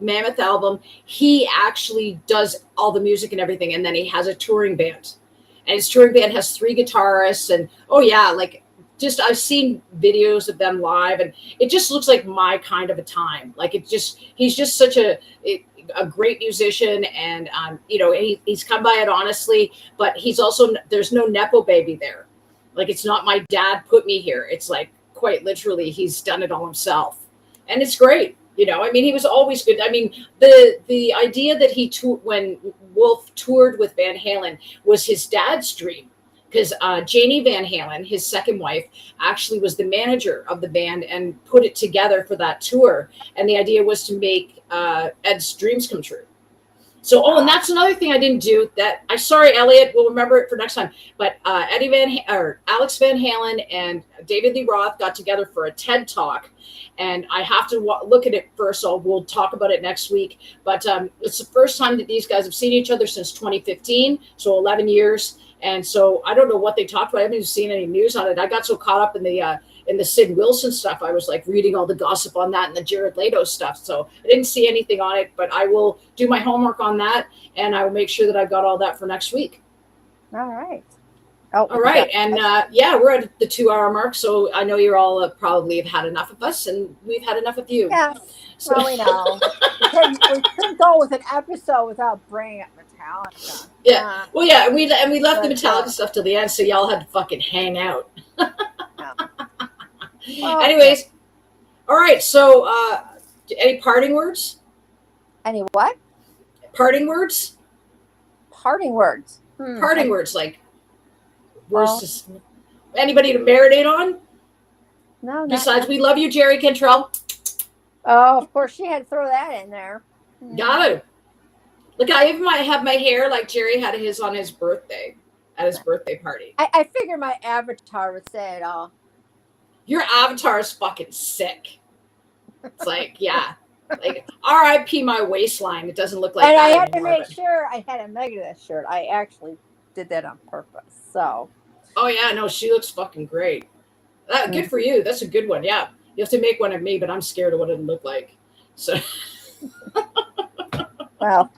Mammoth album, he actually does all the music and everything, and then he has a touring band. And his touring band has 3 guitarists, and I've seen videos of them live, and it just looks like my kind of a time. Like he's just such a great musician, and he's come by it honestly, but he's also, there's no Nepo baby there. Like it's not my dad put me here. It's like quite literally he's done it all himself, and it's great. He was always good. I mean, the idea that when Wolf toured with Van Halen was his dad's dream. Because Janie Van Halen, his second wife, actually was the manager of the band and put it together for that tour. And the idea was to make Ed's dreams come true. So, and that's another thing I didn't do. That I sorry, Elliot. We'll remember it for next time. But Alex Van Halen and David Lee Roth got together for a TED Talk, and I have to look at it first. So we'll talk about it next week. But it's the first time that these guys have seen each other since 2015, so 11 years. And so I don't know what they talked about. I haven't even seen any news on it. I got so caught up in the Sid Wilson stuff. I was like reading all the gossip on that and the Jared Leto stuff. So I didn't see anything on it, but I will do my homework on that, and I will make sure that I've got all that for next week. All right. Oh, all right. And we're at the 2-hour mark. So I know you're all probably have had enough of us, and we've had enough of you. Yeah. So. Well, we know. we couldn't go with an episode without bringing up Metallica. Yeah. Well, yeah. And we left the Metallica stuff till the end. So y'all had to fucking hang out. Yeah. Well, anyways. All right. So any parting words? Any what? Parting words? Parting words. Parting words, like words. Anybody to marinate on? No. Besides, we love you, Jerry Cantrell. Oh, of course, she had to throw that in there. Got to. Look, I even might have my hair like Jerry had his on his birthday, at his birthday party. I figured my avatar would say it all. Your avatar is fucking sick. It's like, yeah. Like, R.I.P. my waistline. It doesn't look like and that I had anymore, to make sure I had a Megadeth shirt. I actually did that on purpose. So. Oh, yeah. No, she looks fucking great. Good for you. That's a good one. Yeah. You have to make one of me, but I'm scared of what it'll look like. So. Well.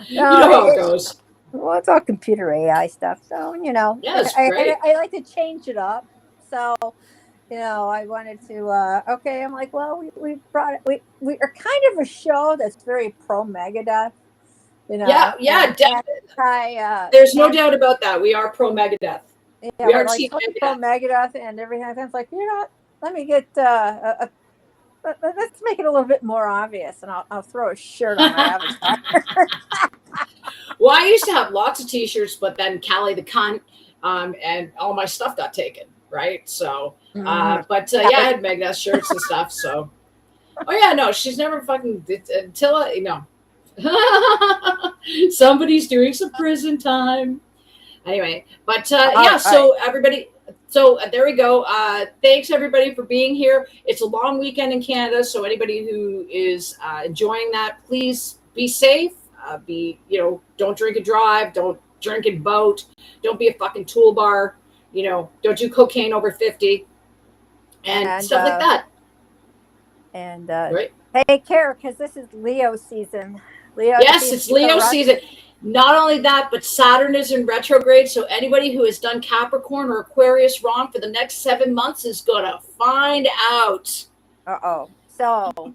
You know how it goes. Well, it's all computer AI stuff. So, Yeah, it's great. I like to change it up. So, I wanted to, I'm like, well, we brought it. We are kind of a show that's very pro Megadeth. Yeah, definitely. There's no doubt about that. We are pro Megadeth. Yeah, we are like pro Megadeth and everything. I was like, let me get, let's make it a little bit more obvious, and I'll throw a shirt on my avatar. Well, I used to have lots of T-shirts, but then Callie the cunt, and all my stuff got taken. Right. So, I had Megadeth shirts and stuff. So, she's never fucking until somebody's doing some prison time. Anyway, but so everybody, so there we go. Thanks everybody for being here. It's a long weekend in Canada, so anybody who is enjoying that, please be safe. Don't drink and drive. Don't drink and boat. Don't be a fucking toolbar. Don't do cocaine over 50 and stuff like that. And right. Take care, because this is Leo season. It's Leo season. Not only that, but Saturn is in retrograde. So anybody who has done Capricorn or Aquarius wrong for the next 7 months is going to find out. Uh-oh. So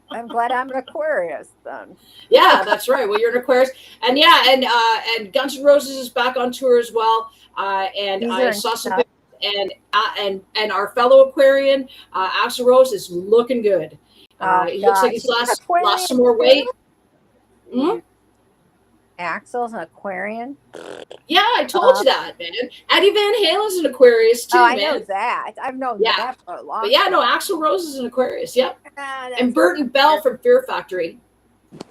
I'm glad I'm an Aquarius then. Yeah, that's right. Well, you're an Aquarius. And and Guns N' Roses is back on tour as well. And I saw some and our fellow Aquarian, Axl Rose, is looking good. He looks like he's lost some more weight. Mm-hmm. Axl's an Aquarian. Yeah, I told you that, man. Eddie Van Halen's an Aquarius too, I man. know that. I've known that for a long time. But Axl Rose is an Aquarius. Yep. And Burton Bell from Fear Factory.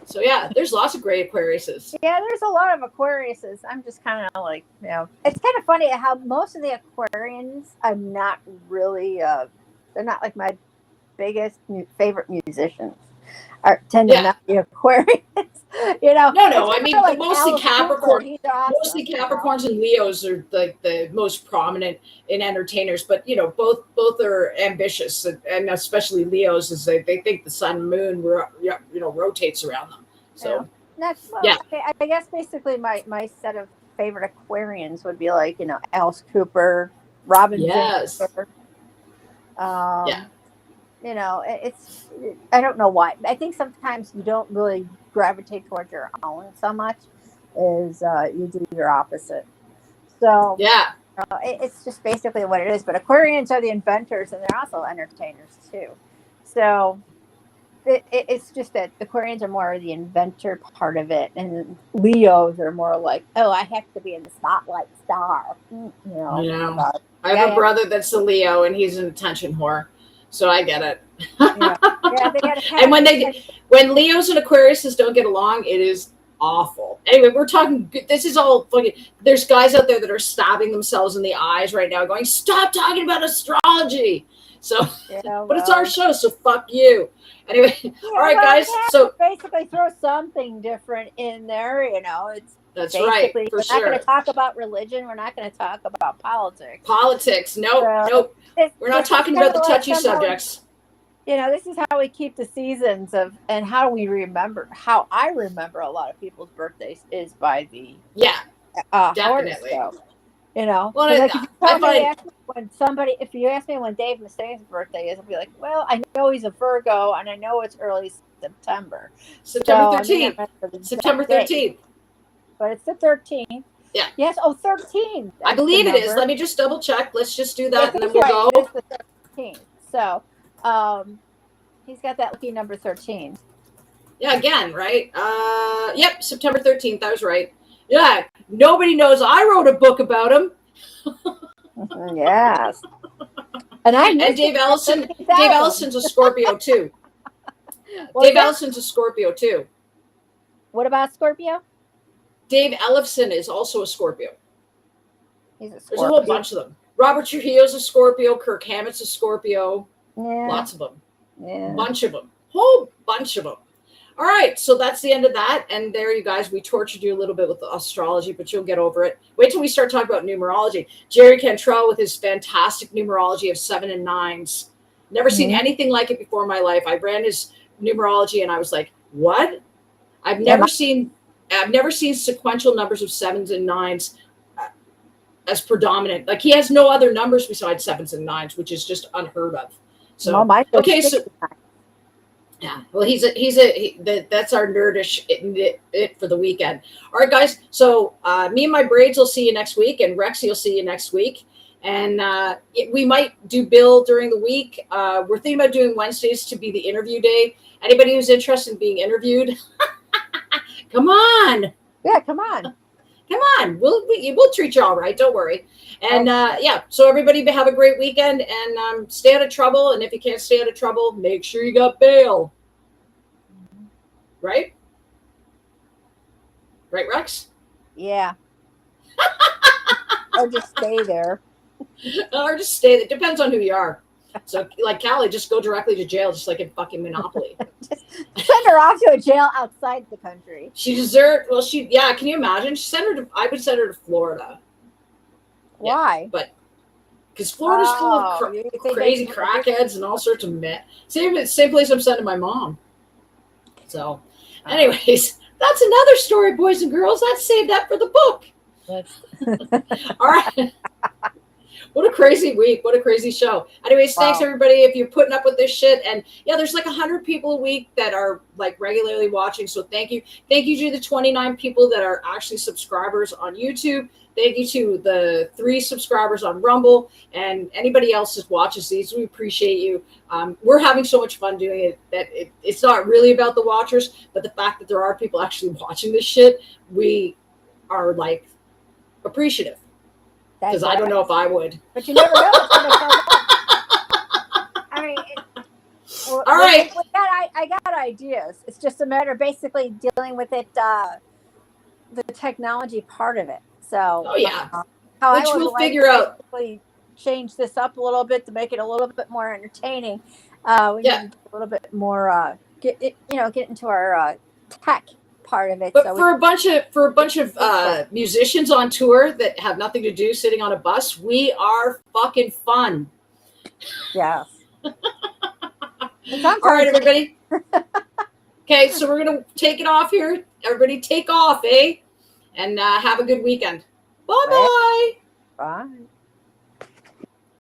So there's lots of great Aquariuses. Yeah, there's a lot of Aquariuses. I'm just kind of like, it's kind of funny how most of the Aquarians, I'm not really, they're not like my biggest favorite musicians. Tend to not be Aquarians. No. I mean, like mostly Capricorn. Awesome. Mostly Capricorns and Leos are like the most prominent in entertainers. But both are ambitious, and especially Leos, is they think the sun and moon rotates around them. So Okay, I guess basically my set of favorite Aquarians would be like Alice Cooper, Robin. Yes. It's I don't know why. I think sometimes you don't really gravitate towards your own so much as you do your opposite. So it's just basically what it is. But Aquarians are the inventors, and they're also entertainers too. So it's just that Aquarians are more the inventor part of it, and Leos are more like, I have to be in the spotlight star. I have a brother that's a Leo, and he's an attention whore. So I get it. Yeah, yeah, they gotta have. And when Leos and Aquariuses don't get along, it is awful. Anyway, we're talking. This is all fucking. There's guys out there that are stabbing themselves in the eyes right now, going, "Stop talking about astrology." So, Yeah, but it's our show, so fuck you. Anyway, all right, guys. So basically, throw something different in there. You know, it's that's right. For we're not going to talk about religion. We're not going to talk about politics. Politics, nope. We're not talking about the touchy subjects. You know, this is how we keep the seasons of, and how we remember. How I remember a lot of people's birthdays is by the definitely. Horoscope. You know, well, if you ask me when Dave Mustaine's birthday is, I'll be like, well, I know he's a Virgo, and I know it's early September. September 13th. September 13th. But it's the 13th. Yeah. Yes. Oh, 13. I believe it is. Let me just double check. Let's just do that, and then we'll go. It's the 13th. So, he's got that lucky number 13. Yeah. Again, right? Yep. September 13th. I was right. Yeah. Nobody knows I wrote a book about him. Yes. And Dave Ellison. Dave Ellison's a Scorpio too. Dave Ellison's a Scorpio too. What about Scorpio? Dave Ellison is also a Scorpio. He's a Scorpio. There's a whole bunch of them. Robert Trujillo's a Scorpio. Kirk Hammett's a Scorpio. Yeah. Lots of them. Yeah. Bunch of them. Whole bunch of them. All right, so that's the end of that. And there you guys, we tortured you a little bit with the astrology, but you'll get over it. Wait till we start talking about numerology. Jerry Cantrell with his fantastic numerology of 7 and 9s. Never seen anything like it before in my life. I ran his numerology and I was like, what? I've never seen sequential numbers of 7s and 9s as predominant. Like he has no other numbers besides 7s and 9s, which is just unheard of. So okay, so yeah, well, that's our nerdish it for the weekend. All right, guys. So me and my braids will see you next week, and Rexy will see you next week. And we might do Bill during the week. We're thinking about doing Wednesdays to be the interview day. Anybody who's interested in being interviewed, come on. Yeah, come on. Come on. We'll treat you all right. Don't worry. And so everybody have a great weekend and stay out of trouble. And if you can't stay out of trouble, make sure you got bail. Right? Right, Rex? Yeah. Or just stay there. Or just stay there. Depends on who you are. So, like Callie, just go directly to jail, just like in fucking Monopoly. Just send her off to a jail outside the country. She deserved. Well, can you imagine? I would send her to Florida. Why? Yeah, but because Florida's full of crazy crackheads and all sorts of mess. Same place I'm sending my mom. So, anyways, that's another story, boys and girls. Let's save that for the book. All right. What a crazy week. What a crazy show. Anyways, Thanks everybody if you're putting up with this shit. And yeah, there's like 100 people a week that are like regularly watching. So thank you. Thank you to the 29 people that are actually subscribers on YouTube. Thank you to the 3 subscribers on Rumble and anybody else that watches these. We appreciate you. We're having so much fun doing it that it's not really about the watchers, but the fact that there are people actually watching this shit, we are like appreciative. Because I don't know if I would. But you never know. I mean, all right. I got ideas. It's just a matter of basically dealing with it, the technology part of it. So, which we'll figure out. Change this up a little bit to make it a little bit more entertaining. We need to do a little bit more, get into our tech part of it. But so for a bunch of musicians on tour that have nothing to do sitting on a bus, we are fucking fun. Yes. All right, everybody. Okay, so we're gonna take it off here. Everybody, take off, eh? And have a good weekend. Bye-bye. Bye.